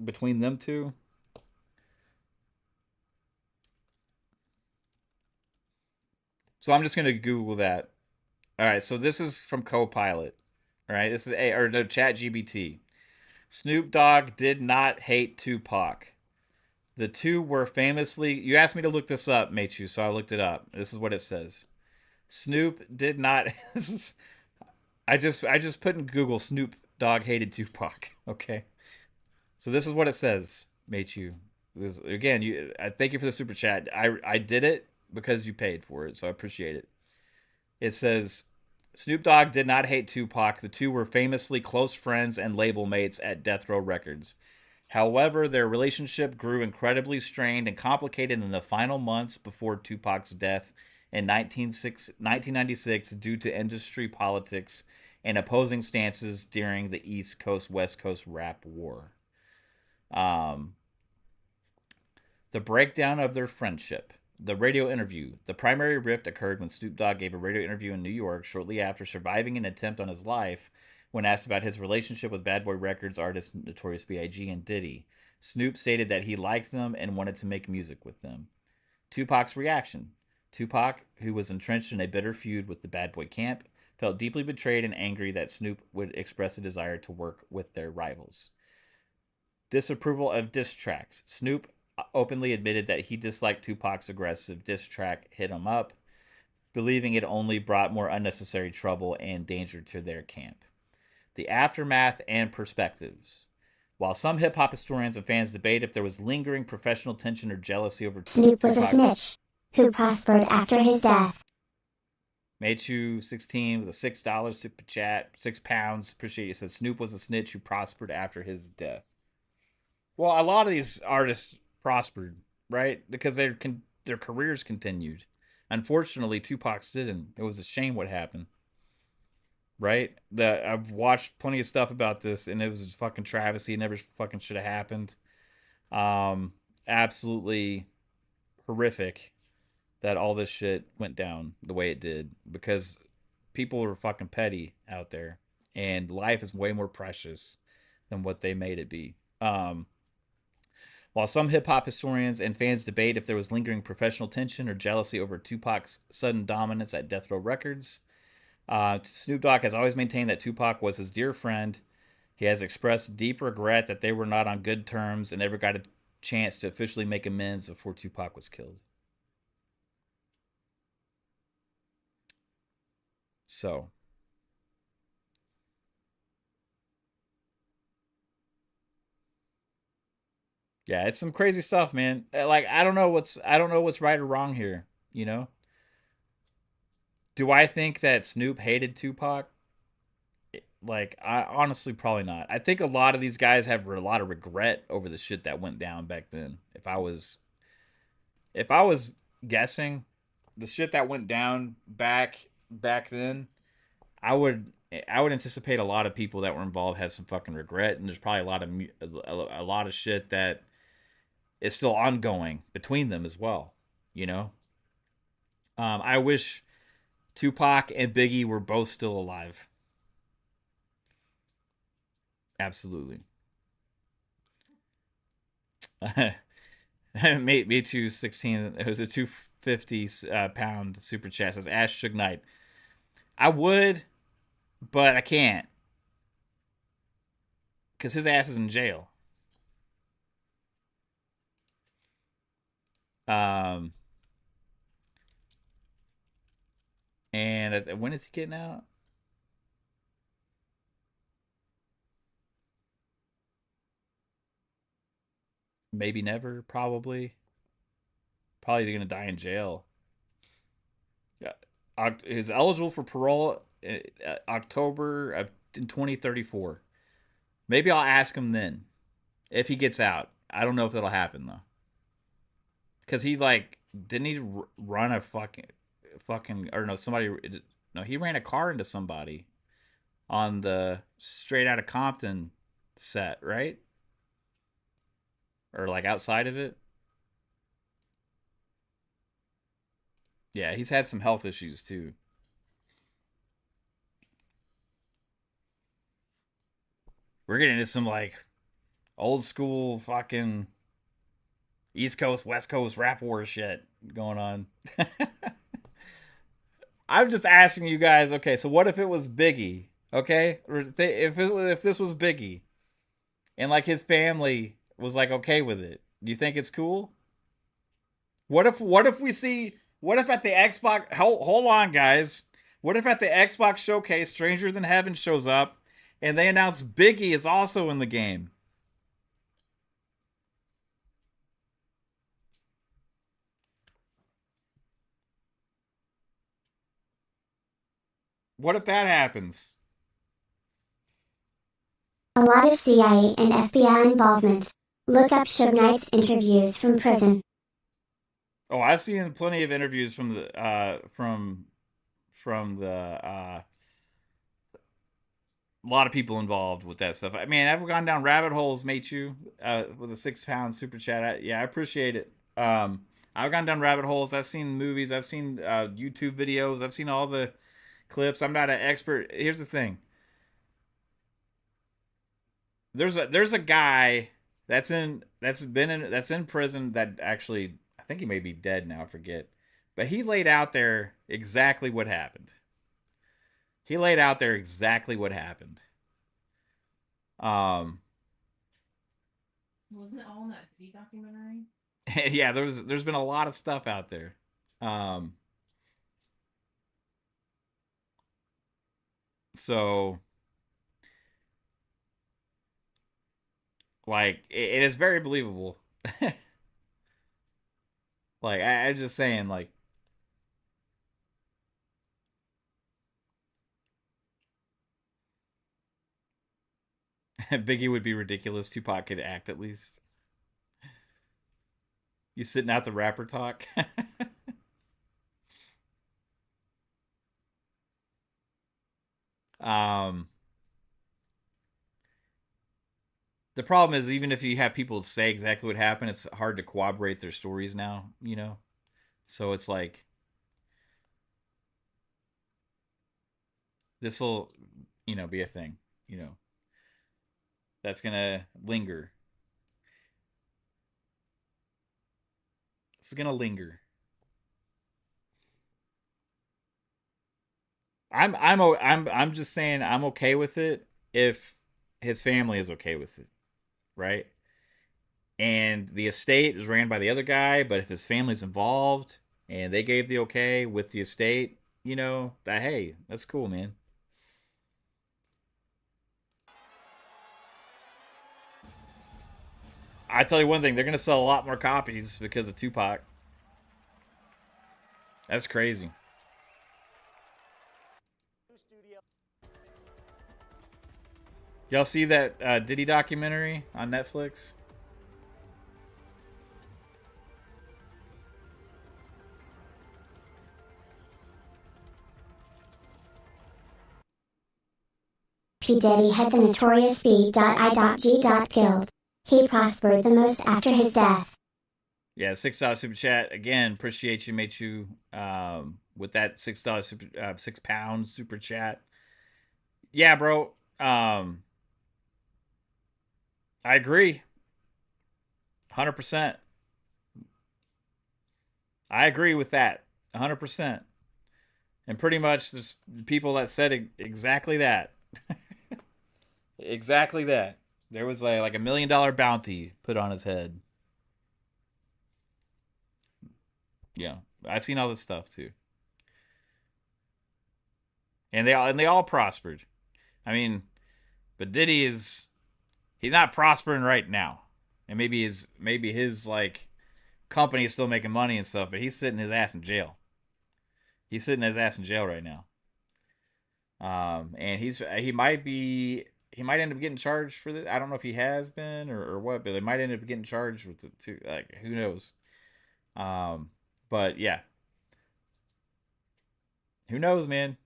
between them two. So I'm just gonna Google that. All right, so this is from Copilot. All right, this is Chat GBT. Snoop Dogg did not hate Tupac. The two were famously. You asked me to look this up, Mechu, so I looked it up. This is what it says. Snoop did not. I just put in Google Snoop Dogg hated Tupac. Okay, so this is what it says, Mechu. Again, I thank you for the super chat. I did it because you paid for it, so I appreciate it. It says Snoop Dogg did not hate Tupac. The two were famously close friends and label mates at Death Row Records. However, their relationship grew incredibly strained and complicated in the final months before Tupac's death in 1996 due to industry politics and opposing stances during the East Coast-West Coast rap war. The breakdown of their friendship. The radio interview. The primary rift occurred when Snoop Dogg gave a radio interview in New York shortly after surviving an attempt on his life. When asked about his relationship with Bad Boy Records artists Notorious B.I.G. and Diddy, Snoop stated that he liked them and wanted to make music with them. Tupac's reaction. Tupac, who was entrenched in a bitter feud with the Bad Boy camp, felt deeply betrayed and angry that Snoop would express a desire to work with their rivals. Disapproval of diss tracks. Snoop openly admitted that he disliked Tupac's aggressive diss track Hit 'Em Up, believing it only brought more unnecessary trouble and danger to their camp. The aftermath and perspectives. While some hip-hop historians and fans debate if there was lingering professional tension or jealousy over Snoop was a snitch who prospered after his death. Mechu16 with a $6 super chat, £6. Appreciate you. Said Snoop was a snitch who prospered after his death. Well, a lot of these artists prospered, right? Because their careers continued. Unfortunately, Tupac's didn't. It was a shame what happened. Right? I've watched plenty of stuff about this, and it was a fucking travesty. It never fucking should have happened. Absolutely horrific that all this shit went down the way it did, because people are fucking petty out there, and life is way more precious than what they made it be. While some hip-hop historians and fans debate if there was lingering professional tension or jealousy over Tupac's sudden dominance at Death Row Records, Snoop Dogg has always maintained that Tupac was his dear friend. He has expressed deep regret that they were not on good terms and never got a chance to officially make amends before Tupac was killed. So, yeah, it's some crazy stuff, man. Like, I don't know what's right or wrong here, you know? Do I think that Snoop hated Tupac? Like, I honestly probably not. I think a lot of these guys have a lot of regret over the shit that went down back then. If I was guessing, the shit that went down back then, I would anticipate a lot of people that were involved have some fucking regret, and there's probably a lot of shit that is still ongoing between them as well, you know? I wish Tupac and Biggie were both still alive. Absolutely. Me too, 16. It was a 250 pound super chat. Says Ash Suge Knight. I would, but I can't. Because his ass is in jail. And when is he getting out? Maybe never, probably. Probably going to die in jail. Yeah. He's eligible for parole October of 2034. Maybe I'll ask him then if he gets out. I don't know if that'll happen though. Because he didn't he run a fucking or no, he ran a car into somebody on the Straight Outta Compton set, right? Or outside of it. Yeah, he's had some health issues too. We're getting into some old school fucking East Coast, West Coast rap war shit going on. I'm just asking you guys, okay, so what if it was Biggie? Okay? If this was Biggie and his family was okay with it, Do you think it's cool? What if at the Xbox hold on guys. What if at the Xbox showcase Stranger Than Heaven shows up and they announce Biggie is also in the game? What if that happens? A lot of CIA and FBI involvement. Look up Suge Knight's interviews from prison. Oh, I've seen plenty of interviews from the a lot of people involved with that stuff. I mean, I've gone down rabbit holes, mate. You with a £6 super chat. Yeah, I appreciate it. I've gone down rabbit holes. I've seen movies. I've seen YouTube videos. I've seen all the clips. I'm not an expert. Here's the thing. There's a guy that's in prison that actually, I think he may be dead now. I forget, but he laid out there exactly what happened. Wasn't it all in that Diddy documentary? Yeah, there's been a lot of stuff out there. So like it is very believable. Like I'm just saying, like Biggie would be ridiculous. Tupac could act at least. You sitting out the rapper talk. um the problem is, even if you have people say exactly what happened, it's hard to corroborate their stories now, you know? So it's like, this will, be a thing, that's gonna linger. This is gonna linger. I'm just saying I'm okay with it if his family is okay with it, right? And the estate is ran by the other guy, but if his family's involved and they gave the okay with the estate, that, hey, that's cool, man. I tell you one thing, they're gonna sell a lot more copies because of Tupac. That's crazy. Y'all see that Diddy documentary on Netflix? P. Diddy had the notorious B.I.G. killed. He prospered the most after his death. Yeah, $6 super chat. Again, appreciate you, mate. You with that $6 super, £6 super chat. Yeah, bro. I agree. 100%. I agree with that. 100%. And pretty much there's people that said exactly that. Exactly that. There was like $1 million bounty put on his head. Yeah, I've seen all this stuff too. And they all prospered. I mean, but Diddy he's not prospering right now. And maybe his like company is still making money and stuff, but he's sitting his ass in jail. He's sitting his ass in jail right now. And he might end up getting charged for this. I don't know if he has been or what, but they might end up getting charged with it too. Like, who knows? But yeah, who knows, man?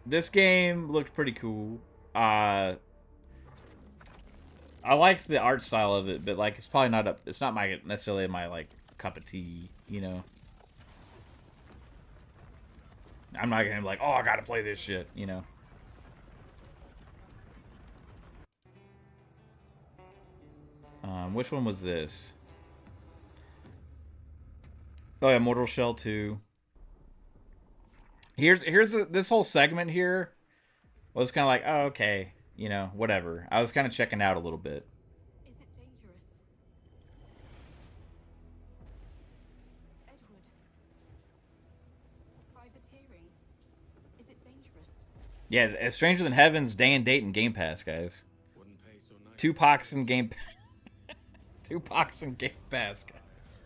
This game looked pretty cool. I like the art style of it, but like it's probably not it's not necessarily my like cup of tea, I'm not gonna be like, oh, I gotta play this shit, Which one was this? Oh yeah, Mortal Shell 2. Here's this whole segment here was kind of like, oh, okay, you know, whatever. I was kind of checking out a little bit. Is it dangerous? Edward. Privateering. Is it dangerous? Yeah, it's Stranger Than Heaven's Day and Date and Game Pass, guys. Tupac's in Game Tupac's in Game Pass, guys.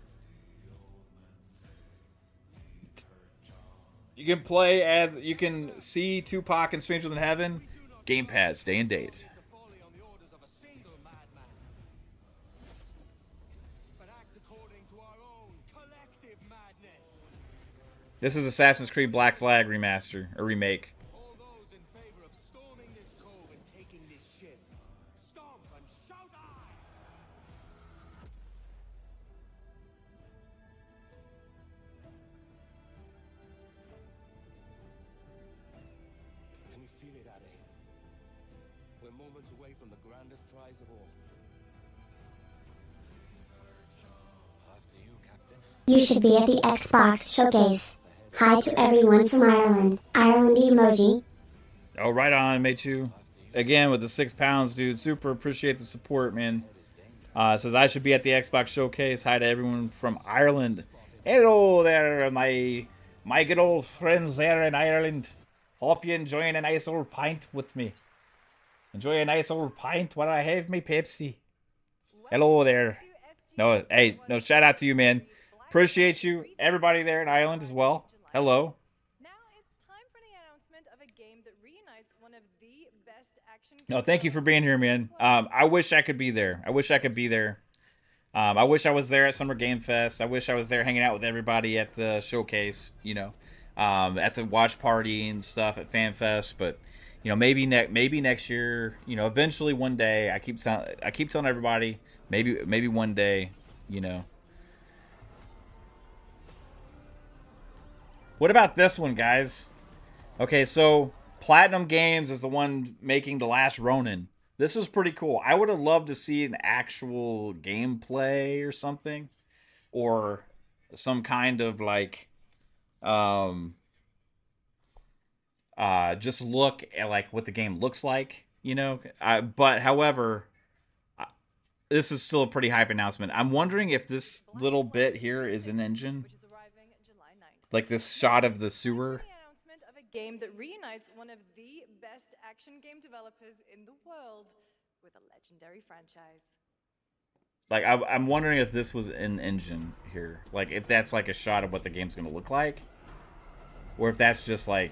You can play as you can see Tupac in Stranger Than Heaven. Game Pass, Day and Date. This is Assassin's Creed Black Flag remaster or remake. You should be at the Xbox showcase. Hi to everyone from Ireland. Ireland emoji. Oh, right on, Meichu. Again with the 6 pounds, dude. Super appreciate the support, man. Says I should be at the Xbox showcase. Hi to everyone from Ireland. Hello there, my good old friends there in Ireland. Hope you enjoying a nice old pint with me. Enjoy a nice old pint while I have my Pepsi. Hello there. No, hey, no, shout out to you, man. Appreciate you, everybody there in Ireland as well. Hello. Now it's time for the announcement of a game that reunites one of the best action games. No, thank you for being here, man. I wish I could be there. I wish I could be there. I wish I was there at Summer Game Fest. I wish I was there hanging out with everybody at the showcase, you know, at the watch party and stuff at Fan Fest. But you know, maybe next year. You know, eventually one day. I keep telling everybody, maybe one day. You know. What about this one, guys? Okay, so Platinum Games is the one making The Last Ronin. This is pretty cool. I would have loved to see an actual gameplay or something, or some kind of like, just look at like what the game looks like, you know. But however, this is still a pretty hype announcement. I'm wondering if this little bit here is an engine. Like this shot of the sewer. The announcement of a game that reunites one of the best action game developers in the world with a legendary franchise. Like I'm wondering if this was an engine here. Like if that's like a shot of what the game's gonna look like, or if that's just like.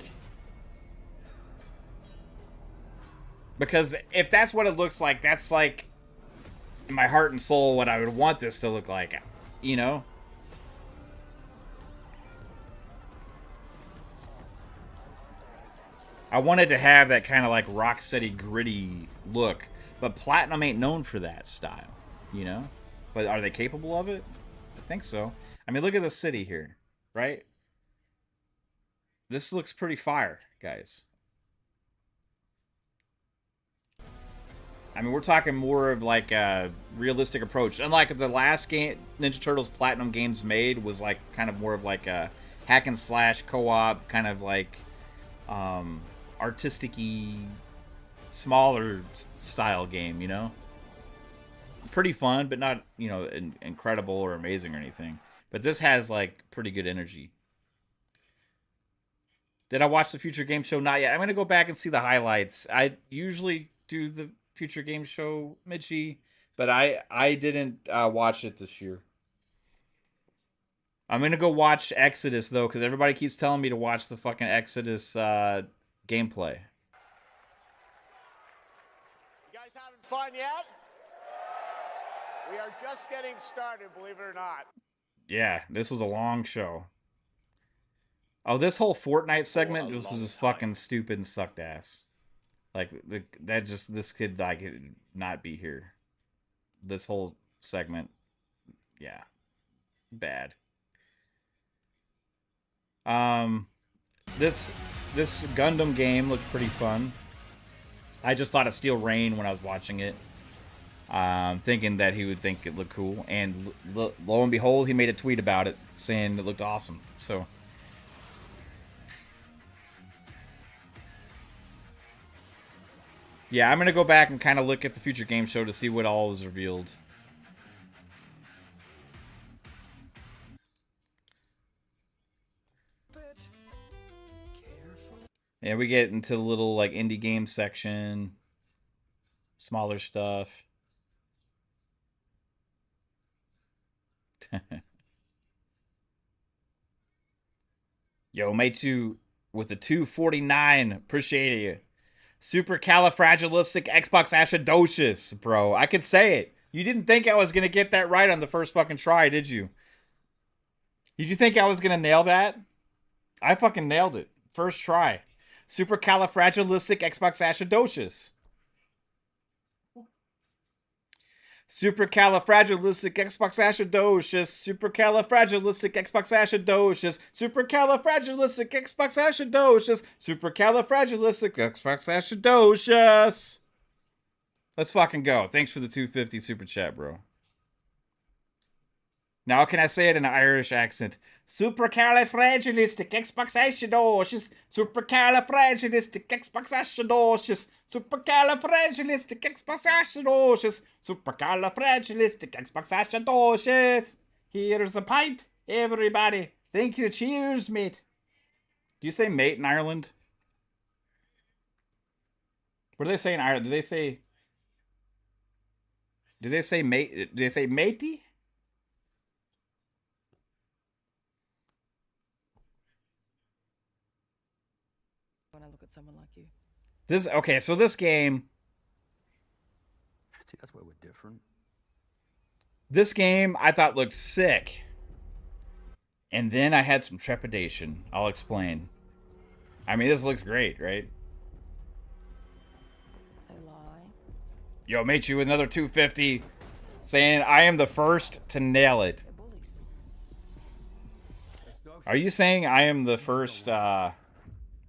Because if that's what it looks like, that's like in my heart and soul what I would want this to look like, you know. I wanted to have that kind of like Rocksteady gritty look, but Platinum ain't known for that style, you know? But are they capable of it? I think so. I mean, look at the city here, right? This looks pretty fire, guys. I mean, we're talking more of like a realistic approach. Unlike the last game Ninja Turtles Platinum Games made was like kind of more of like a hack and slash co-op kind of like artistic-y, smaller style game, you know? Pretty fun, but not, you know, incredible or amazing or anything. But this has, like, pretty good energy. Did I watch the Future Game Show? Not yet. I'm going to go back and see the highlights. I usually do the Future Game Show, Mitchie, but I didn't watch it this year. I'm going to go watch Exodus, though, because everybody keeps telling me to watch the fucking Exodus gameplay. You guys having fun yet? We are just getting started, believe it or not. Yeah, this was a long show. Oh, this whole Fortnite segment was just fucking stupid and sucked ass. Like, this could, like, not be here. This whole segment, yeah, bad. This Gundam game looked pretty fun. I just thought of Steel Rain when I was watching it, thinking that he would think it looked cool, and lo and behold, he made a tweet about it saying it looked awesome. So, Yeah, I'm gonna go back and kind of look at the future game show to see what all was revealed. Yeah, we get into the little like indie game section, smaller stuff. Yo, Meitu with the 249. Appreciate you. Supercalifragilistic Xbox bro. I could say it. You didn't think I was going to get that right on the first fucking try, did you? Did you think I was going to nail that? I fucking nailed it. First try. Supercalifragilistic Xbox. Supercalifragilistic Xbox. Supercalifragilistic Xbox. Supercalifragilistic Xbox. Supercalifragilistic Xbox. Let's fucking go. Thanks for the 250 super chat, bro. Now can I say it in an Irish accent? Supercalifragilistic Xbox. Supercalifragilistic Xbox. Supercalifragilistic Xbox. Supercalifragilistic Xbox. Here's a pint, everybody. Thank you. Cheers, mate. Do you say mate in Ireland? What do they say in Ireland? Do they say mate? Do they say matey? When I look at someone like you. So this game. See, that's where we're different. This game I thought looked sick. And then I had some trepidation. I'll explain. I mean, this looks great, right? They lie. Yo, mate, you with another 250 saying I am the first to nail it. They're bullies. Are you saying I am the first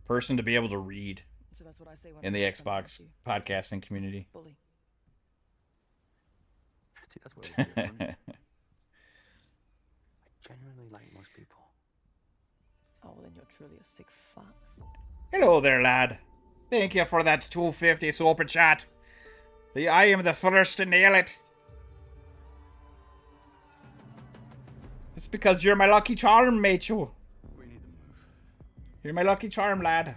person to be able to read So that's what I say when in I the look at someone Xbox like you. podcasting community? Bully. See, that's where we're different. I genuinely like most people. Oh, well, then you're truly a sick fuck. Hello there, lad. Thank you for that 250 super chat. I am the first to nail it. It's because you're my lucky charm, mate. You. We need the move. You're my lucky charm, lad.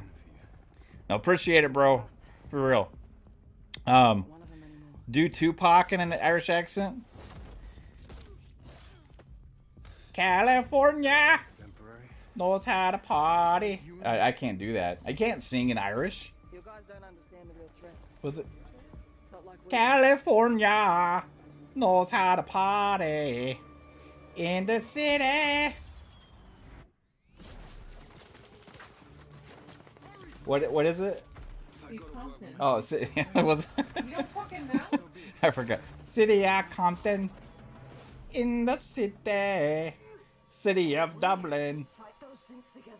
No, appreciate it, bro. For real. One of them anymore. Do Tupac in an Irish accent? California Temporary. knows how to party. I can't do that. I can't sing in Irish. You guys don't understand the real threat. Was it? Not like we. California knows how to party in the city. What is it? Oh, it was. I forgot. City of Compton in the city of Dublin. Fight those things together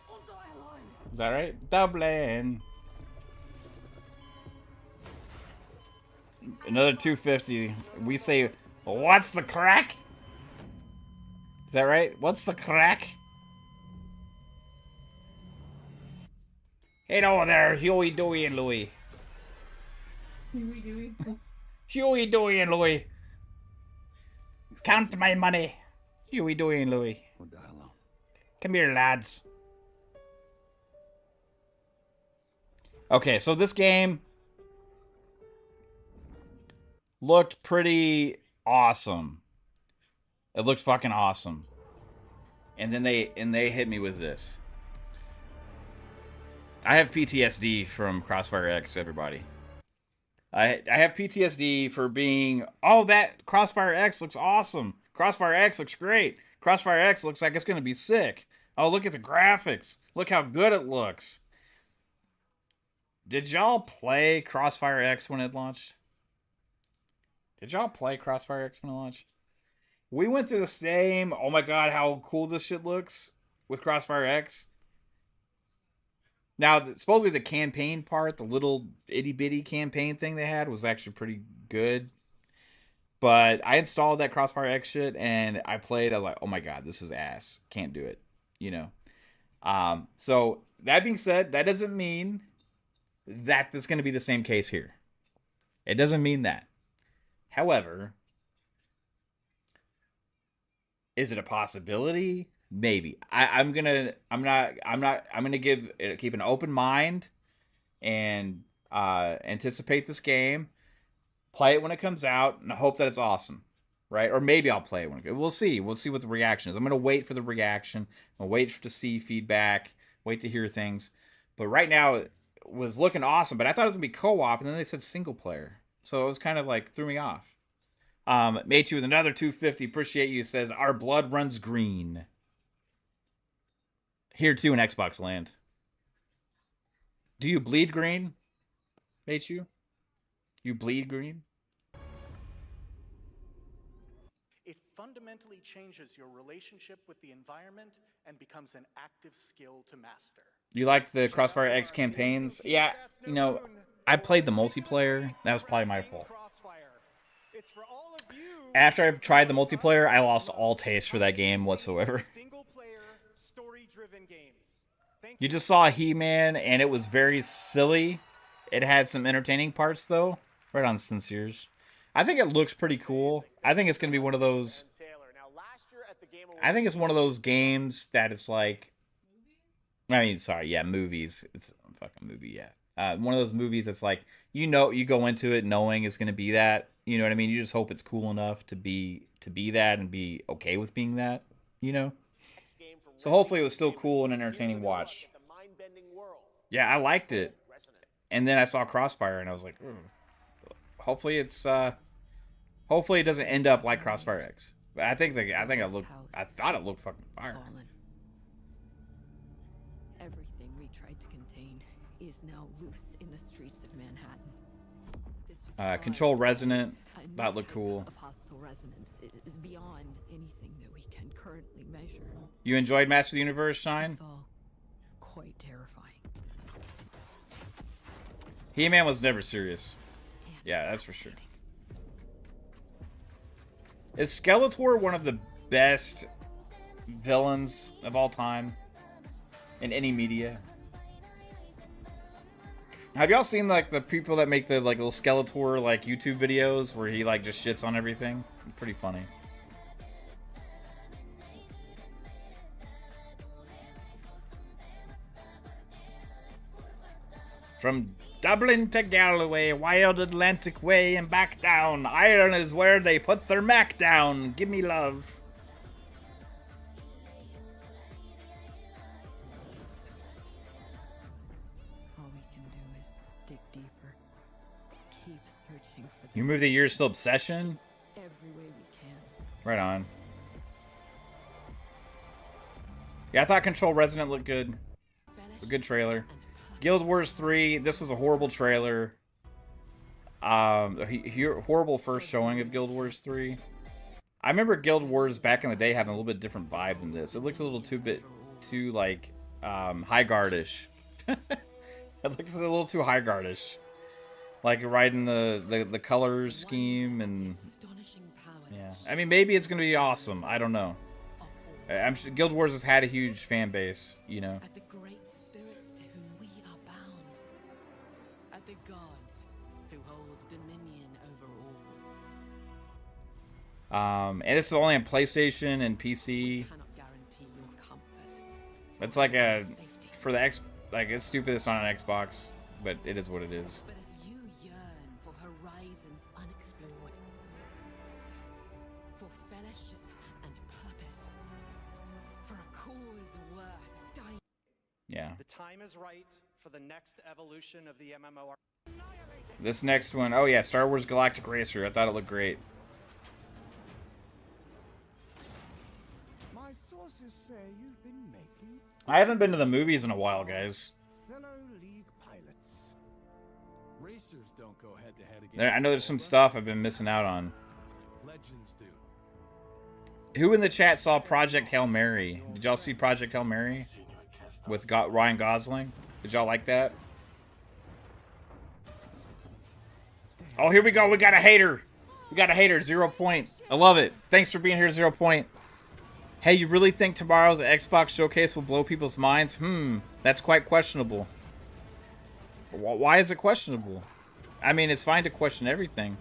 or die alone. Is that right? Dublin. Another 250. We say, what's the crack? Is that right? What's the crack? Hello there, Huey, Dewey, and Louie. Huey, Dewey, and Louie. Count my money. Huey, Dewey, and Louie. We'll die alone. Come here, lads. Okay, so this game looked pretty awesome. It looked fucking awesome. And then they hit me with this. I have PTSD from Crossfire X, everybody. I have PTSD for being, oh, that Crossfire X looks awesome. Crossfire X looks great. Crossfire X looks like it's going to be sick. Oh, look at the graphics. Look how good it looks. Did y'all play Crossfire X when it launched? Did y'all play Crossfire X when it launched? We went through the same, oh my god, how cool this shit looks with Crossfire X. Now, supposedly the campaign part, the little itty-bitty campaign thing they had was actually pretty good. But I installed that Crossfire X shit, and I played. I was like, oh my god, this is ass. Can't do it. You know? So, that being said, that doesn't mean that's going to be the same case here. It doesn't mean that. However, is it a possibility? Maybe. I'm gonna keep an open mind and anticipate this game, play it when it comes out, and hope that it's awesome, right? Or maybe I'll play it when we'll see. We'll see what the reaction is. I'm gonna wait for the reaction. I'm gonna wait to see feedback. Wait to hear things. But right now, it was looking awesome. But I thought it was gonna be co-op, and then they said single player, so it was kind of like threw me off. Mate, you with another 250. Appreciate you. Says our blood runs green. Here too in Xbox land. Do you bleed green? Mate, you bleed green? It fundamentally changes your relationship with the environment and becomes an active skill to master. You liked the Crossfire X campaigns? Yeah, you know, I played the multiplayer. That was probably my fault. After I tried the multiplayer, I lost all taste for that game whatsoever. You just saw He-Man, and it was very silly. It had some entertaining parts, though. Right on, Sinceres. I think it looks pretty cool. I think it's going to be one of those... I think it's one of those games that it's like... I mean, sorry, yeah, movies. It's a fucking movie, yeah. One of those movies that's like, you know, you go into it knowing it's going to be that. You know what I mean? You just hope it's cool enough to be that and be okay with being that, you know? So hopefully it was still cool and entertaining watch. Yeah, I liked it. And then I saw Crossfire and I was like, hopefully it's hopefully it doesn't end up like Crossfire X. But I thought it looked fucking fire. Everything we tried to contain is now loose in the streets of Manhattan. Control Resonant, that looked cool. Of hostile resonance is beyond anything that we can currently measure. You enjoyed Master of the Universe, Shine? It's all quite terrifying. He-Man was never serious. Yeah, that's for sure. Is Skeletor one of the best villains of all time in any media? Have y'all seen like the people that make the like little Skeletor like YouTube videos where he like just shits on everything? Pretty funny. From Dublin to Galway, wild Atlantic way and back down. Ireland is where they put their Mac down. Give me love. All we can do is dig deeper. Keep searching for the You moved the years to Obsession? every way we can. Right on. Yeah, I thought Control Resonant looked good. A good trailer. Guild Wars 3, this was a horrible trailer. Horrible first showing of Guild Wars 3. I remember Guild Wars back in the day having a little bit different vibe than this. It looked a little too like high guardish. It looks a little too high guardish. Like riding the color scheme and yeah. I mean maybe it's gonna be awesome. I don't know. I'm sure Guild Wars has had a huge fan base, you know. At the great spirits to whom we are bound. At the gods who hold dominion over all. And this is only on PlayStation and PC. Cannot guarantee your comfort. It's like for the X, like it's stupid it's not on Xbox, but it is what it is. But if you yearn for horizons unexplored, for fellowship and purpose, for a cause worth dying. Yeah. The time is right for the next evolution of the MMO. This next one, oh yeah, Star Wars Galactic Racer. I thought it looked great. My sources say you've been making I haven't been to the movies in a while, guys. fellow League pilots. Racers don't go head to head against. I know there's some stuff I've been missing out on. Legends do. Who in the chat saw Project Hail Mary? Did y'all see Project Hail Mary with Ryan Gosling? Did y'all like that? Oh, here we go. We got a hater. We got a hater. 0 point. I love it. Thanks for being here, 0 point. Hey, you really think tomorrow's Xbox showcase will blow people's minds? That's quite questionable. Why is it questionable? I mean, it's fine to question everything.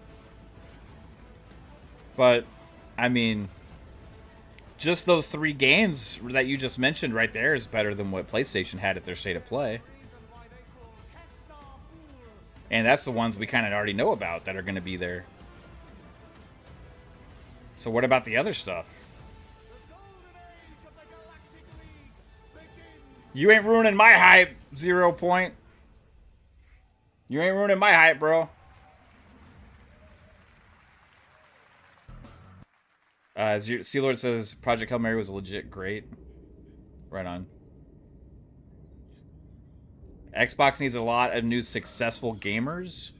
But, I mean, just those 3 games that you just mentioned right there is better than what PlayStation had at their State of Play. And that's the ones we kind of already know about that are going to be there. So what about the other stuff? You ain't ruining my hype, 0 Point. You ain't ruining my hype, bro. Sea-Lord says Project Hail Mary was legit great. Right on. Xbox needs a lot of new successful gamers.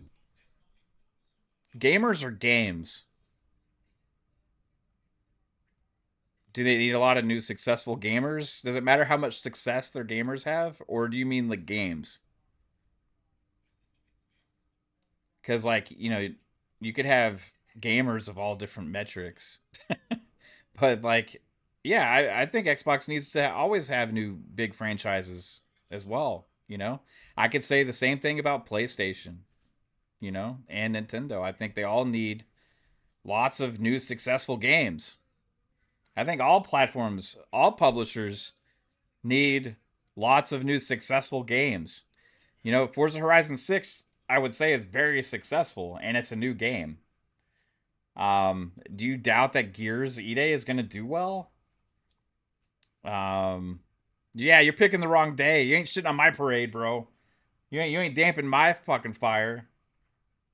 Gamers or games? Do they need a lot of new successful gamers? Does it matter how much success their gamers have? Or do you mean like games? Because, like, you know, you could have gamers of all different metrics. But, like, yeah, I think Xbox needs to always have new big franchises as well, you know? I could say the same thing about PlayStation, you know, and Nintendo. I think they all need lots of new successful games. I think all platforms, all publishers need lots of new successful games. You know, Forza Horizon 6, I would say, is very successful, and it's a new game. Do you doubt that Gears Ide is going to do well? Yeah, you're picking the wrong day. You ain't shitting on my parade, bro. You ain't damping my fucking fire.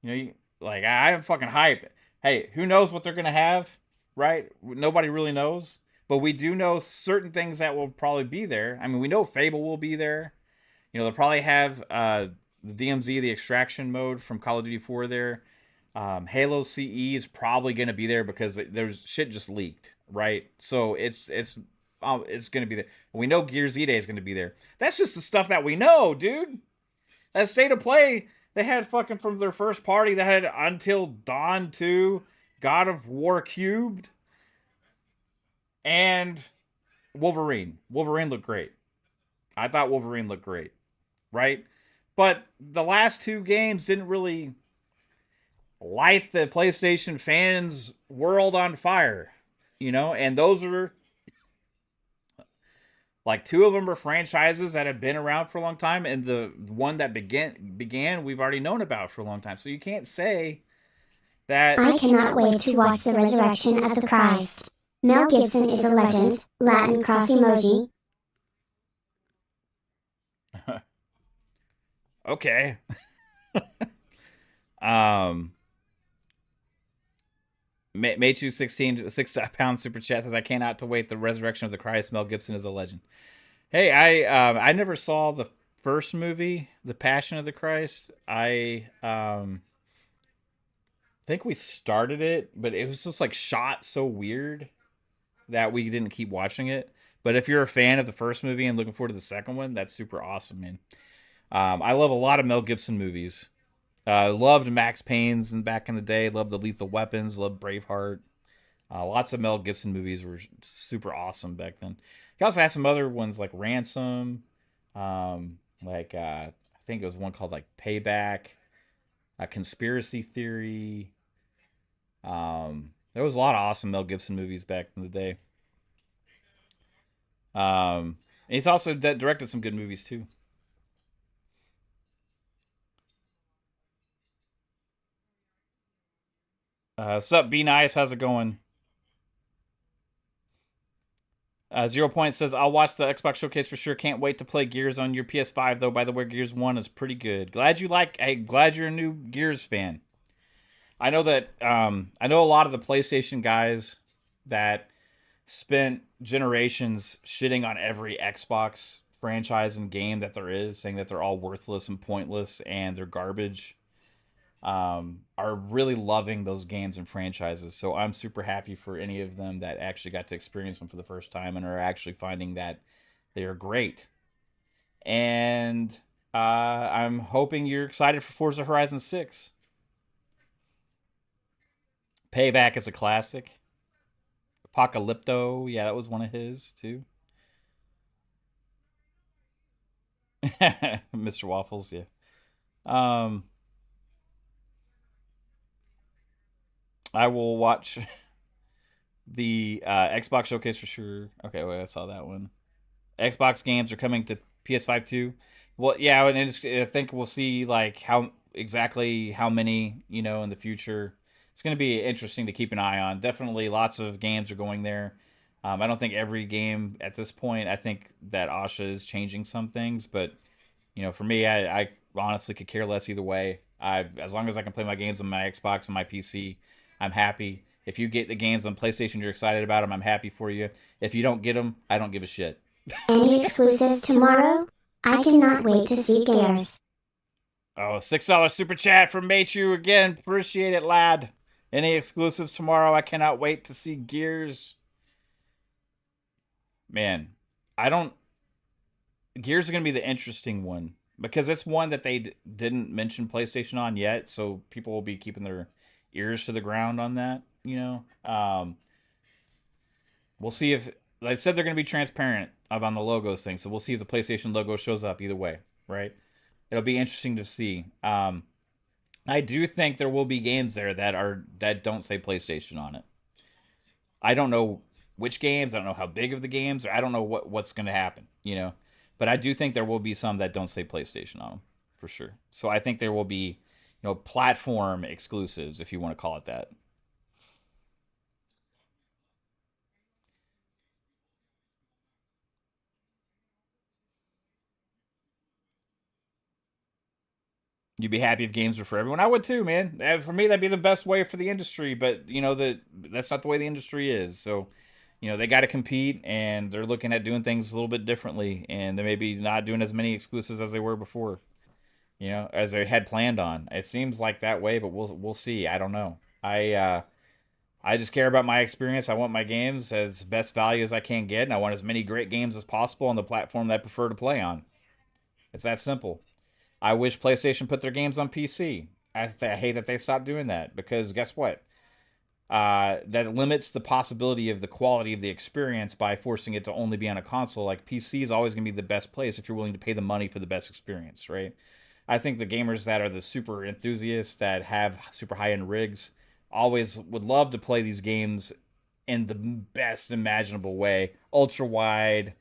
You know, I am fucking hype. Hey, who knows what they're going to have, right? Nobody really knows. But we do know certain things that will probably be there. I mean, we know Fable will be there. You know, they'll probably have the DMZ, the extraction mode from Call of Duty 4 there. Halo CE is probably going to be there because there's shit just leaked, right? So it's going to be there. We know Gears Ide is going to be there. That's just the stuff that we know, dude. That State of Play, they had fucking from their first party, they had Until Dawn 2, God of War Cubed, and Wolverine. Wolverine looked great. I thought Wolverine looked great, right? But the last 2 games didn't really light the PlayStation fans' world on fire, you know? And those are, like, 2 of them are franchises that have been around for a long time, and the one that began we've already known about for a long time. So you can't say that... I cannot wait to watch the resurrection of the Christ. Mel Gibson is a legend. Latin cross emoji. Okay. Maychu 16 £6 super chat says I cannot to wait the resurrection of the Christ. Mel Gibson is a legend. Hey, I never saw the first movie, The Passion of the Christ. I think we started it, but it was just like shot so weird that we didn't keep watching it. But if you're a fan of the first movie and looking forward to the second one, that's super awesome, man. I love a lot of Mel Gibson movies. Loved Max Payne's back in the day. Loved the Lethal Weapons. Loved Braveheart. Lots of Mel Gibson movies were super awesome back then. He also had some other ones like Ransom. I think it was one called like Payback. Conspiracy Theory. There was a lot of awesome Mel Gibson movies back in the day. And he's also directed some good movies too. Sup, Be Nice, how's it going? 0 Point says, I'll watch the Xbox Showcase for sure. Can't wait to play Gears on your PS5, though. By the way, Gears 1 is pretty good. Glad you're a new Gears fan. I know that, I know a lot of the PlayStation guys that spent generations shitting on every Xbox franchise and game that there is, saying that they're all worthless and pointless and they're garbage. Are really loving those games and franchises. So I'm super happy for any of them that actually got to experience them for the first time and are actually finding that they are great. And I'm hoping you're excited for Forza Horizon 6. Payback is a classic. Apocalypto, yeah, that was one of his too. Mr. Waffles, yeah. I will watch the Xbox showcase for sure. Okay, wait, I saw that one. Xbox games are coming to PS5 too. Well, yeah, and I think we'll see like how exactly how many in the future. It's going to be interesting to keep an eye on. Definitely, lots of games are going there. I don't think every game at this point. I think that Asha is changing some things, but for me, I honestly could care less either way. As long as I can play my games on my Xbox and my PC, I'm happy. If you get the games on PlayStation, you're excited about them. I'm happy for you. If you don't get them, I don't give a shit. Any exclusives tomorrow? I cannot wait to see Gears. Oh, $6 super chat from Machu again. Appreciate it, lad. Any exclusives tomorrow? I cannot wait to see Gears. Man, I don't. Gears is going to be the interesting one because it's one that they didn't mention PlayStation on yet, so people will be keeping their ears to the ground on that. We'll see if, like I said, they're going to be transparent on the logos thing, so we'll see if the PlayStation logo shows up either way, right? It'll be interesting to see. I do think there will be games there that don't say PlayStation on it. I don't know which games. I don't know how big of the games. Or I don't know what's going to happen. But I do think there will be some that don't say PlayStation on them for sure. So I think there will be, platform exclusives if you want to call it that. You'd be happy if games were for everyone. I would too, man. For me, that'd be the best way for the industry. But that's not the way the industry is. So, they got to compete, and they're looking at doing things a little bit differently, and they may be not doing as many exclusives as they were before. As they had planned on. It seems like that way, but we'll see. I don't know. I just care about my experience. I want my games as best value as I can get, and I want as many great games as possible on the platform that I prefer to play on. It's that simple. I wish PlayStation put their games on PC. I hate that they stopped doing that because guess what? That limits the possibility of the quality of the experience by forcing it to only be on a console. Like PC is always going to be the best place if you're willing to pay the money for the best experience, right? I think the gamers that are the super enthusiasts that have super high-end rigs always would love to play these games in the best imaginable way. Ultra wide,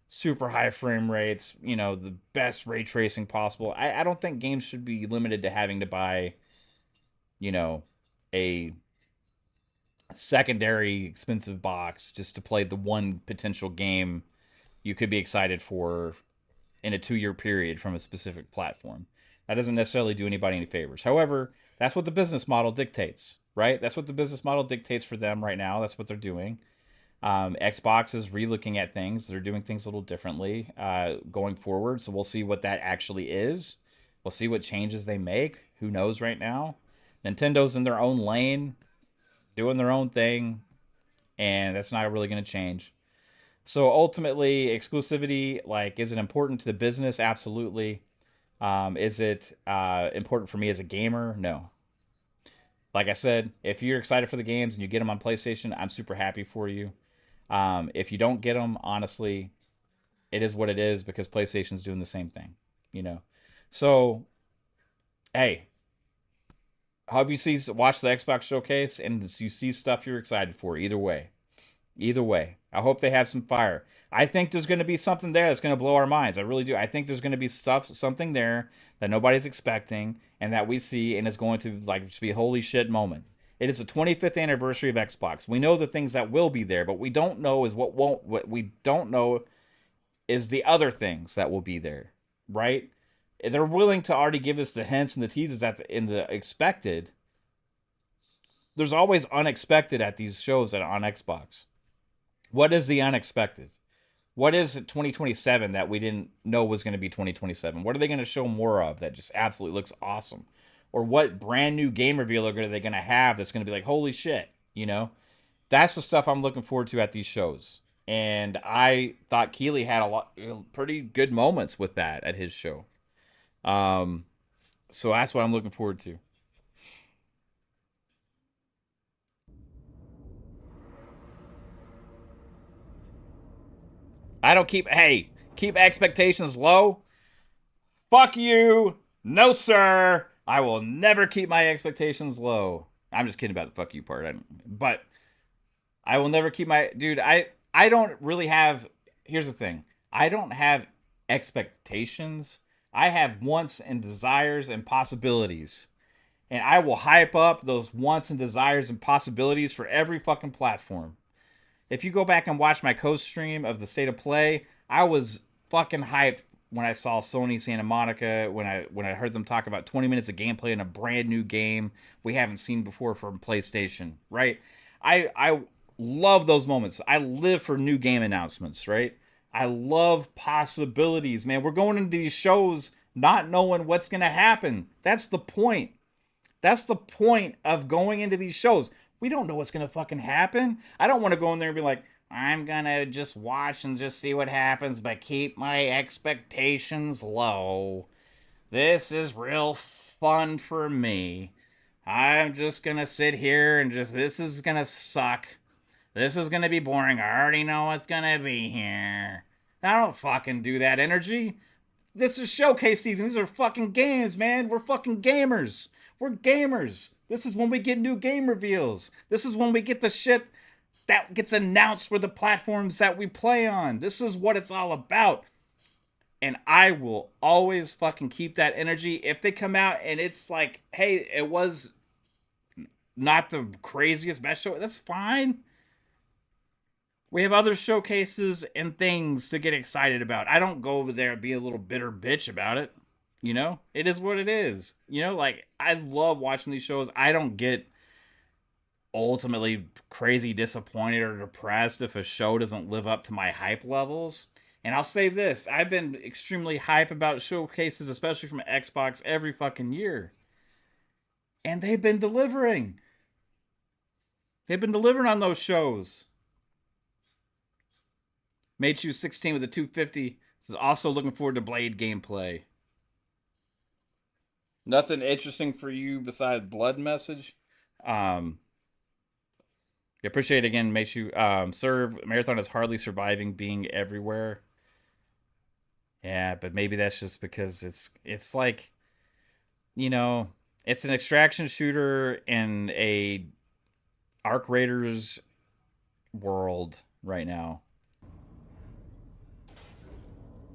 super high frame rates, the best ray tracing possible. I don't think games should be limited to having to buy, a secondary expensive box just to play the one potential game you could be excited for in a 2-year period from a specific platform. That doesn't necessarily do anybody any favors. However, that's what the business model dictates, right? That's what the business model dictates for them right now. That's what they're doing. Xbox is relooking at things. They're doing things a little differently going forward. So we'll see what that actually is. We'll see what changes they make. Who knows right now? Nintendo's in their own lane, doing their own thing, and that's not really going to change. So ultimately, exclusivity, is it important to the business? Absolutely. Is it important for me as a gamer? No. Like I said, if you're excited for the games and you get them on PlayStation, I'm super happy for you. If you don't get them, honestly, it is what it is because PlayStation's doing the same thing, So, hey, I hope you watch the Xbox showcase and you see stuff you're excited for. Either way, I hope they have some fire. I think there's going to be something there that's going to blow our minds. I really do. I think there's going to be something there that nobody's expecting and that we see, and it's going to just be a holy shit moment. It is the 25th anniversary of Xbox. We know the things that will be there, but we don't know is what won't. What we don't know is the other things that will be there, right? They're willing to already give us the hints and the teases in the expected. There's always unexpected at these shows on Xbox. What is the unexpected? What is 2027 that we didn't know was going to be 2027? What are they going to show more of that just absolutely looks awesome? Or what brand new game reveal are they going to have that's going to be like, holy shit, That's the stuff I'm looking forward to at these shows. And I thought Keeley had pretty good moments with that at his show. So that's what I'm looking forward to. I don't keep expectations low. Fuck you. No, sir. I will never keep my expectations low. I'm just kidding about the fuck you part. But I will never keep my... Dude, I don't really have... Here's the thing. I don't have expectations. I have wants and desires and possibilities. And I will hype up those wants and desires and possibilities for every fucking platform. If you go back and watch my co-stream of the State of Play, I was fucking hyped when I saw Sony Santa Monica, when I heard them talk about 20 minutes of gameplay in a brand new game we haven't seen before from PlayStation, right? I love those moments. I live for new game announcements, right? I love possibilities, man. We're going into these shows not knowing what's going to happen. That's the point. That's the point of going into these shows. We don't know what's going to fucking happen. I don't want to go in there and be like, I'm going to just watch and just see what happens, but keep my expectations low. This is real fun for me. I'm just going to sit here and this is going to suck. This is going to be boring. I already know what's going to be here. I don't fucking do that energy. This is showcase season. These are fucking games, man. We're fucking gamers. We're gamers. This is when we get new game reveals. This is when we get the shit that gets announced for the platforms that we play on. This is what it's all about. And I will always fucking keep that energy. If they come out and it's like, hey, it was not the craziest best show, that's fine. We have other showcases and things to get excited about. I don't go over there and be a little bitter bitch about it. You know, it is what it is. You know, like, I love watching these shows. I don't get ultimately crazy disappointed or depressed if a show doesn't live up to my hype levels. And I'll say this, I've been extremely hype about showcases, especially from Xbox, every fucking year. And they've been delivering. They've been delivering on those shows. Made you 16 with a 250. This is also looking forward to Blade gameplay. Nothing interesting for you besides Blood Message. Appreciate it again, makes you serve. Marathon is hardly surviving being everywhere. Yeah, but maybe that's just because it's like, you know, it's an extraction shooter in a Arc Raiders world right now.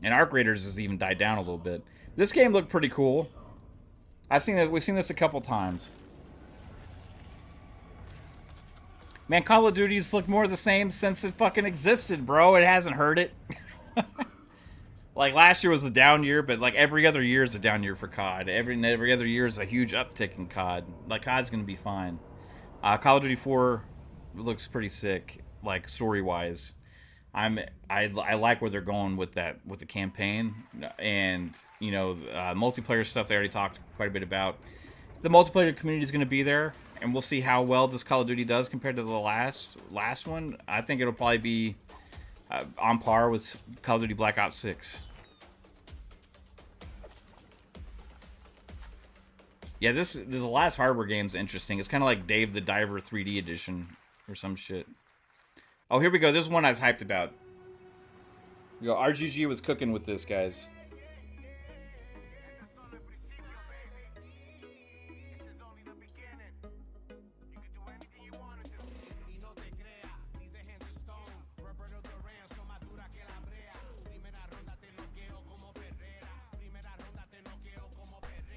And Arc Raiders has even died down a little bit. This game looked pretty cool. We've seen this a couple times. Man, Call of Duty's looked more the same since it fucking existed, bro. It hasn't hurt it. Like, last year was a down year, but like every other year is a down year for COD. Every other year is a huge uptick in COD. Like, COD's gonna be fine. Call of Duty 4 looks pretty sick, like, story-wise. I like where they're going with the campaign, and you know, multiplayer stuff they already talked quite a bit about. The multiplayer community is going to be there, and we'll see how well this Call of Duty does compared to the last one. I think it'll probably be on par with Call of Duty Black Ops 6. Yeah, the last hardware game's interesting. It's kind of like Dave the Diver 3D edition or some shit. Oh, here we go. There's one I was hyped about. You know, RGG was cooking with this, guys.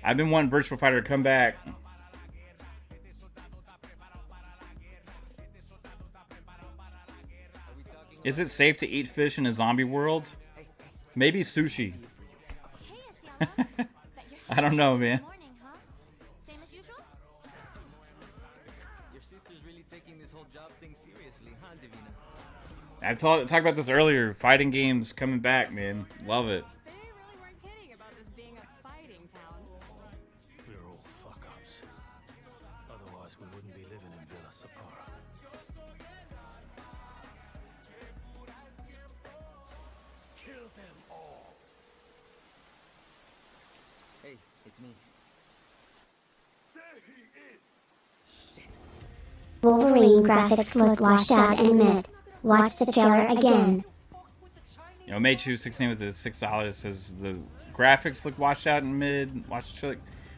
I've been wanting Virtual Fighter to come back. Is it safe to eat fish in a zombie world? Maybe sushi. I don't know, man. Your sister's really taking this whole job thing seriously, huh, Divina? I've talked about this earlier. Fighting games coming back, man. Love it. They really weren't kidding about this being a fighting town. We're all fuck-ups. Otherwise, we wouldn't be living in Villa Sapara. Kill them all. Hey, it's me. There he is! Shit. Wolverine graphics look washed out and mid. Watch the trailer again. You know, Meichu16 with the $6 says the graphics look washed out in mid.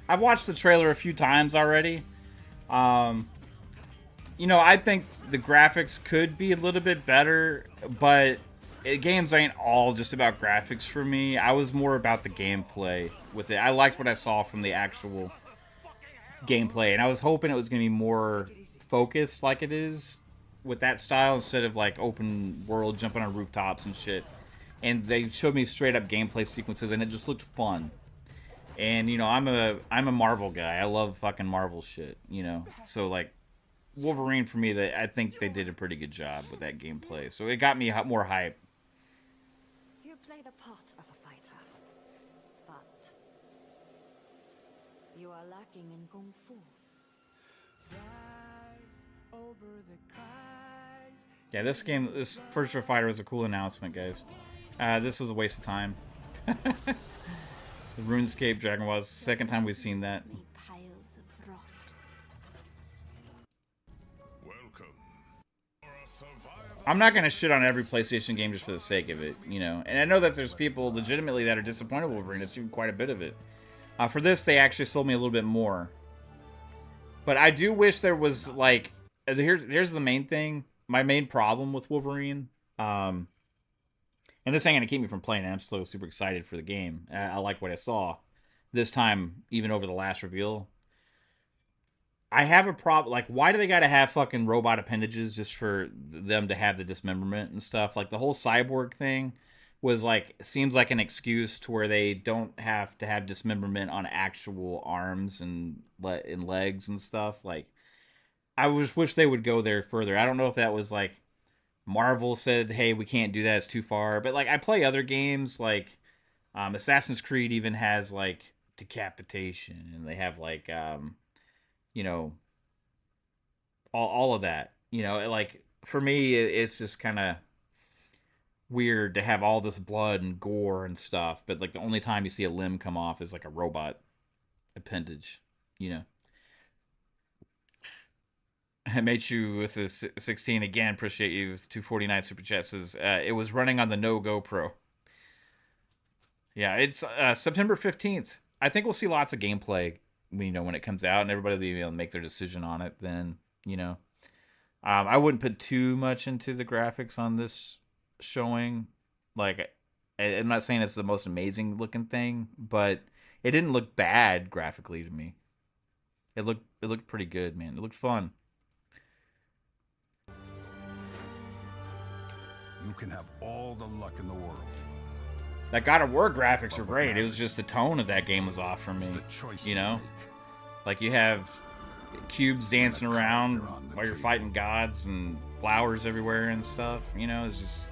I've watched the trailer a few times already. You know, I think the graphics could be a little bit better, but games ain't all just about graphics for me. I was more about the gameplay with it. I liked what I saw from the actual gameplay, and I was hoping it was going to be more focused like it is with that style instead of like open world jumping on rooftops and shit. And they showed me straight up gameplay sequences, and it just looked fun. And you know, I'm a Marvel guy. I love fucking Marvel shit. You know, so like Wolverine for me, I think they did a pretty good job with that gameplay. So it got me more hype. You play the part of a fighter, but you are lacking in kung fu. Yeah, this First Street Fighter was a cool announcement, guys. This was a waste of time. The RuneScape Dragon Ball, second time we've seen that. I'm not gonna shit on every PlayStation game just for the sake of it, you know. And I know that there's people legitimately that are disappointed with Wolverine. I've seen quite a bit of it. For this, they actually sold me a little bit more. But I do wish there was like, here's the main thing. My main problem with Wolverine, and this ain't gonna keep me from playing it. I'm still super excited for the game. I like what I saw this time, even over the last reveal. I have a problem. Like, why do they gotta have fucking robot appendages just for them to have the dismemberment and stuff? Like, the whole cyborg thing was like, seems like an excuse to where they don't have to have dismemberment on actual arms and legs and stuff. Like, I just wish they would go there further. I don't know if that was like Marvel said, hey, we can't do that, it's too far. But like, I play other games like Assassin's Creed even has like decapitation, and they have like you know, all of that. You know, like for me, it's just kind of weird to have all this blood and gore and stuff, but like the only time you see a limb come off is like a robot appendage, you know. I made you with a 16 again. Appreciate you with 249 super chats. Says it was running on the no GoPro. Yeah, it's September 15th. I think we'll see lots of gameplay, you know, when it comes out, and everybody will be able to make their decision on it. Then, you know, I wouldn't put too much into the graphics on this showing. Like, I'm not saying it's the most amazing looking thing, but it didn't look bad graphically to me. It looked pretty good, man. It looked fun. You can have all the luck in the world. That God of War graphics were great. It was just the tone of that game was off for me. You know? Like, you have cubes dancing around while you're fighting gods and flowers everywhere and stuff. You know, it's just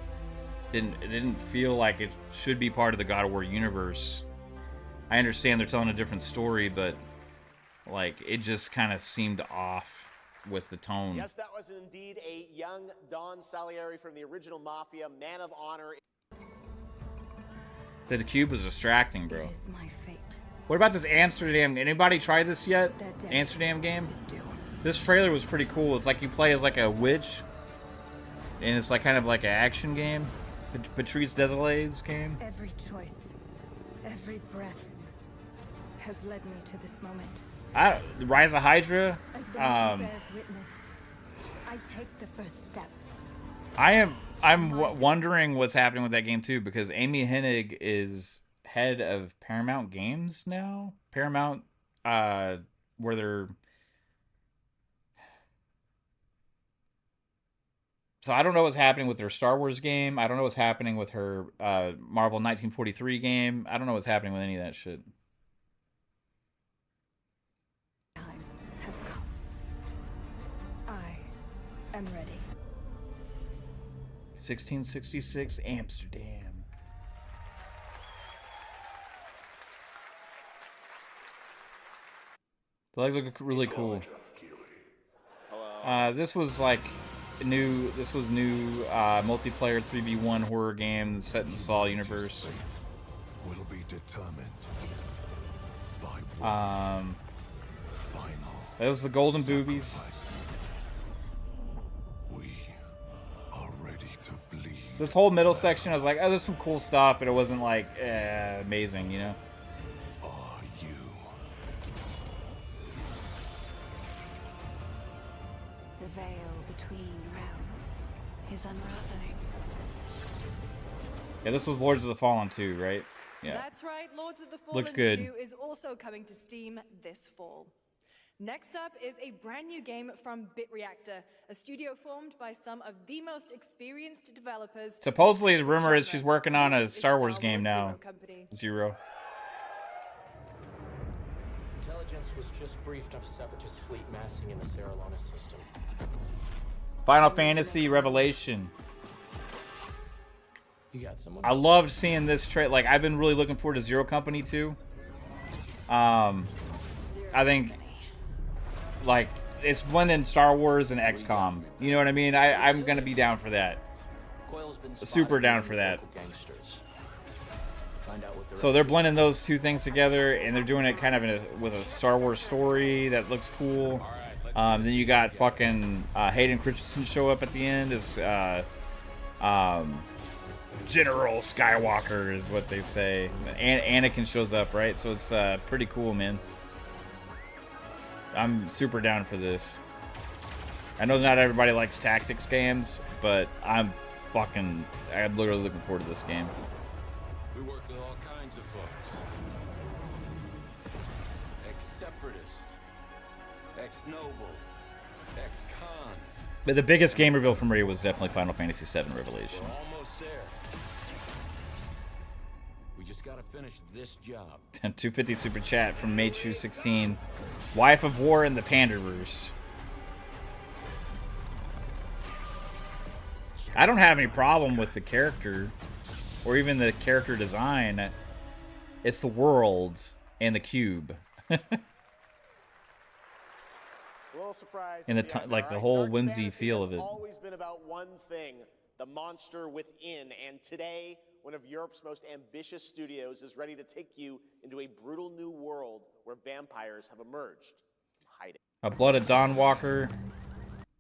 it didn't feel like it should be part of the God of War universe. I understand they're telling a different story, but like, it just kind of seemed off with the tone. Yes, that was indeed a young Don Salieri from the original Mafia, man of honor. The cube was distracting, bro. It is my fate. What about this Amsterdam? Anybody try this yet? Amsterdam game? This trailer was pretty cool. It's like you play as like a witch, and it's like kind of like an action game. Patrice Désilé's game. Every choice, every breath has led me to this moment. Rise of Hydra. As the one who bears witness, I take the first step. I'm wondering what's happening with that game too, because Amy Hennig is head of Paramount Games now. Paramount, where they're. So I don't know what's happening with her Star Wars game. I don't know what's happening with her Marvel 1943 game. I don't know what's happening with any of that shit. Time has come. I am ready. 1666 Amsterdam. The legs look really cool. This was like new. This was new multiplayer 3v1 horror game set in the Saw universe. Will be determined by that was the Golden Boobies. We are ready to bleed. This whole middle section, I was like, oh, there's some cool stuff, but it wasn't like amazing, you know. Are you? The veil between realms is unraveling. Yeah, this was Lords of the Fallen 2, right? Yeah. That's right, Lords of the Fallen Looked good. 2 is also coming to Steam this fall. Next up is a brand new game from BitReactor, a studio formed by some of the most experienced developers. Supposedly, the rumor is she's working on a Star Wars game now. Zero. Intelligence was just briefed of Separatist fleet massing in the Serralona system. Final Fantasy Revelation. You got someone? I loved seeing this trailer. Like, I've been really looking forward to Zero Company 2. I think, like, it's blending Star Wars and XCOM. You know what I mean? I'm gonna be down for that. Super down for that. So they're blending those two things together, and they're doing it kind of with a Star Wars story that looks cool. Then you got fucking Hayden Christensen show up at the end as General Skywalker is what they say. And Anakin shows up, right? So it's pretty cool, man. I'm super down for this. I know not everybody likes tactics games, but I'm literally looking forward to this game. We work with all kinds of folks. Ex-separatists, ex-noble, ex-cons. But the biggest game reveal from Maria was definitely Final Fantasy VII Revelation. We're almost there. We just gotta finish this job. 250 super chat from Meichu16. Wife of War in the Pandaverse. I don't have any problem with the character or even the character design. It's the world and the cube. And the like the whole whimsy feel of it. It's always been about one thing, the monster within, and today one of Europe's most ambitious studios is ready to take you into a brutal new world where vampires have emerged from hiding. A Blood of Dawn Walker.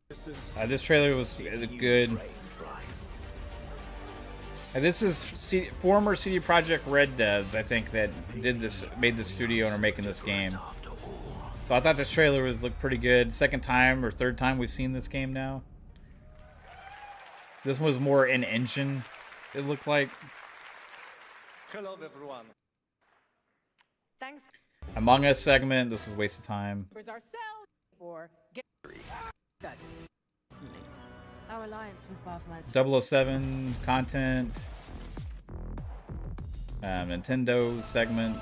This trailer was good. And this is former CD Projekt Red devs, I think, that made this studio and are making this game. So I thought this trailer looked pretty good. Second time or third time we've seen this game now. This one was more in engine, it looked like. Hello, everyone. Thanks. Among Us segment. This was a waste of time. Ourselves for our alliance with Baphomet. 007 content. Nintendo segment.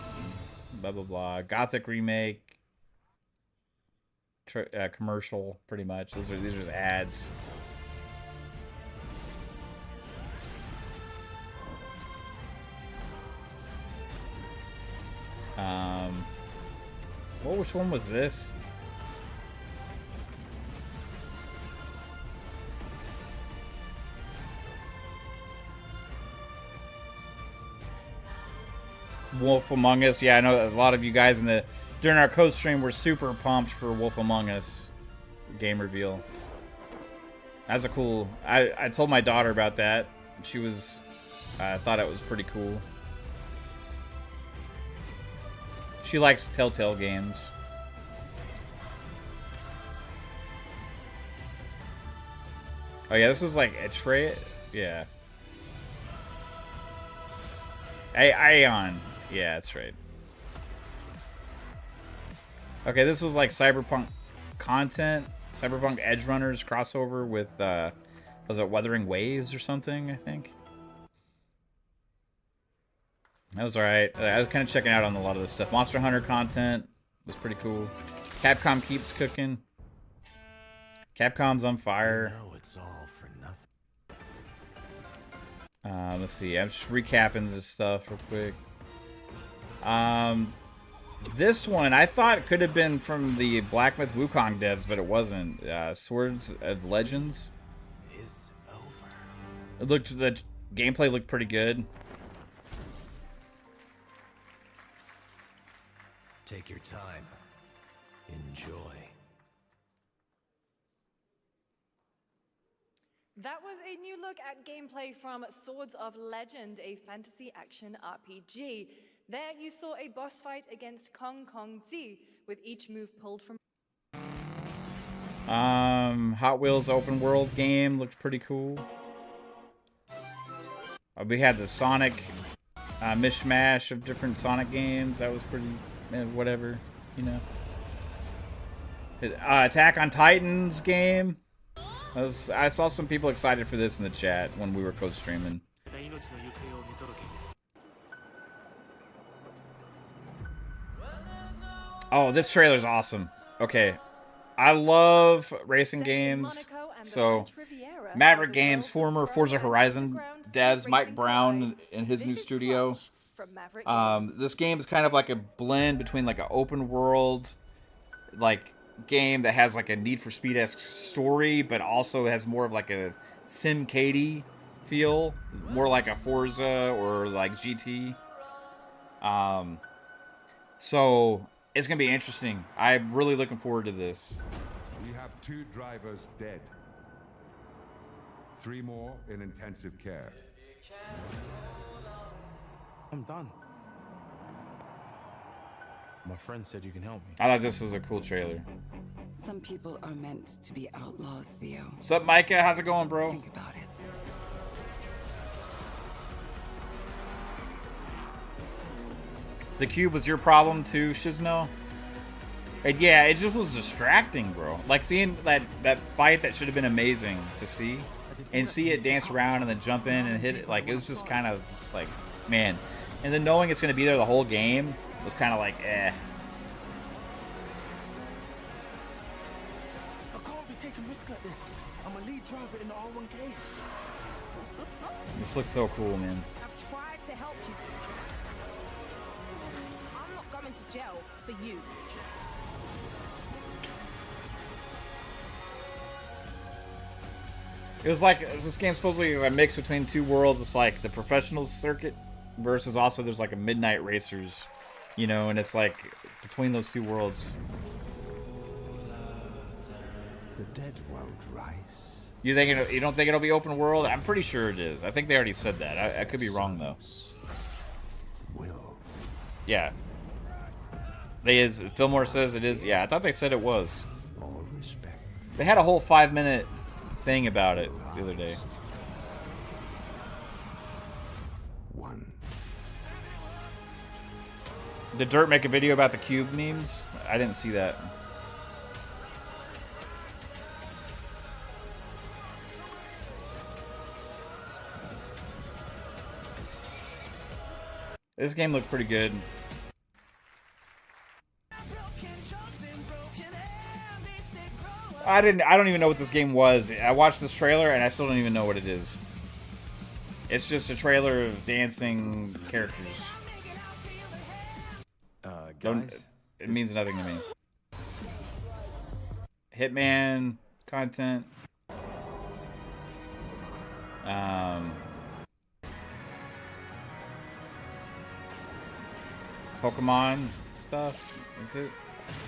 Blah blah blah. Gothic remake. Commercial, pretty much. These are just ads. Which one was this? Wolf Among Us. Yeah, I know a lot of you guys during our code stream were super pumped for Wolf Among Us game reveal. That's a cool. I told my daughter about that. She was thought it was pretty cool. She likes Telltale games. Oh yeah, this was like a tray. Yeah. Aeon. Yeah, that's right. Okay, this was like Cyberpunk content. Cyberpunk Edge Runners crossover with, was it Wuthering Waves or something, I think? That was alright. I was kind of checking out on a lot of this stuff. Monster Hunter content was pretty cool. Capcom keeps cooking. Capcom's on fire. No, it's all for nothing. Let's see. I'm just recapping this stuff real quick. This one I thought could have been from the Black Myth Wukong devs, but it wasn't. Swords of Legends. Is over. The gameplay looked pretty good. Take your time. Enjoy. That was a new look at gameplay from Swords of Legend, a fantasy action RPG. There you saw a boss fight against Kong Kong Zi, with each move pulled from... Hot Wheels open world game looked pretty cool. We had the Sonic mishmash of different Sonic games. That was pretty, whatever, you know. Attack on Titans game. I saw some people excited for this in the chat when we were co-streaming. Oh, this trailer's awesome. Okay. I love racing games. So, Maverick Games, former Forza Horizon devs, Mike Brown in his new studio. This game is kind of like a blend between like an open world, like, game that has like a Need for Speed-esque story, but also has more of like a Sim-Katy feel, more like a Forza or like GT. So it's gonna be interesting. I'm really looking forward to this. We have 2 drivers dead. 3 more in intensive care. I'm done. My friend said you can help me. I thought this was a cool trailer. Some people are meant to be outlaws, Theo. What's up, Micah? How's it going, bro? Think about it. The cube was your problem too, Shizno? And yeah, it just was distracting, bro. Like seeing that fight that should have been amazing to see, and see it dance around and then jump in and hit it. Like it was just kind of just like, man. And then knowing it's gonna be there the whole game was kind of like, eh. I can't be taking risks like this. I'm a lead driver in the R1K. This looks so cool, man. I've tried to help you. I'm not going to jail for you. It was like, this game's supposedly a mix between 2 worlds. It's like the professional circuit versus also there's like a midnight racers, you know, and it's like between those 2 worlds. The dead won't rise. You don't think it'll be open world? I'm pretty sure it is. I think they already said that. I could be wrong though. Will. Yeah. Fillmore says it is. Yeah, I thought they said it was. All respect. They had a whole 5-minute thing about it the other day. Did Dirt make a video about the cube memes? I didn't see that. This game looked pretty good. I don't even know what this game was. I watched this trailer and I still don't even know what it is. It's just a trailer of dancing characters. It means nothing to me. Hitman content. Pokemon stuff. Is it?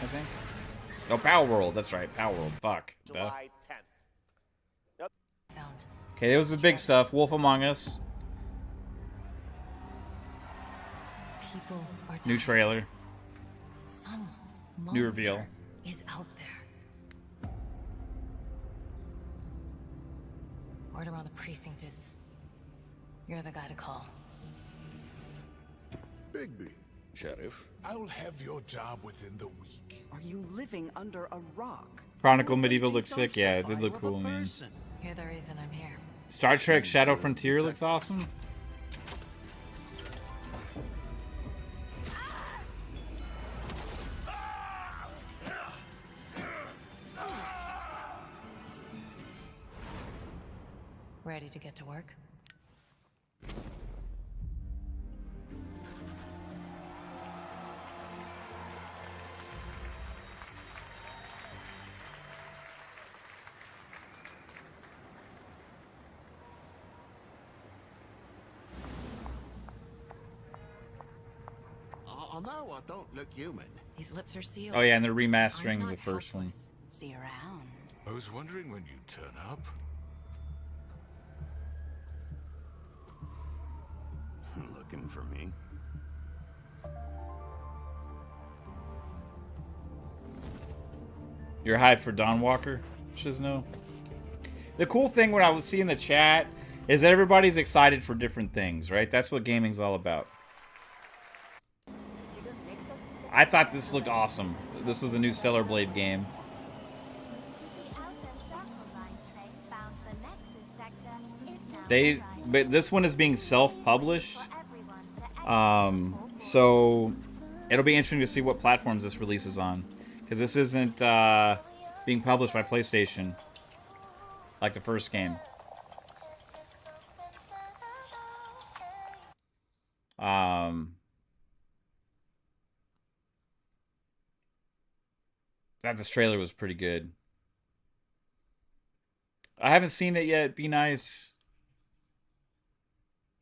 I think. Oh, Power World. That's right. Power World. Fuck. July 10th. Yep. Okay, it was the big stuff. Wolf Among Us. People are New dying. trailer. Some New reveal. monster is out there. Word around the precinct is you're the guy to call. Bigby. Sheriff. I'll have your job within the week. Are you living under a rock? Chronicle Medieval looks sick. Yeah, it did look cool, man. You're the reason I'm here. Star Trek Shadow Frontier looks awesome. Ready to get to work? I know I don't look human. These lips are sealed. Oh yeah, and they're remastering the first one. See you around. I was wondering when you'd turn up. looking for me. You're hyped for Dawn Walker, Shizno? The cool thing when I was seeing the chat is that everybody's excited for different things, right? That's what gaming's all about. I thought this looked awesome. This was a new Stellar Blade game. But this one is being self-published. So it'll be interesting to see what platforms this releases on. Because this isn't being published by PlayStation. Like the first game. This trailer was pretty good. I haven't seen it yet. Be nice.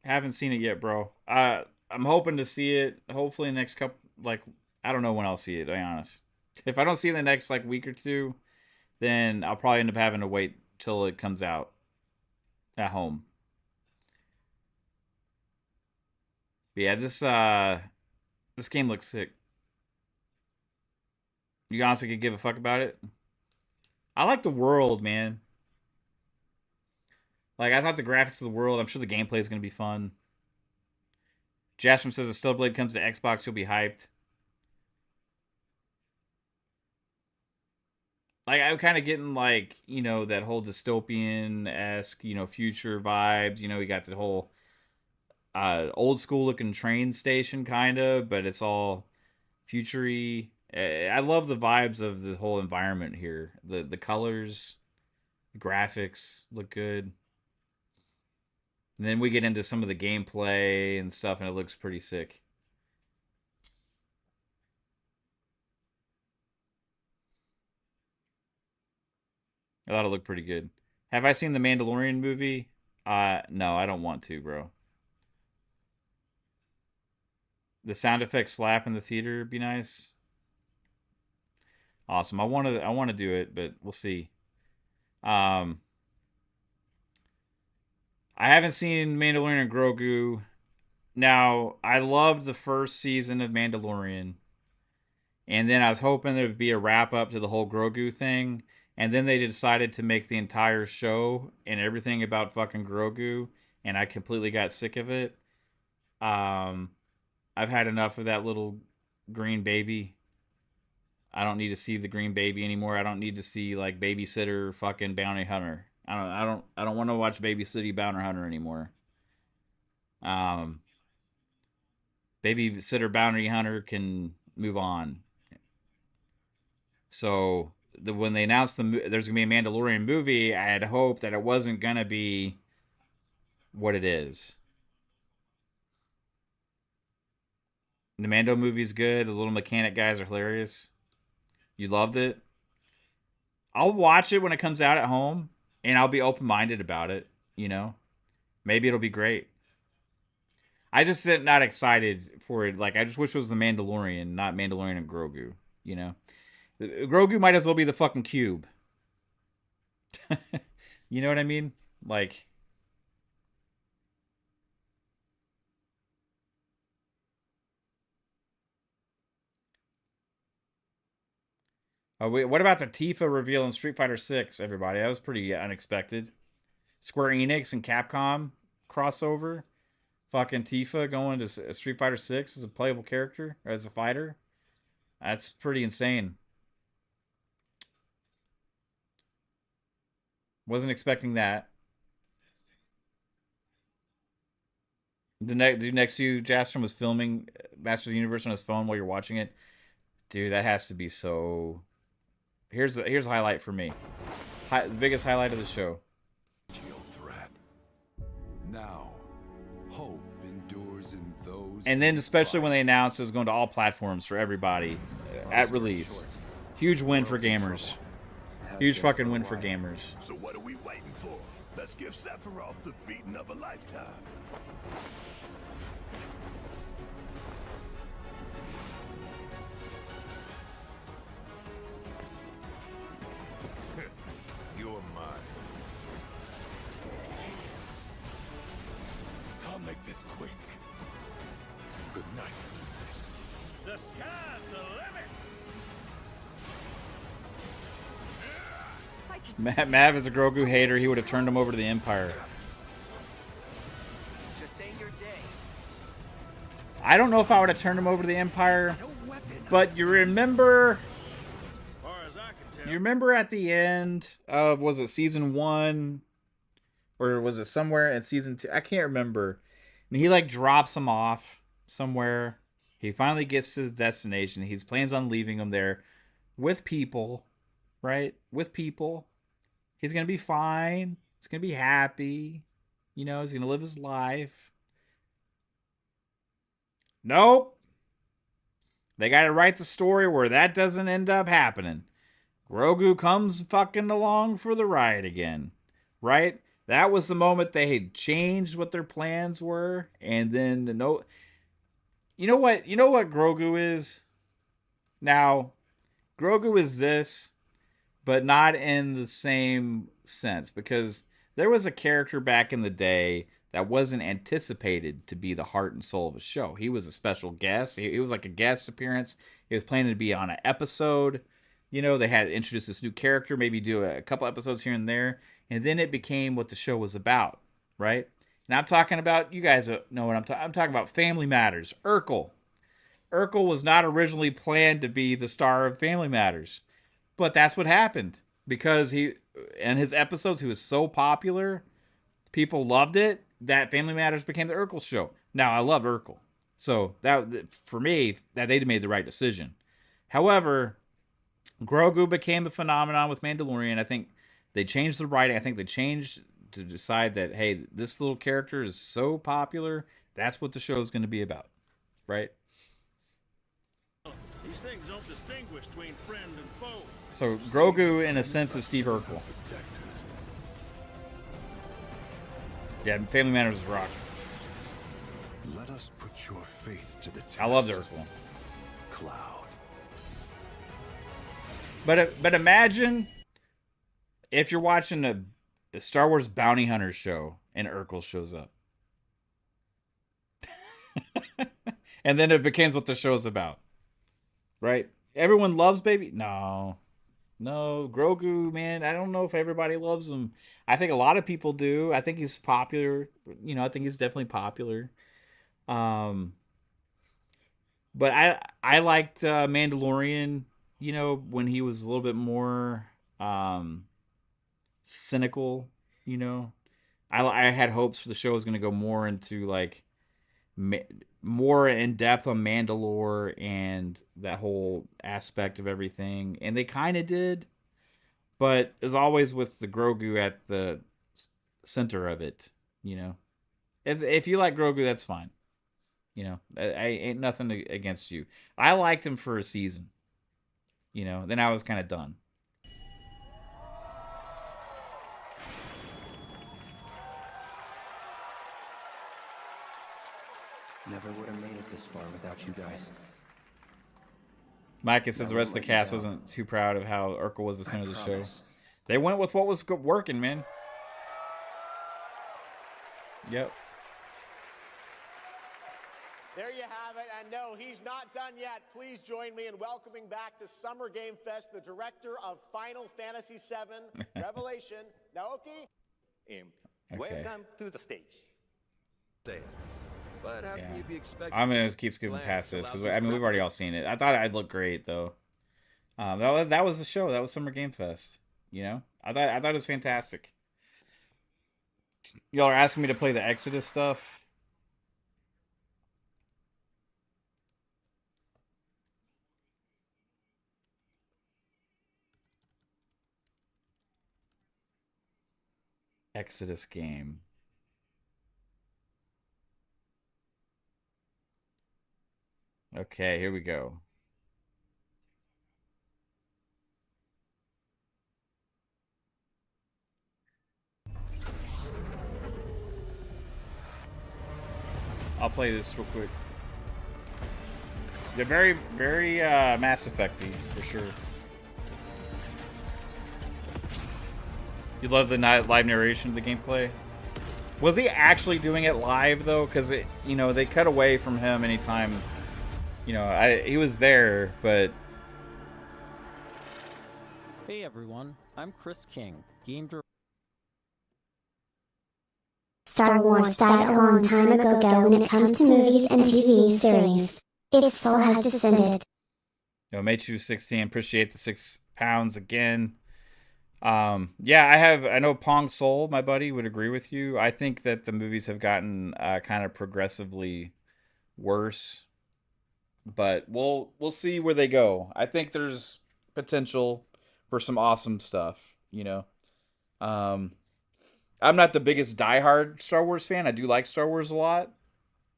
Haven't seen it yet, bro. I'm hoping to see it. Hopefully, next couple. Like, I don't know when I'll see it. To be honest, if I don't see it in the next like week or two, then I'll probably end up having to wait till it comes out at home. But yeah, this game looks sick. You honestly could give a fuck about it? I like the world, man. Like, I thought the graphics of the world, I'm sure the gameplay is going to be fun. Jasmine says if Stellar Blade comes to Xbox, you'll be hyped. Like, I'm kind of getting, like, you know, that whole dystopian-esque, you know, future vibes. You know, you got the whole old school looking train station, kind of, but it's all future-y. I love the vibes of the whole environment here. The colors, the graphics look good. And then we get into some of the gameplay and stuff, and it looks pretty sick. I thought it looked pretty good. Have I seen the Mandalorian movie? No, I don't want to, bro. The sound effect slap in the theater would be nice. Awesome. I want to do it, but we'll see. I haven't seen Mandalorian and Grogu. Now, I loved the first season of Mandalorian. And then I was hoping there would be a wrap up to the whole Grogu thing. And then they decided to make the entire show and everything about fucking Grogu. And I completely got sick of it. I've had enough of that little green baby. I don't need to see the green baby anymore. I don't need to see like babysitter fucking bounty hunter. I don't want to watch Babysitter Bounty Hunter anymore. Babysitter Bounty Hunter can move on. So when they announced there's gonna be a Mandalorian movie, I had hoped that it wasn't gonna be what it is. The Mando movie's good. The little mechanic guys are hilarious. You loved it. I'll watch it when it comes out at home. And I'll be open-minded about it, you know? Maybe it'll be great. I just not excited for it. Like, I just wish it was the Mandalorian, not Mandalorian and Grogu, you know? Grogu might as well be the fucking cube. You know what I mean? Like... Oh, wait, what about the Tifa reveal in Street Fighter 6, everybody? That was pretty unexpected. Square Enix and Capcom crossover. Fucking Tifa going to Street Fighter 6 as a playable character, or as a fighter. That's pretty insane. Wasn't expecting that. The dude next to you, Jastrom, was filming Masters of the Universe on his phone while you're watching it. Dude, that has to be so... Here's a highlight for me. The biggest highlight of the show. Threat. Now, hope endures in those. And then especially when they announced it was going to all platforms for everybody at release. Huge win for gamers. Huge fucking win for gamers. So what are we waiting for? Let's give Sephiroth the beating of a lifetime. You're mine. I'll make this quick. night. The sky's the limit. Mav is a Grogu hater. He would have turned him over to the Empire. Just ain't your day. I don't know if I would have turned him over to the Empire, but you remember... You remember at the end of, was it season 1? Or was it somewhere in season 2? I can't remember. And he like drops him off somewhere. He finally gets to his destination. He plans on leaving him there with people, right? With people. He's going to be fine. He's going to be happy. You know, he's going to live his life. Nope. They got to write the story where that doesn't end up happening. Grogu comes fucking along for the ride again, right? That was the moment they had changed what their plans were, and then you know what Grogu is? Now, Grogu is this, but not in the same sense, because there was a character back in the day that wasn't anticipated to be the heart and soul of a show. He was a special guest. He was like a guest appearance. He was planning to be on an episode. You know, they had introduced this new character, maybe do a couple episodes here and there, and then it became what the show was about, right? And I'm talking about, you guys know what I'm talking about, Family Matters. Urkel. Urkel was not originally planned to be the star of Family Matters, but that's what happened because in his episodes, he was so popular, people loved it, that Family Matters became the Urkel show. Now, I love Urkel, so that for me, that they made the right decision. However, Grogu became a phenomenon with Mandalorian. I think they changed the writing. I think they changed to decide that, hey, this little character is so popular, that's what the show is going to be about, right? These things don't distinguish between friend and foe. So Grogu, in a sense, is Steve Urkel. Yeah, Family Matters rocked. Let us put your faith to the test. I love Urkel. Cloud. But imagine if you're watching a Star Wars bounty hunter show and Urkel shows up. And then it becomes what the show's about. Right? Everyone loves Baby? No, Grogu, man, I don't know if everybody loves him. I think a lot of people do. I think he's popular. You know, I think he's definitely popular. But I liked Mandalorian, you know, when he was a little bit more cynical, you know. I had hopes for the show was going to go more into like more in depth on Mandalore and that whole aspect of everything, and they kind of did, but as always with the Grogu at the center of it, you know. If you like Grogu, that's fine, you know. I ain't nothing against you. I liked him for a season, you know, then I was kind of done. Never would have made it this far without you guys. Micah says the rest of the cast wasn't too proud of how Urkel was the center of the show. They went with what was working, man. Yep. There you have it, and no, he's not done yet. Please join me in welcoming back to Summer Game Fest the director of Final Fantasy VII Revelation, Naoki. Welcome to the stage. But how can you be expected? I'm gonna just keep skipping past this because I mean we've already all seen it. I thought I'd look great though. That was the show. That was Summer Game Fest. You know, I thought it was fantastic. Y'all are asking me to play the Exodus stuff. Exodus game. Okay, here we go. I'll play this real quick. They're very, very Mass Effect-y, for sure. You love the live narration of the gameplay? Was he actually doing it live though? Because you know, they cut away from him anytime. You know, he was there, but. Hey everyone, I'm Chris King, game director. Star Wars died a long time ago when it comes to movies and TV series. Its soul has descended. Yo, Meichu16, appreciate the £6 again. Yeah, I know Pong Soul, my buddy, would agree with you. I think that the movies have gotten kind of progressively worse. But we'll see where they go. I think there's potential for some awesome stuff, you know. I'm not the biggest diehard Star Wars fan. I do like Star Wars a lot.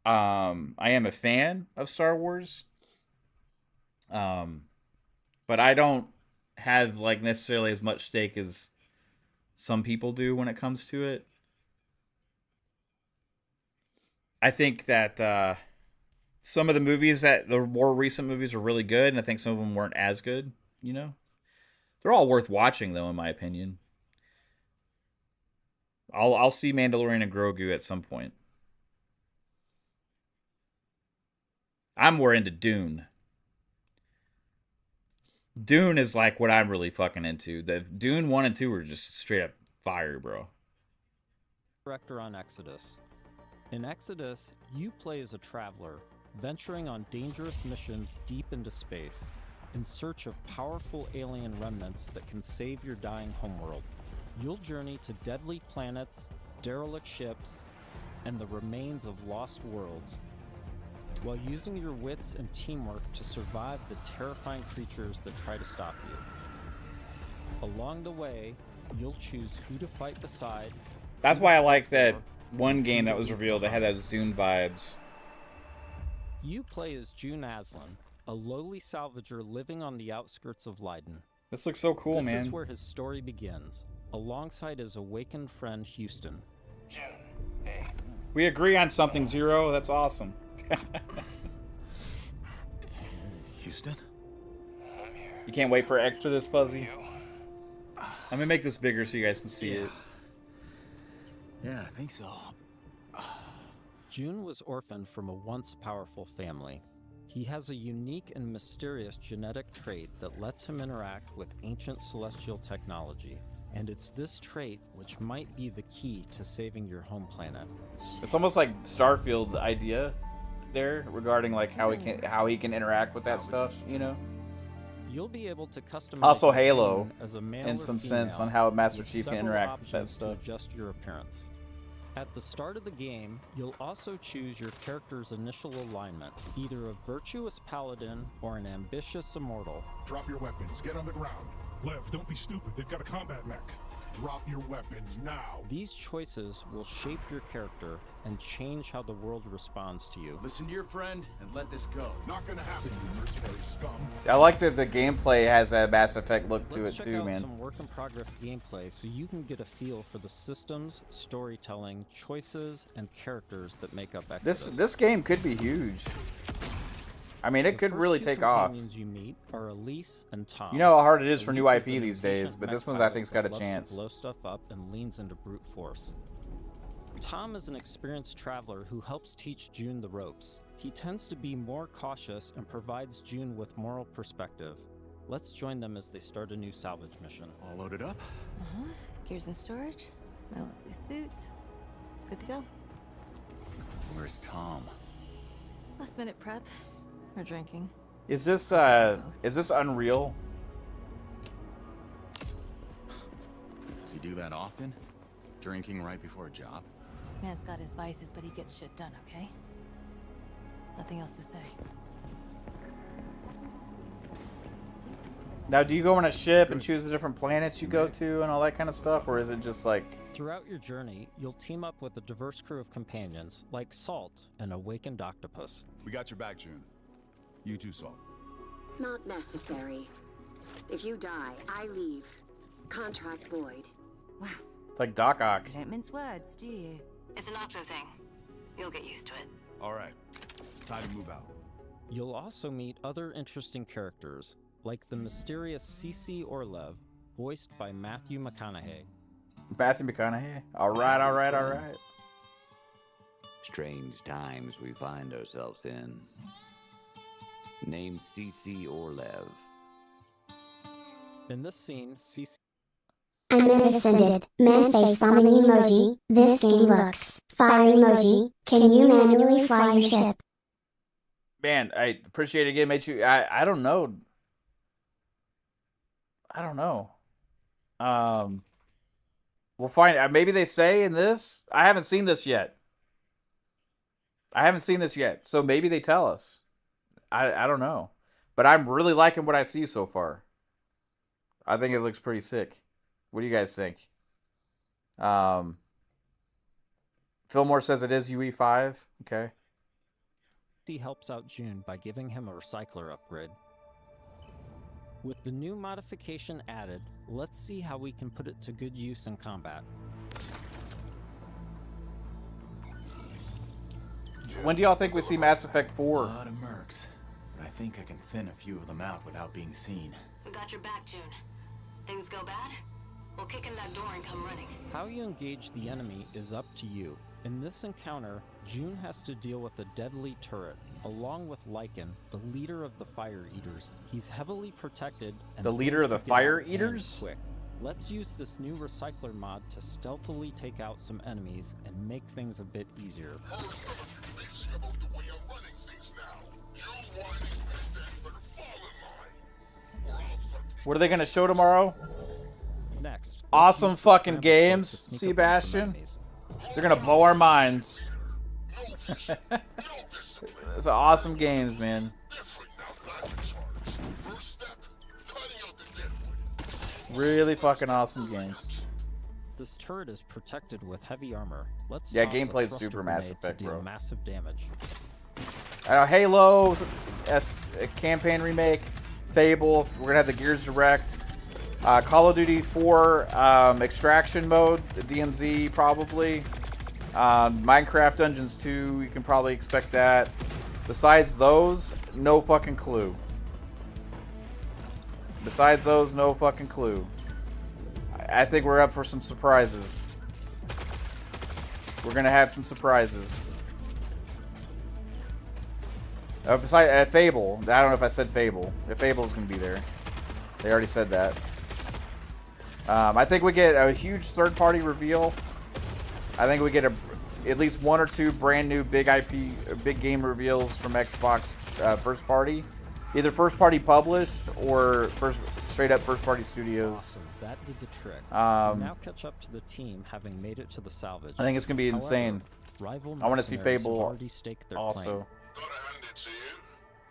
I am a fan of Star Wars. But I don't have like necessarily as much stake as some people do when it comes to it. I think that some of the movies the more recent movies are really good, and I think some of them weren't as good, you know? They're all worth watching though, in my opinion. I'll see Mandalorian and Grogu at some point. I'm more into Dune. Dune is like what I'm really fucking into. The Dune 1 and 2 were just straight up fire, bro. Director on Exodus. In Exodus, you play as a traveler, venturing on dangerous missions deep into space, in search of powerful alien remnants that can save your dying homeworld. You'll journey to deadly planets, derelict ships, and the remains of lost worlds, while using your wits and teamwork to survive the terrifying creatures that try to stop you. Along the way, you'll choose who to fight beside. That's why I like that one game that was revealed that had those Dune vibes. You play as June Aslan, a lowly salvager living on the outskirts of Leiden. This looks so cool, man. This is where his story begins, alongside his awakened friend Houston. June, hey. We agree on something, Zero. That's awesome. Houston? I'm here. You can't wait for extra this fuzzy? I'm gonna make this bigger so you guys can see it. Yeah, I think so. June was orphaned from a once powerful family. He has a unique and mysterious genetic trait that lets him interact with ancient celestial technology. And it's this trait which might be the key to saving your home planet. It's almost like Starfield idea there regarding like how he can interact with that stuff, you know. You'll be able to customize also Halo as a male in or some female, sense on how Master with Chief can several interact with that options stuff. to adjust your appearance. At the start of the game, you'll also choose your character's initial alignment, either a virtuous paladin or an ambitious immortal. Drop your weapons. Get on the ground. Lev, don't be stupid. They've got a combat mech. Drop your weapons now. These choices will shape your character and change how the world responds to you. Listen to your friend and let this go. Not gonna happen, you mercenary scum. I like that the gameplay has that Mass Effect look to Let's it check too, out man. some work-in-progress gameplay so you can get a feel for the systems, storytelling, choices, and characters that make up Exodus. This game could be huge. I mean, it could really take off. You meet are Elise and Tom. You know how hard it is for new Elise IP an these days, impatient but this mech one's I pilot think's got a that loves to chance. blow stuff up and leans into brute force. Tom is an experienced traveler who helps teach June the ropes. He tends to be more cautious and provides June with moral perspective. Let's join them as they start a new salvage mission. All loaded up? Gears in storage. My lovely suit. Good to go. Where's Tom? Last minute prep. Or drinking. Is this Unreal? Does he do that often? Drinking right before a job? Man's got his vices, but he gets shit done, okay? Nothing else to say. Now, do you go on a ship and choose the different planets you go to and all that kind of stuff, or is it just like... Throughout your journey, you'll team up with a diverse crew of companions, like Salt, an awakened octopus. We got your back, June. You too, Salt. Not necessary. If you die, I leave. Contract void. Wow. It's like Doc Ock. You don't mince words, do you? It's an octo thing. You'll get used to it. All right. Time to move out. You'll also meet other interesting characters, like the mysterious Cece Orlev, voiced by Matthew McConaughey. Matthew McConaughey? Alright, alright, alright. Strange times we find ourselves in. Name CC or Lev. In this scene, CC I'm ascended. Man face bombing emoji. This game looks. Fire emoji. Can you manually fly your ship? Man, I appreciate it again, mate. I don't know. I don't know. We'll find. Maybe they say in this. I haven't seen this yet. So maybe they tell us. I don't know, but I'm really liking what I see so far. I think it looks pretty sick. What do you guys think? Fillmore says it is UE5. Okay. He helps out June by giving him a recycler upgrade. With the new modification added, let's see how we can put it to good use in combat. When do y'all think we see Mass Effect 4? A lot of mercs, but I think I can thin a few of them out without being seen. We got your back, June. Things go bad? We'll kick in that door and come running. How you engage the enemy is up to you. In this encounter, June has to deal with a deadly turret, along with Lycan, the leader of the Fire Eaters. He's heavily protected and the leader of the Fire Eaters? Quick. Let's use this new recycler mod to stealthily take out some enemies and make things a bit easier. What are they going to show tomorrow? Next. Awesome fucking games, Sebastian. They're going to blow our minds. It's awesome games, man. Really fucking awesome games. This turret is protected with heavy armor. Let's gameplay's super Mass Effect, bro. Massive damage. Halo campaign remake, Fable. We're gonna have the Gears Direct, Call of Duty 4 extraction mode, the DMZ probably, Minecraft Dungeons 2. You can probably expect that. Besides those, no fucking clue. I think we're up for some surprises. We're gonna have some surprises. Besides Fable, I don't know if I said Fable. If Fable's gonna be there, they already said that. I think we get a huge third-party reveal. I think we get at least one or two brand new big IP, big game reveals from Xbox first party. Either first party published or straight up first party studios. Awesome. That did the trick. Now catch up to the team having made it to the salvage. I think it's gonna be insane. Rival I want to see Fable also. Gotta hand it to you.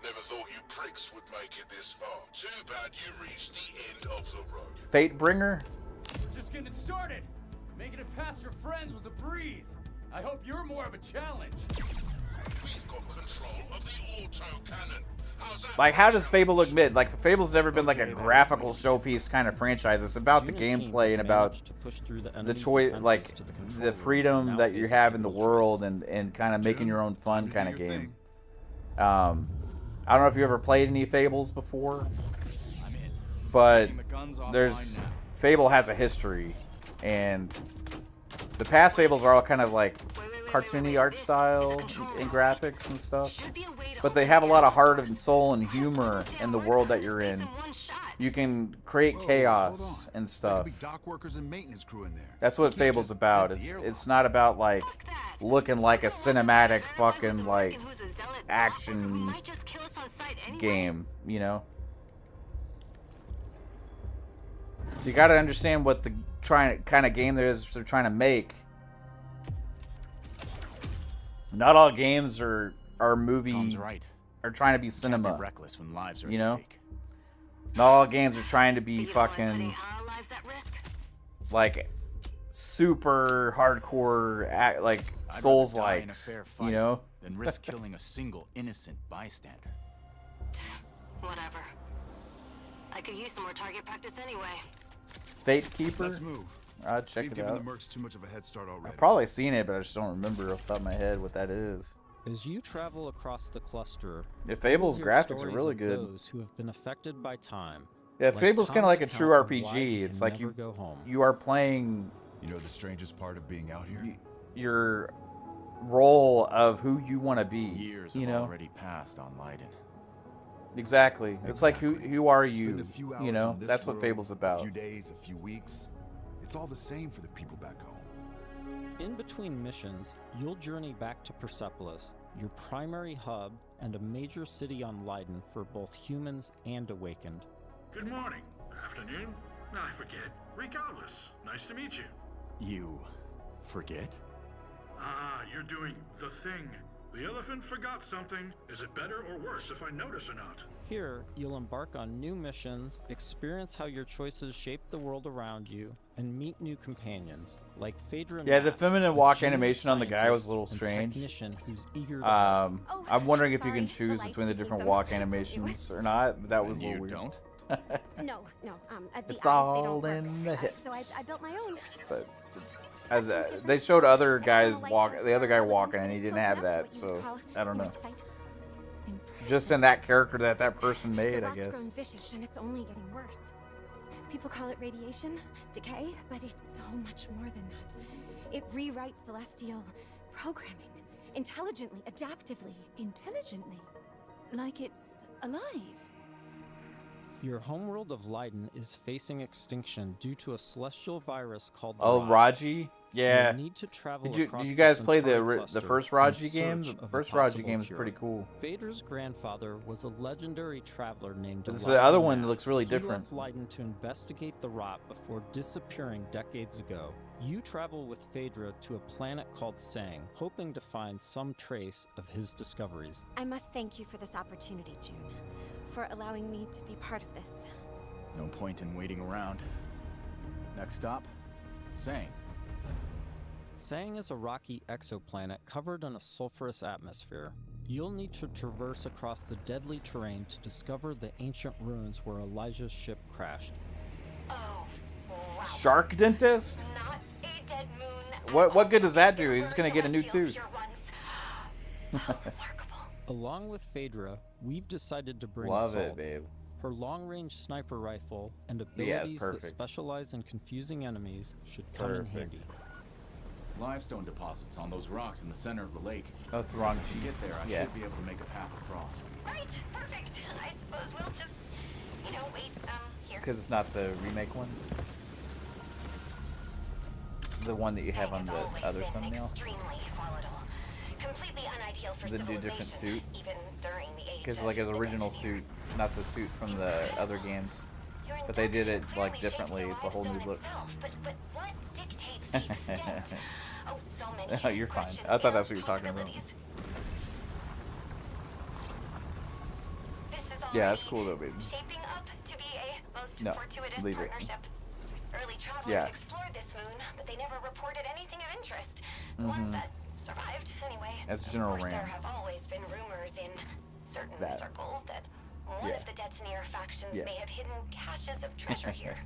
Never thought you pricks would make it this far. Too bad you reached the end of the road. Fatebringer? Just getting started. Making it past your friends was a breeze. I hope you're more of a challenge. We've got control of the auto-cannon. Like, how does Fable look mid? Like, Fable's never been like a graphical showpiece kind of franchise. It's about the gameplay and about the choice, like the freedom that you have in the world and kind of making your own fun kind of game. I don't know if you ever played any Fables before, but Fable has a history, and the past Fables are all kind of like cartoony art style and graphics and stuff, but they have a lot of heart and soul and humor in the world that you're in. You can create chaos and stuff. That's what Fable's about. It's not about like looking like a cinematic fucking like action game, you know? So you got to understand what the kind of game they're trying to make. Not all games are movie are trying to be cinema. Be reckless when lives are you at know? stake. Not all games are trying to be fucking like super hardcore like Souls likes, you know? Than risk killing a single innocent bystander. Whatever. I could use some more target practice anyway. Fate Keeper? Let's move. I'll check it out. The mercs too much of a head start already. I've probably seen it, but I just don't remember off the top of my head what that is. As you travel across the cluster, Fable's graphics are really good. Those who have been affected by time. Yeah, Fable's kind of like a true RPG. It's like you are playing. You know the strangest part of being out here? role of who you want to be. Years you have know, already passed on Leiden. exactly. It's like who are you? Spend a few hours You know, in this that's what world, Fable's A about. few days, a few weeks. It's all the same for the people back home. In between missions, you'll journey back to Persepolis, your primary hub and a major city on Leiden for both humans and Awakened. Good morning. Afternoon? I forget. Regardless, nice to meet you. You forget? Ah, you're doing the thing. The elephant forgot something. Is it better or worse if I notice or not? Here, you'll embark on new missions, experience how your choices shape the world around you, and meet new companions, like Phaedra. Yeah, the Nath, feminine a walk genius animation on the guy was a little scientist and strange. technician who's eager to help. I'm wondering if you can choose between the different walk animations or not. But that was a little weird. Don't? No. The It's eyes, all they don't work. in the hips. So I built my own. But they showed other guys the other guy walking, and he didn't have that. So I don't know. Just in that character that person made, I The rot's guess. grown vicious, and it's only getting worse. People call it radiation, decay, but it's so much more than that. It rewrites celestial programming, intelligently, adaptively. Intelligently? Like it's alive? Your homeworld of Leiden is facing extinction due to a celestial virus called the Oh, Rot. Raji? Yeah. You'll need to travel Did across you the guys play the Centauri the cluster first in Raji game? search The of a first Raji possible game is cure. pretty cool. Phaedra's grandfather was a legendary traveler named This Elijah other one Knapp. looks really He different. left Leiden to investigate the rot before disappearing decades ago. You travel with Phaedra to a planet called Sang, hoping to find some trace of his discoveries. I must thank you for this opportunity, June, for allowing me to be part of this. No point in waiting around. Next stop, Sang. Sang is a rocky exoplanet covered in a sulfurous atmosphere. You'll need to traverse across the deadly terrain to discover the ancient ruins where Elijah's ship crashed. Shark dentist? What good does that do? He's just gonna get a new tooth. Along with Phaedra, we've decided to bring Love Salt. it, babe. Her long-range sniper rifle and Yeah, it's abilities that perfect. specialize in confusing enemies should come in handy. Limestone deposits on those rocks in the center of the lake. Oh, it's the wrong To get there, I Yeah. should be able to make a path across. Right, perfect. I suppose we'll just, wait, here. Because it's not the remake one. The one that you have on the other thumbnail. Completely unideal for The new different suit. even during the age Because of like his original suit, not the suit from the other games. But they did it like differently. It's a whole new look. But what dictates the extent? Oh, so many Oh, you're fine. I thought that's what you were talking about. Yeah, that's cool though, baby. Shaping up to be a most No, fortuitous leave it. partnership. Early travelers Yeah. explored this moon, but they never reported anything of interest. The ones that survived, anyway. That's Of General course, there Ram. have always been rumors in certain That. circles that one Yeah. of the detonator factions Yeah. may have hidden caches of treasure here.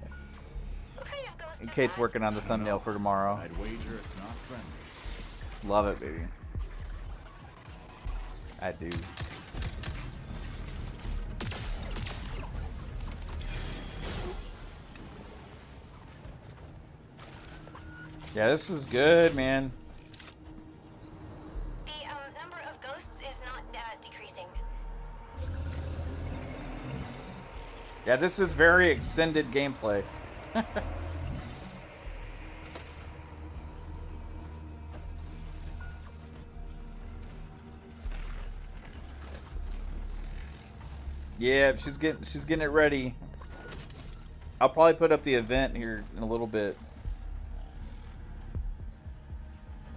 What kind of ghost And is Kate's that? working on the thumbnail for tomorrow. I'd wager it's not friendly. Love it, baby. I do. Yeah, this is good, man. The number of ghosts is not decreasing. Yeah, this is very extended gameplay. Yeah, she's getting it ready. I'll probably put up the event here in a little bit.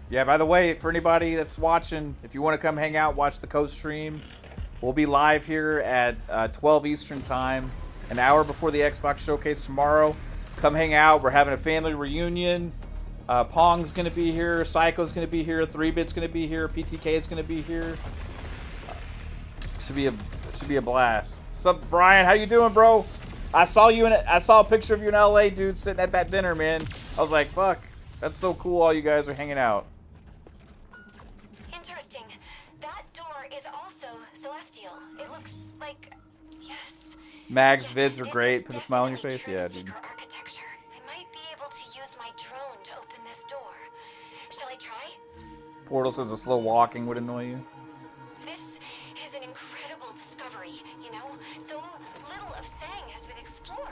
Yeah, by the way, for anybody that's watching, if you want to come hang out, watch the co-stream, we'll be live here at 12 Eastern Time, an hour before the Xbox Showcase tomorrow. Come hang out. We're having a family reunion. Pong's going to be here. Psycho's going to be here. 3-Bit's going to be here. PTK is going to be here. Should be a blast. Sup, Brian? How you doing, bro? I saw a picture of you in LA, dude, sitting at that dinner, man. I was like, fuck, that's so cool. All you guys are hanging out. Interesting. That door is also celestial. It looks like, yes. Mag's vids are great. Put a smile on your face. Yeah, dude. Architecture. I might be able to use my drone to open this door. Shall I try? Portal says the slow walking would annoy you. This is an incredible discovery, you know? So little of Sang has been explored.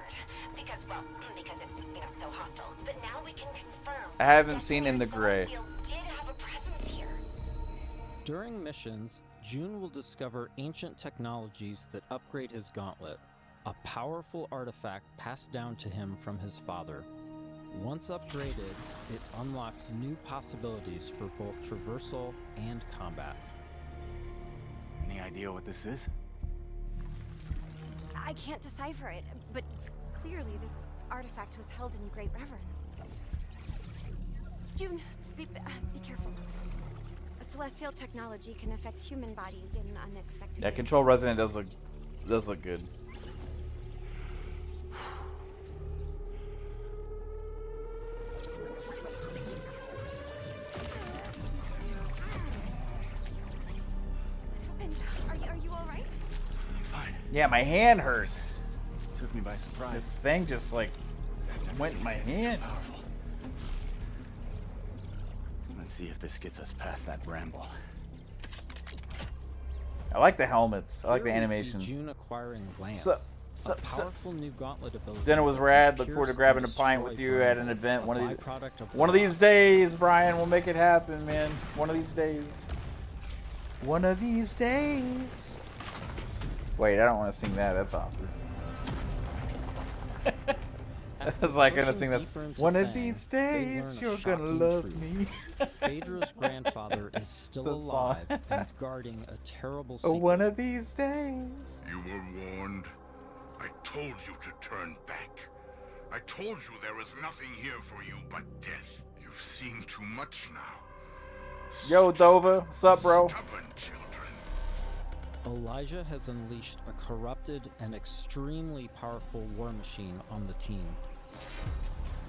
Because it's, you know, so hostile. But now we can confirm. I haven't seen In the Gray. Did have a presence here. During missions, June will discover ancient technologies that upgrade his gauntlet, a powerful artifact passed down to him from his father. Once upgraded, it unlocks new possibilities for both traversal and combat. Any idea what this is? I can't decipher it, but clearly this artifact was held in great reverence. June, be careful. A celestial technology can affect human bodies in unexpected Yeah, ways. Control Resident does look good. Are you all right? Fine. Yeah, my hand hurts. Took me by surprise. This thing just like went in my hand. Powerful. Let's see if this gets us past that bramble. I like the helmets. I like the Here we see animation. June acquiring Lance, Sup, a powerful new gauntlet ability. Then it was rad. Look that forward to pierce grabbing a and pint with destroy you at an Bramble, event. a One of byproduct these days, Brian. We'll make it happen, man. One of these days. One of these days. Wait, I don't want to sing that. That's awkward. I was like gonna sing that. One of these days, you're gonna love me. Phaedra's grandfather is still The song. alive and guarding a terrible secret. One of these days. You were warned. I told you to turn back. I told you there was nothing here for you but death. You've seen too much now. Yo, Dova. What's up, bro? Stubborn children. Elijah has unleashed a corrupted and extremely powerful war machine on the team.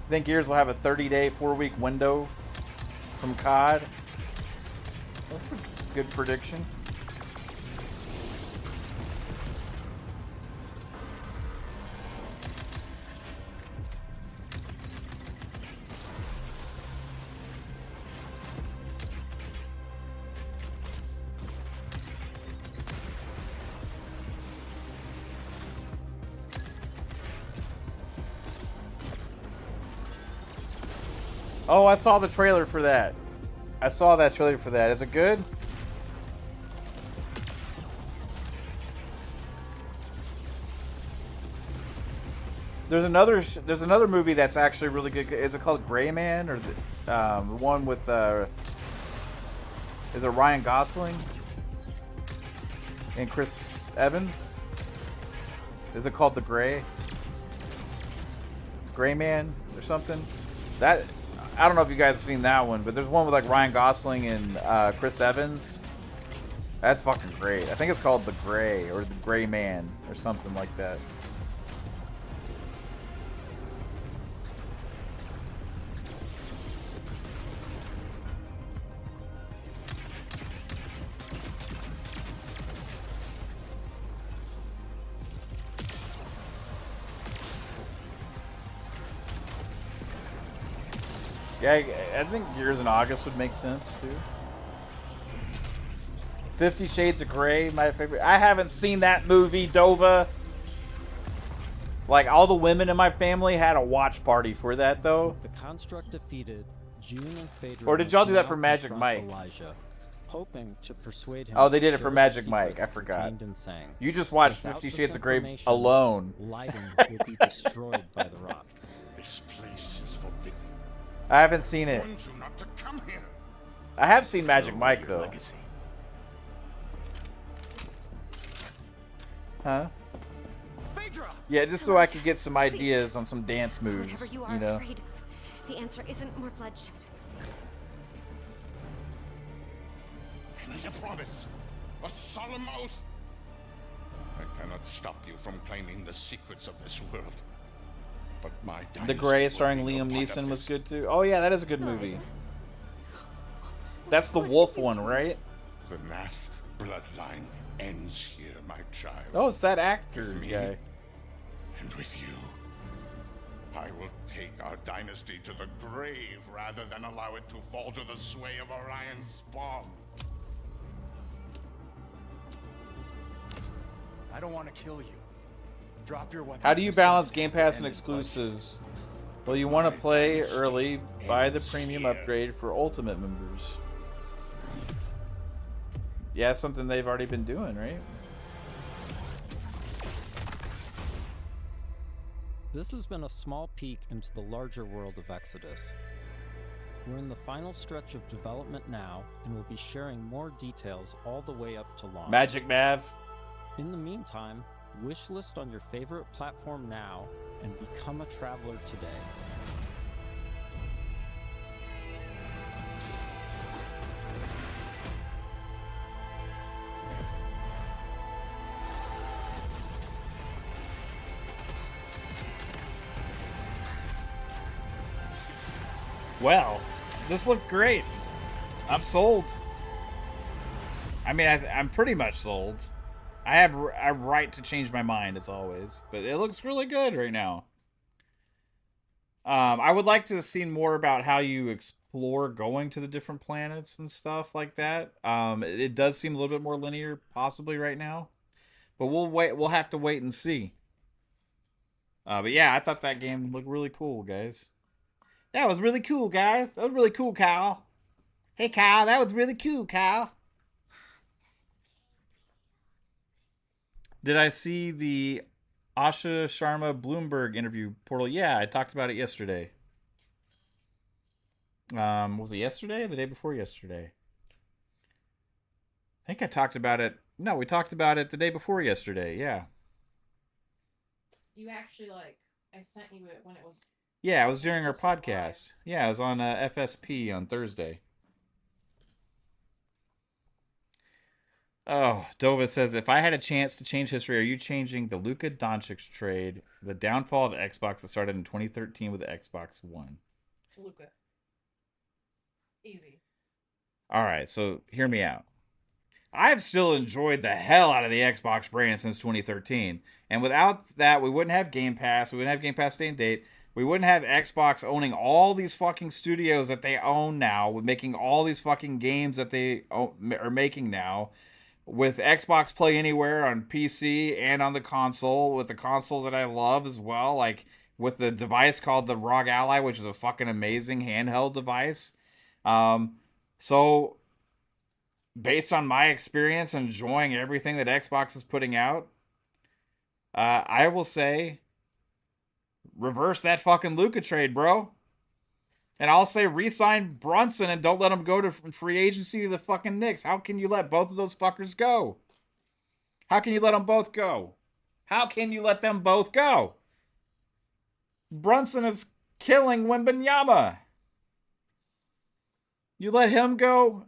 Think Gears will have a 30-day, 4-week window from COD? That's a good prediction. Oh, I saw the trailer for that. I saw that trailer for that. Is it good? There's another movie that's actually really good. Is it called Gray Man, or the one with is it Ryan Gosling and Chris Evans? Is it called The Gray Man or something? That I don't know if you guys have seen that one, but there's one with like Ryan Gosling and Chris Evans. That's fucking great. I think it's called The Gray or The Gray Man or something like that. Yeah, I think Gears in August would make sense too. 50 Shades of Grey, my favorite. I haven't seen that movie, Dova. Like, all the women in my family had a watch party for that, though. With the construct defeated, June and Phaedra. Or did y'all do that now for Magic confront Mike? Elijah, hoping to persuade him. Oh, they to did it for share the Magic Mike. I secrets forgot. contained in Sang. You just watched Without 50 this Shades of Grey information, alone. Leiden will be destroyed by the rock. This place is forbidden. I haven't seen it. I warned you not to come here. I have seen Magic Mike, though. Legacy. Huh? Phaedra! Yeah, just so I could get some ideas on some dance Whatever moves, you are you know? afraid of, the answer isn't more bloodshed. I made a promise. A solemn oath. I cannot stop you from claiming the secrets of this world. But my The dynasty Gray, will starring be no Liam part of Neeson, was this. good too. Oh yeah, that is a good movie. That's the wolf one, right? The Nath bloodline ends here, my child. Oh, it's that actor With me guy. and with you. I will take our dynasty to the grave rather than allow it to fall to the sway of Orion's spawn. I don't want to kill you. Drop your weapon. How do you balance Game Pass and exclusives? Well, you want to play early, buy the premium upgrade for Ultimate members. Yeah, it's something they've already been doing, right? This has been a small peek into the larger world of Exodus. We're in the final stretch of development now, and we'll be sharing more details all the way up to launch. Magic Mav. In the meantime, wishlist on your favorite platform now and become a traveler today. Well, this looked great. I'm sold. I mean, I'm pretty much sold. I have a right to change my mind, as always, but it looks really good right now. I would like to see more about how you explore going to the different planets and stuff like that. It does seem a little bit more linear, possibly right now, but we'll wait. We'll have to wait and see. But yeah, I thought that game looked really cool, guys. That was really cool, guys. That was really cool, Kyle. Hey, Kyle, that was really cool, Kyle. Did I see the Asha Sharma Bloomberg interview portal? Yeah, I talked about it yesterday. Was it yesterday or the day before yesterday? I think I talked about it. No, we talked about it the day before yesterday. Yeah. You actually, I sent you it when it was... Yeah, it was during our podcast. Yeah, it was on FSP on Thursday. Oh, Dova says, if I had a chance to change history, are you changing the Luka Doncic trade, the downfall of Xbox that started in 2013 with the Xbox One? Luka. Easy. All right, so hear me out. I've still enjoyed the hell out of the Xbox brand since 2013. And without that, we wouldn't have Game Pass. We wouldn't have Game Pass Day and Date. We wouldn't have Xbox owning all these fucking studios that they own now, with making all these fucking games that they are making now. With Xbox Play Anywhere on PC and on the console, with the console that I love as well, like with the device called the ROG Ally, which is a fucking amazing handheld device. So based on my experience enjoying everything that Xbox is putting out, I will say reverse that fucking Luka trade, bro. And I'll say re-sign Brunson and don't let him go to free agency to the fucking Knicks. How can you let both of those fuckers go? How can you let them both go? How can you let them both go? Brunson is killing Wembanyama. You let him go,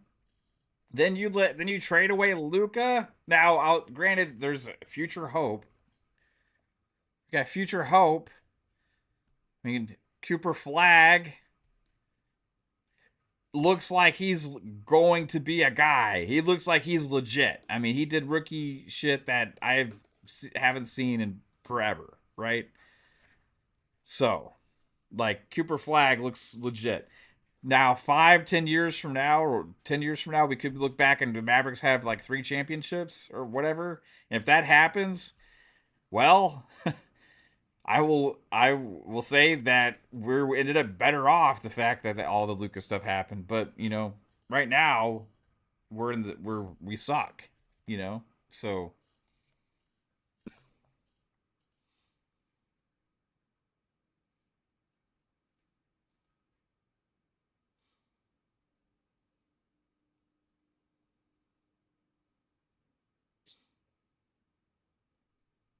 then you trade away Luka. Now, granted, there's future hope. You got future hope. I mean, Cooper Flag looks like he's going to be a guy. He looks like he's legit. I mean, he did rookie shit that I haven't seen in forever, right? So, like, Cooper Flag looks legit. Now, 5-10 years from now, or 10 years from now, we could look back and the Mavericks have like 3 championships or whatever. And if that happens, well, I will say that we ended up better off the fact that all the Lucas stuff happened. But, you know, right now we suck, you know? So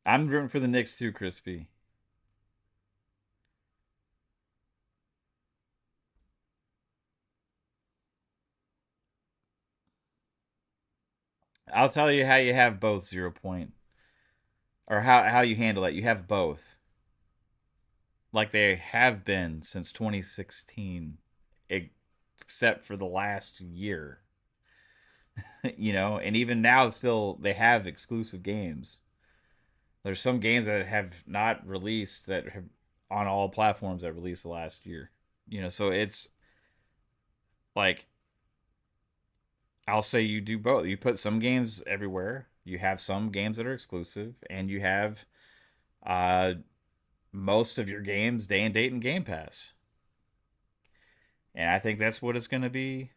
I'm rooting for the Knicks too, Crispy. I'll tell you how you have both 0 point. Or how you handle it. You have both. Like they have been since 2016. Except for the last year. You know, and even now still they have exclusive games. There's some games that have not released that on all platforms that released last year. So it's like, I'll say you do both. You put some games everywhere. You have some games that are exclusive, and you have uh, most of your games day and date in Game Pass. And I think that's what it's going to be.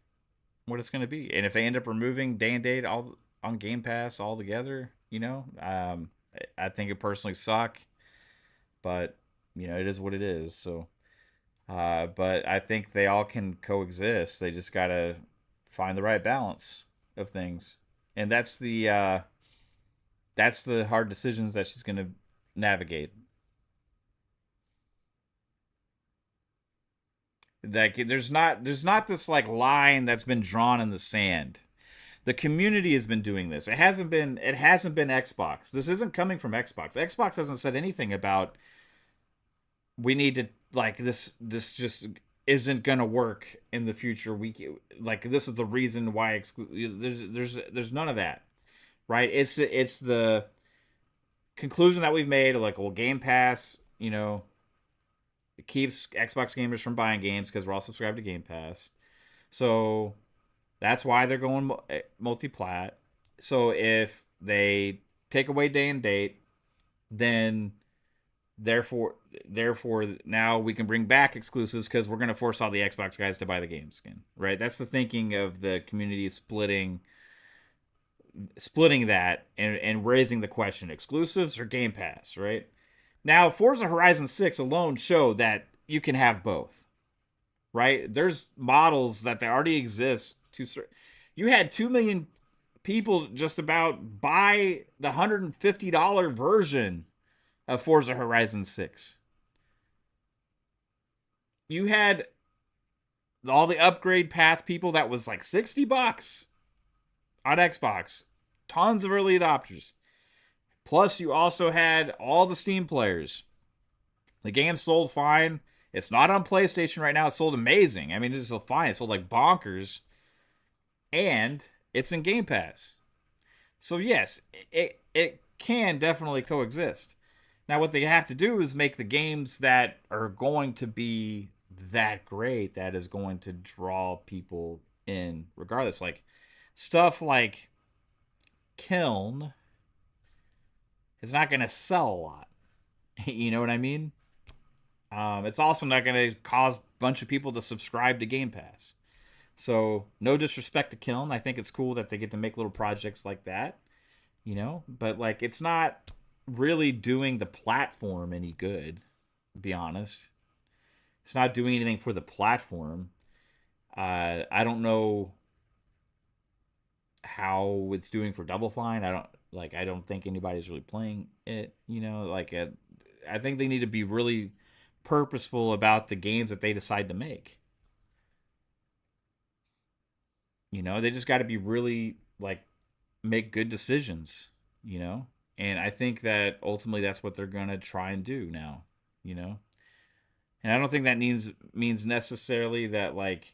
What it's going to be. And if they end up removing day and date all on Game Pass altogether, I think it personally suck. But it is what it is. So, but I think they all can coexist. They just gotta find the right balance of things, and that's the hard decisions that she's gonna navigate. Like there's not this like line that's been drawn in the sand. The community has been doing this. It hasn't been Xbox. This isn't coming from Xbox. Xbox hasn't said anything about we need to like this just isn't gonna work in the future. Like this is the reason why there's none of that, right? It's the conclusion that we've made, like, well, Game Pass, it keeps Xbox gamers from buying games because we're all subscribed to Game Pass. So that's why they're going multi-plat. So if they take away day and date, then therefore now we can bring back exclusives because we're going to force all the Xbox guys to buy the games again, right? That's the thinking of the community, splitting that and raising the question, exclusives or Game Pass, right? Now, Forza Horizon 6 alone showed that you can have both, right? There's models that already exist. You had 2 million people just about buy the $150 version of Forza Horizon 6. You had all the upgrade path people that was like $60 on Xbox. Tons of early adopters. Plus, you also had all the Steam players. The game sold fine. It's not on PlayStation right now. It sold amazing. I mean, it's sold fine. It sold like bonkers. And it's in Game Pass. So, yes, it can definitely coexist. Now, what they have to do is make the games that are going to be that great, that is going to draw people in regardless. Like, stuff like Kiln is not going to sell a lot. You know what I mean? It's also not going to cause a bunch of people to subscribe to Game Pass. So, no disrespect to Kiln. I think it's cool that they get to make little projects like that. But like, it's not really doing the platform any good, to be honest. It's not doing anything for the platform. I don't know how it's doing for Double Fine. I don't think anybody's really playing it. I think they need to be really purposeful about the games that they decide to make. They just got to be really like make good decisions. And I think that ultimately that's what they're gonna try and do now. And I don't think that means necessarily that like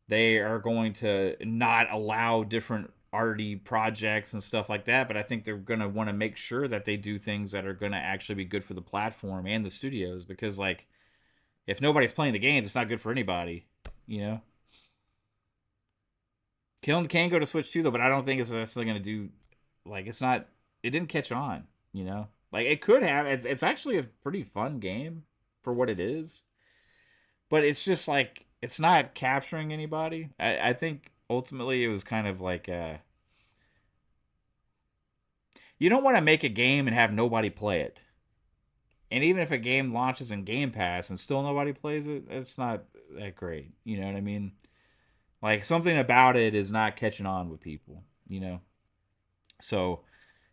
they are going to not allow different arty projects and stuff like that, but I think they're going to want to make sure that they do things that are going to actually be good for the platform and the studios, because like if nobody's playing the games, it's not good for anybody. Kiln can go to Switch too, though, but I don't think it's necessarily going to do like it didn't catch on. Like it could have. It's actually a pretty fun game for what it is, but it's just like it's not capturing anybody. I think ultimately it was kind of like you don't want to make a game and have nobody play it. And even if a game launches in Game Pass and still nobody plays it, it's not that great. You know what I mean? Like something about it is not catching on with people, So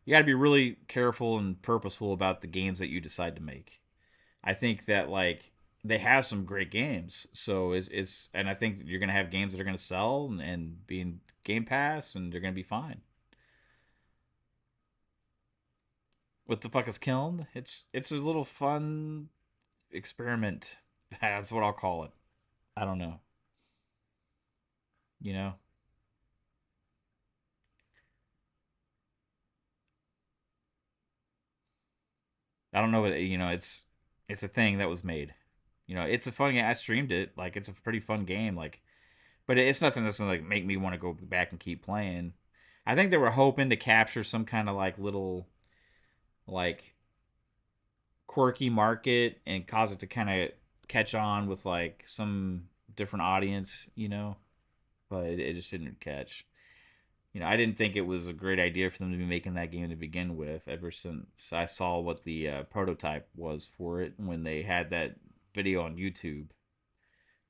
you got to be really careful and purposeful about the games that you decide to make. I think that like they have some great games, so it's and I think you're gonna have games that are gonna sell and be in Game Pass, and they're gonna be fine. What the fuck is Kiln? It's a little fun experiment. That's what I'll call it. I don't know. You know. I don't know what it's It's a thing that was made. You know, it's a fun game. I streamed it. Like, it's a pretty fun game. Like, but it's nothing that's gonna like make me want to go back and keep playing. I think they were hoping to capture some kind of like little like quirky market and cause it to kind of catch on with like some different audience, you know. But it just didn't catch. You know, I didn't think it was a great idea for them to be making that game to begin with. Ever since I saw what the prototype was for it when they had that video on YouTube,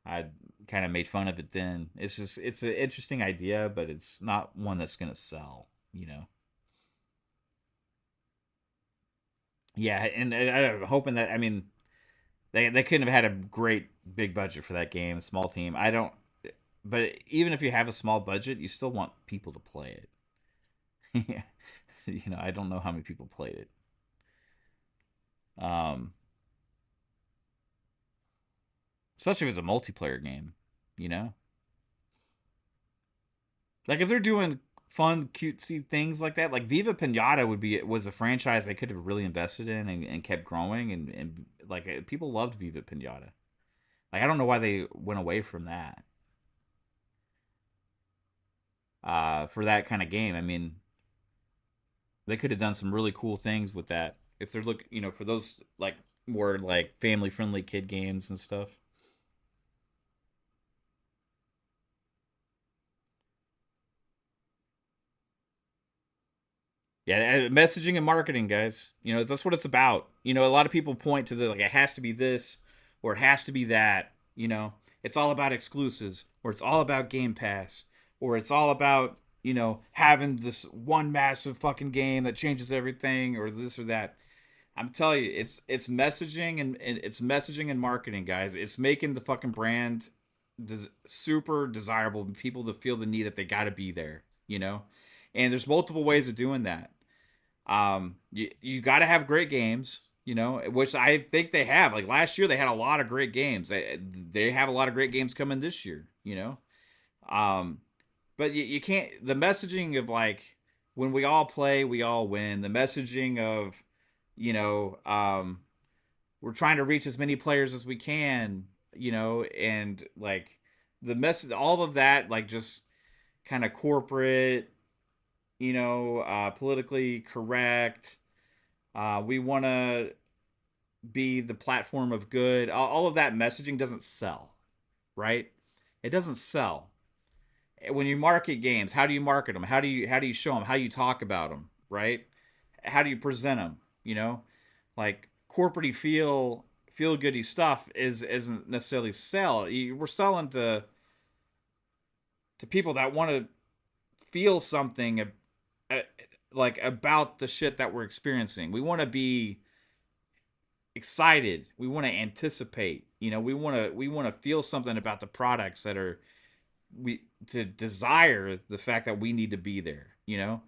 I kind of made fun of it then. It's an interesting idea, but it's not one that's gonna sell. You know. Yeah, and I'm hoping that, I mean, they couldn't have had a great big budget for that game, small team. I don't, but even if you have a small budget, you still want people to play it. Yeah, you know, I don't know how many people played it. Um, Especially if it's a multiplayer game, you know. Like if they're doing fun, cutesy things like that, like Viva Pinata was a franchise they could have really invested in and kept growing, and like people loved Viva Pinata. Like I don't know why they went away from that. For that kind of game, I mean, they could have done some really cool things with that if they're you know, for those like more like family friendly kid games and stuff. Yeah, messaging and marketing, guys. You know, that's what it's about. You know, a lot of people point to the like it has to be this or it has to be that. You know, it's all about exclusives or it's all about Game Pass or it's all about, you know, having this one massive fucking game that changes everything or this or that. I'm telling you, it's messaging and it's messaging and marketing, guys. It's making the fucking brand super desirable and people to feel the need that they got to be there, you know. And there's multiple ways of doing that. You got to have great games, you know, which I think they have. Like last year, they had a lot of great games. They have a lot of great games coming this year, you know. Um, but you can't. The messaging of like when we all play, we all win. The messaging of, you know, we're trying to reach as many players as we can, you know, and like the message, all of that, like just kind of corporate, you know, politically correct. We want to be the platform of good. All of that messaging doesn't sell, right? It doesn't sell. When you market games, how do you market them? How do you show them? How you talk about them, right? How do you present them? You know, like corporate feel goody stuff isn't necessarily sell. We're selling to people that want to feel something like about the shit that we're experiencing. We want to be excited. We want to anticipate. You know, we want to feel something about the products that are we to desire the fact that we need to be there. You know,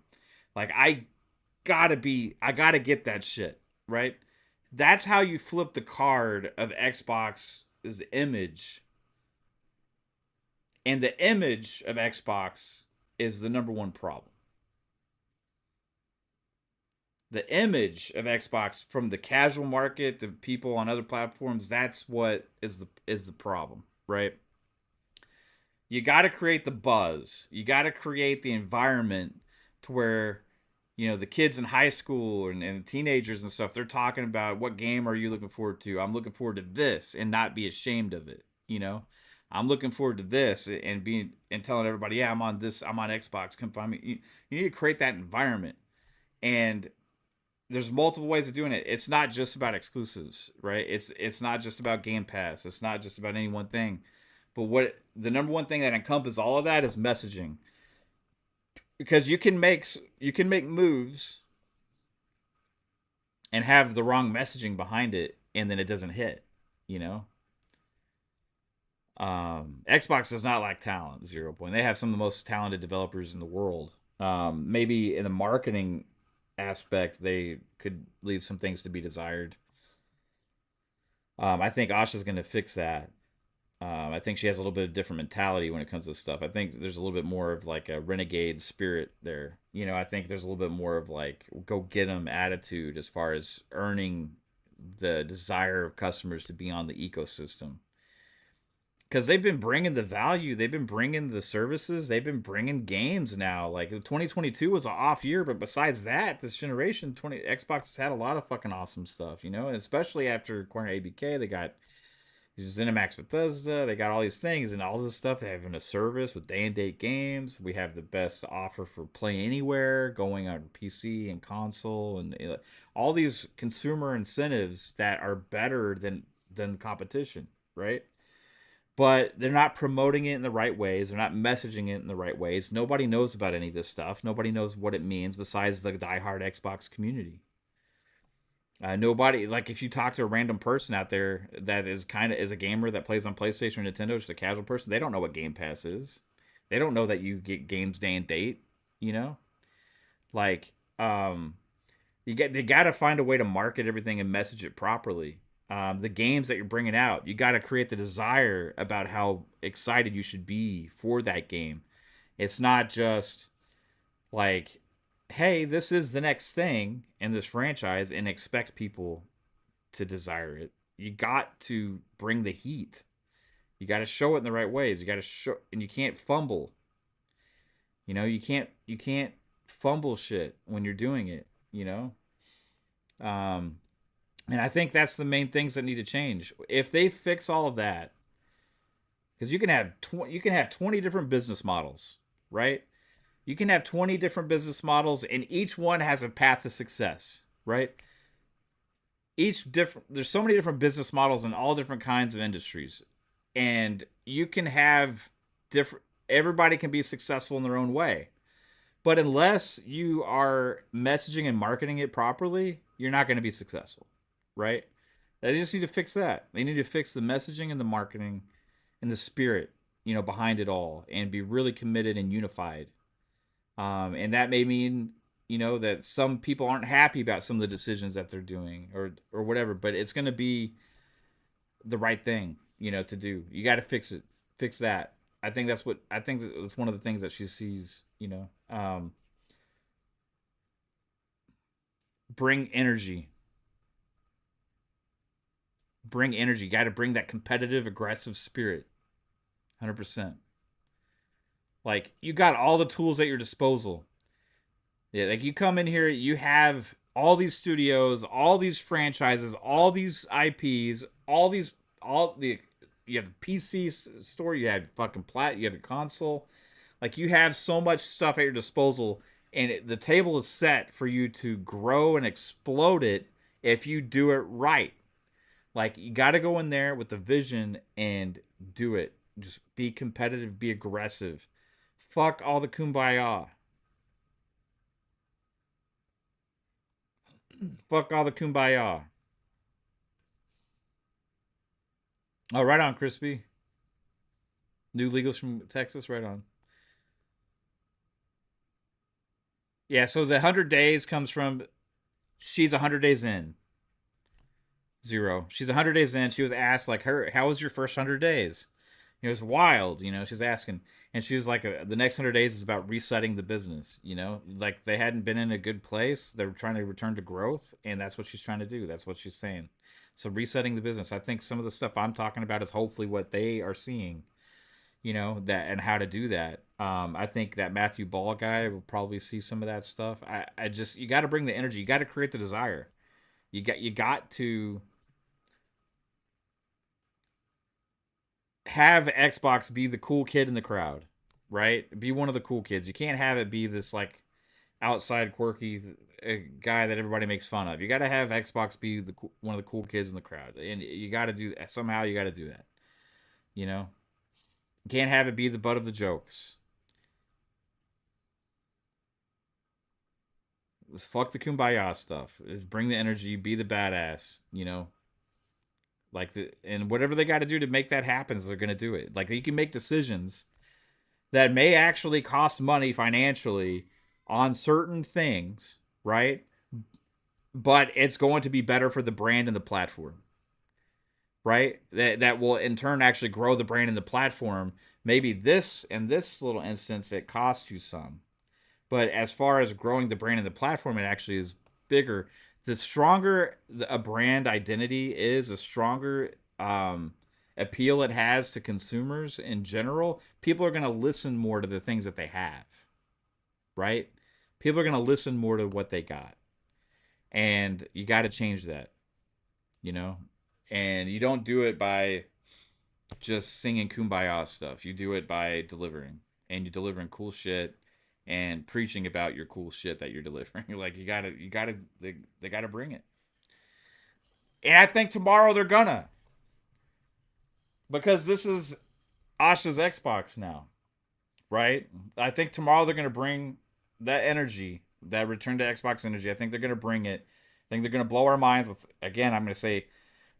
like I gotta get that shit right. That's how you flip the card of Xbox's image. And the image of Xbox is the number one problem. The image of Xbox from the casual market, the people on other platforms, that's what is the problem, right? You got to create the buzz. You got to create the environment to where, you know, the kids in high school and teenagers and stuff, they're talking about what game are you looking forward to? I'm looking forward to this and not be ashamed of it, you know? I'm looking forward to this and telling everybody, yeah, I'm on Xbox. Come find me. You need to create that environment. And there's multiple ways of doing it. It's not just about exclusives, right? It's not just about Game Pass. It's not just about any one thing. But what the number one thing that encompasses all of that is messaging. Because you can make moves and have the wrong messaging behind it and then it doesn't hit, you know? Xbox does not lack talent, 0 point. They have some of the most talented developers in the world. Maybe in the marketing aspect, they could leave some things to be desired. I think Asha's going to fix that. I think she has a little bit of different mentality when it comes to stuff. I think there's a little bit more of like a renegade spirit there. You know, I think there's a little bit more of like go get 'em attitude as far as earning the desire of customers to be on the ecosystem. Because they've been bringing the value, they've been bringing the services, they've been bringing games now. Like 2022 was an off year, but besides that, this generation, Xbox has had a lot of fucking awesome stuff, you know, and especially after acquiring ABK, they got ZeniMax Bethesda, they got all these things and all this stuff. They have in a service with day and date games. We have the best offer for play anywhere, going on PC and console, and all these consumer incentives that are better than competition, right? But they're not promoting it in the right ways. They're not messaging it in the right ways. Nobody knows about any of this stuff. Nobody knows what it means besides the diehard Xbox community. Nobody, like, if you talk to a random person out there that is a gamer that plays on PlayStation or Nintendo, just a casual person, they don't know what Game Pass is. They don't know that you get games day and date, you know? Like, they got to find a way to market everything and message it properly. The games that you're bringing out, you got to create the desire about how excited you should be for that game. It's not just like, hey, this is the next thing in this franchise, and expect people to desire it. You got to bring the heat. You got to show it in the right ways. You got to show, and you can't fumble. You know, you can't fumble shit when you're doing it, you know? And I think that's the main things that need to change. If they fix all of that, because you can have 20 different business models, right? You can have 20 different business models, and each one has a path to success, right? There's so many different business models in all different kinds of industries, and you can have everybody can be successful in their own way. But unless you are messaging and marketing it properly, you're not going to be successful. Right? They just need to fix that. They need to fix the messaging and the marketing and the spirit, you know, behind it all, and be really committed and unified. And that may mean, you know, that some people aren't happy about some of the decisions that they're doing or whatever, but it's going to be the right thing, you know, to do. You got to fix it. Fix that. I think that's one of the things that she sees, you know. Bring energy. Bring energy. You got to bring that competitive, aggressive spirit. 100%. Like, you got all the tools at your disposal. Yeah, like, you come in here, you have all these studios, all these franchises, all these IPs, you have a PC store, you have fucking you have a console. Like, you have so much stuff at your disposal, and the table is set for you to grow and explode it if you do it right. Like, you got to go in there with the vision and do it. Just be competitive, be aggressive. Fuck all the kumbaya. Fuck all the kumbaya. Oh, right on, Crispy. New legals from Texas, right on. Yeah, so the 100 days comes from she's 100 days in. 0. She's 100 days in. She was asked, like, how was your first 100 days? It was wild, you know, she's asking. And she was like, the next 100 days is about resetting the business, you know? Like, they hadn't been in a good place. They were trying to return to growth, and that's what she's trying to do. That's what she's saying. So resetting the business. I think some of the stuff I'm talking about is hopefully what they are seeing, you know, that and how to do that. I think that Matthew Ball guy will probably see some of that stuff. I just, you got to bring the energy. You got to create the desire. You got to have Xbox be the cool kid in the crowd, right? Be one of the cool kids. You can't have it be this, like, outside quirky guy that everybody makes fun of. You got to have Xbox be one of the cool kids in the crowd, and you got to do that somehow. You got to do that, you know. You can't have it be the butt of the jokes. Let's fuck the kumbaya stuff. Just bring the energy. Be the badass, you know. Like, and whatever they got to do to make that happen, they're going to do it. Like, you can make decisions that may actually cost money financially on certain things, right? But it's going to be better for the brand and the platform, right? That will in turn actually grow the brand and the platform. Maybe in this little instance, it costs you some. But as far as growing the brand and the platform, it actually is bigger. the stronger a brand identity is, the stronger appeal it has to consumers in general, people are going to listen more to the things that they have, right? People are going to listen more to what they got. And you got to change that, you know? And you don't do it by just singing Kumbaya stuff. You do it by delivering. And you're delivering cool shit and preaching about your cool shit that you're delivering. Like, they gotta bring it. And I think tomorrow they're gonna. Because this is Asha's Xbox now, right? I think tomorrow they're gonna bring that energy, that return to Xbox energy. I think they're gonna bring it. I think they're gonna blow our minds with, again, I'm gonna say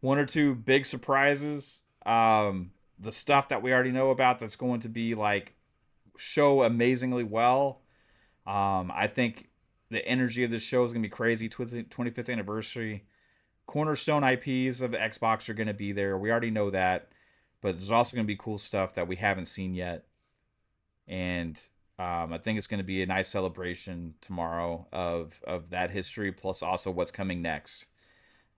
1 or 2 big surprises. The stuff that we already know about that's going to be like show amazingly well. I think the energy of this show is gonna be crazy. 25th anniversary. Cornerstone IPs of the Xbox are gonna be there. We already know that. But there's also going to be cool stuff that we haven't seen yet. And I think it's going to be a nice celebration tomorrow of that history, plus also what's coming next.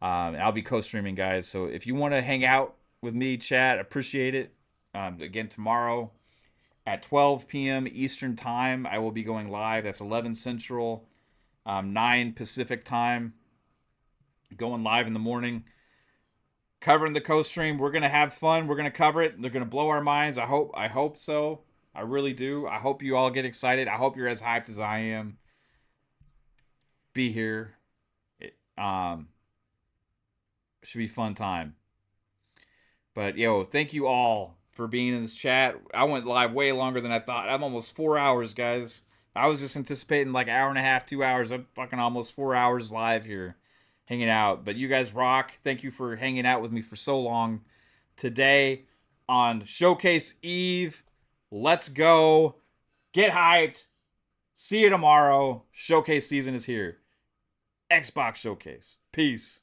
I'll be co-streaming, guys. So if you want to hang out with me, chat, appreciate it. Again, tomorrow at 12 p.m. Eastern Time, I will be going live. That's 11 Central, 9 Pacific Time. Going live in the morning. Covering the co-stream. We're going to have fun. We're going to cover it. They're going to blow our minds. I hope so. I really do. I hope you all get excited. I hope you're as hyped as I am. Be here. Should be a fun time. But, thank you all for being in this chat. I went live way longer than I thought. I'm almost 4 hours, guys. I was just anticipating like an hour and a half, 2 hours. I'm fucking almost 4 hours live here. Hanging out. But you guys rock. Thank you for hanging out with me for so long today on Showcase Eve. Let's go. Get hyped. See you tomorrow. Showcase season is here. Xbox Showcase. Peace.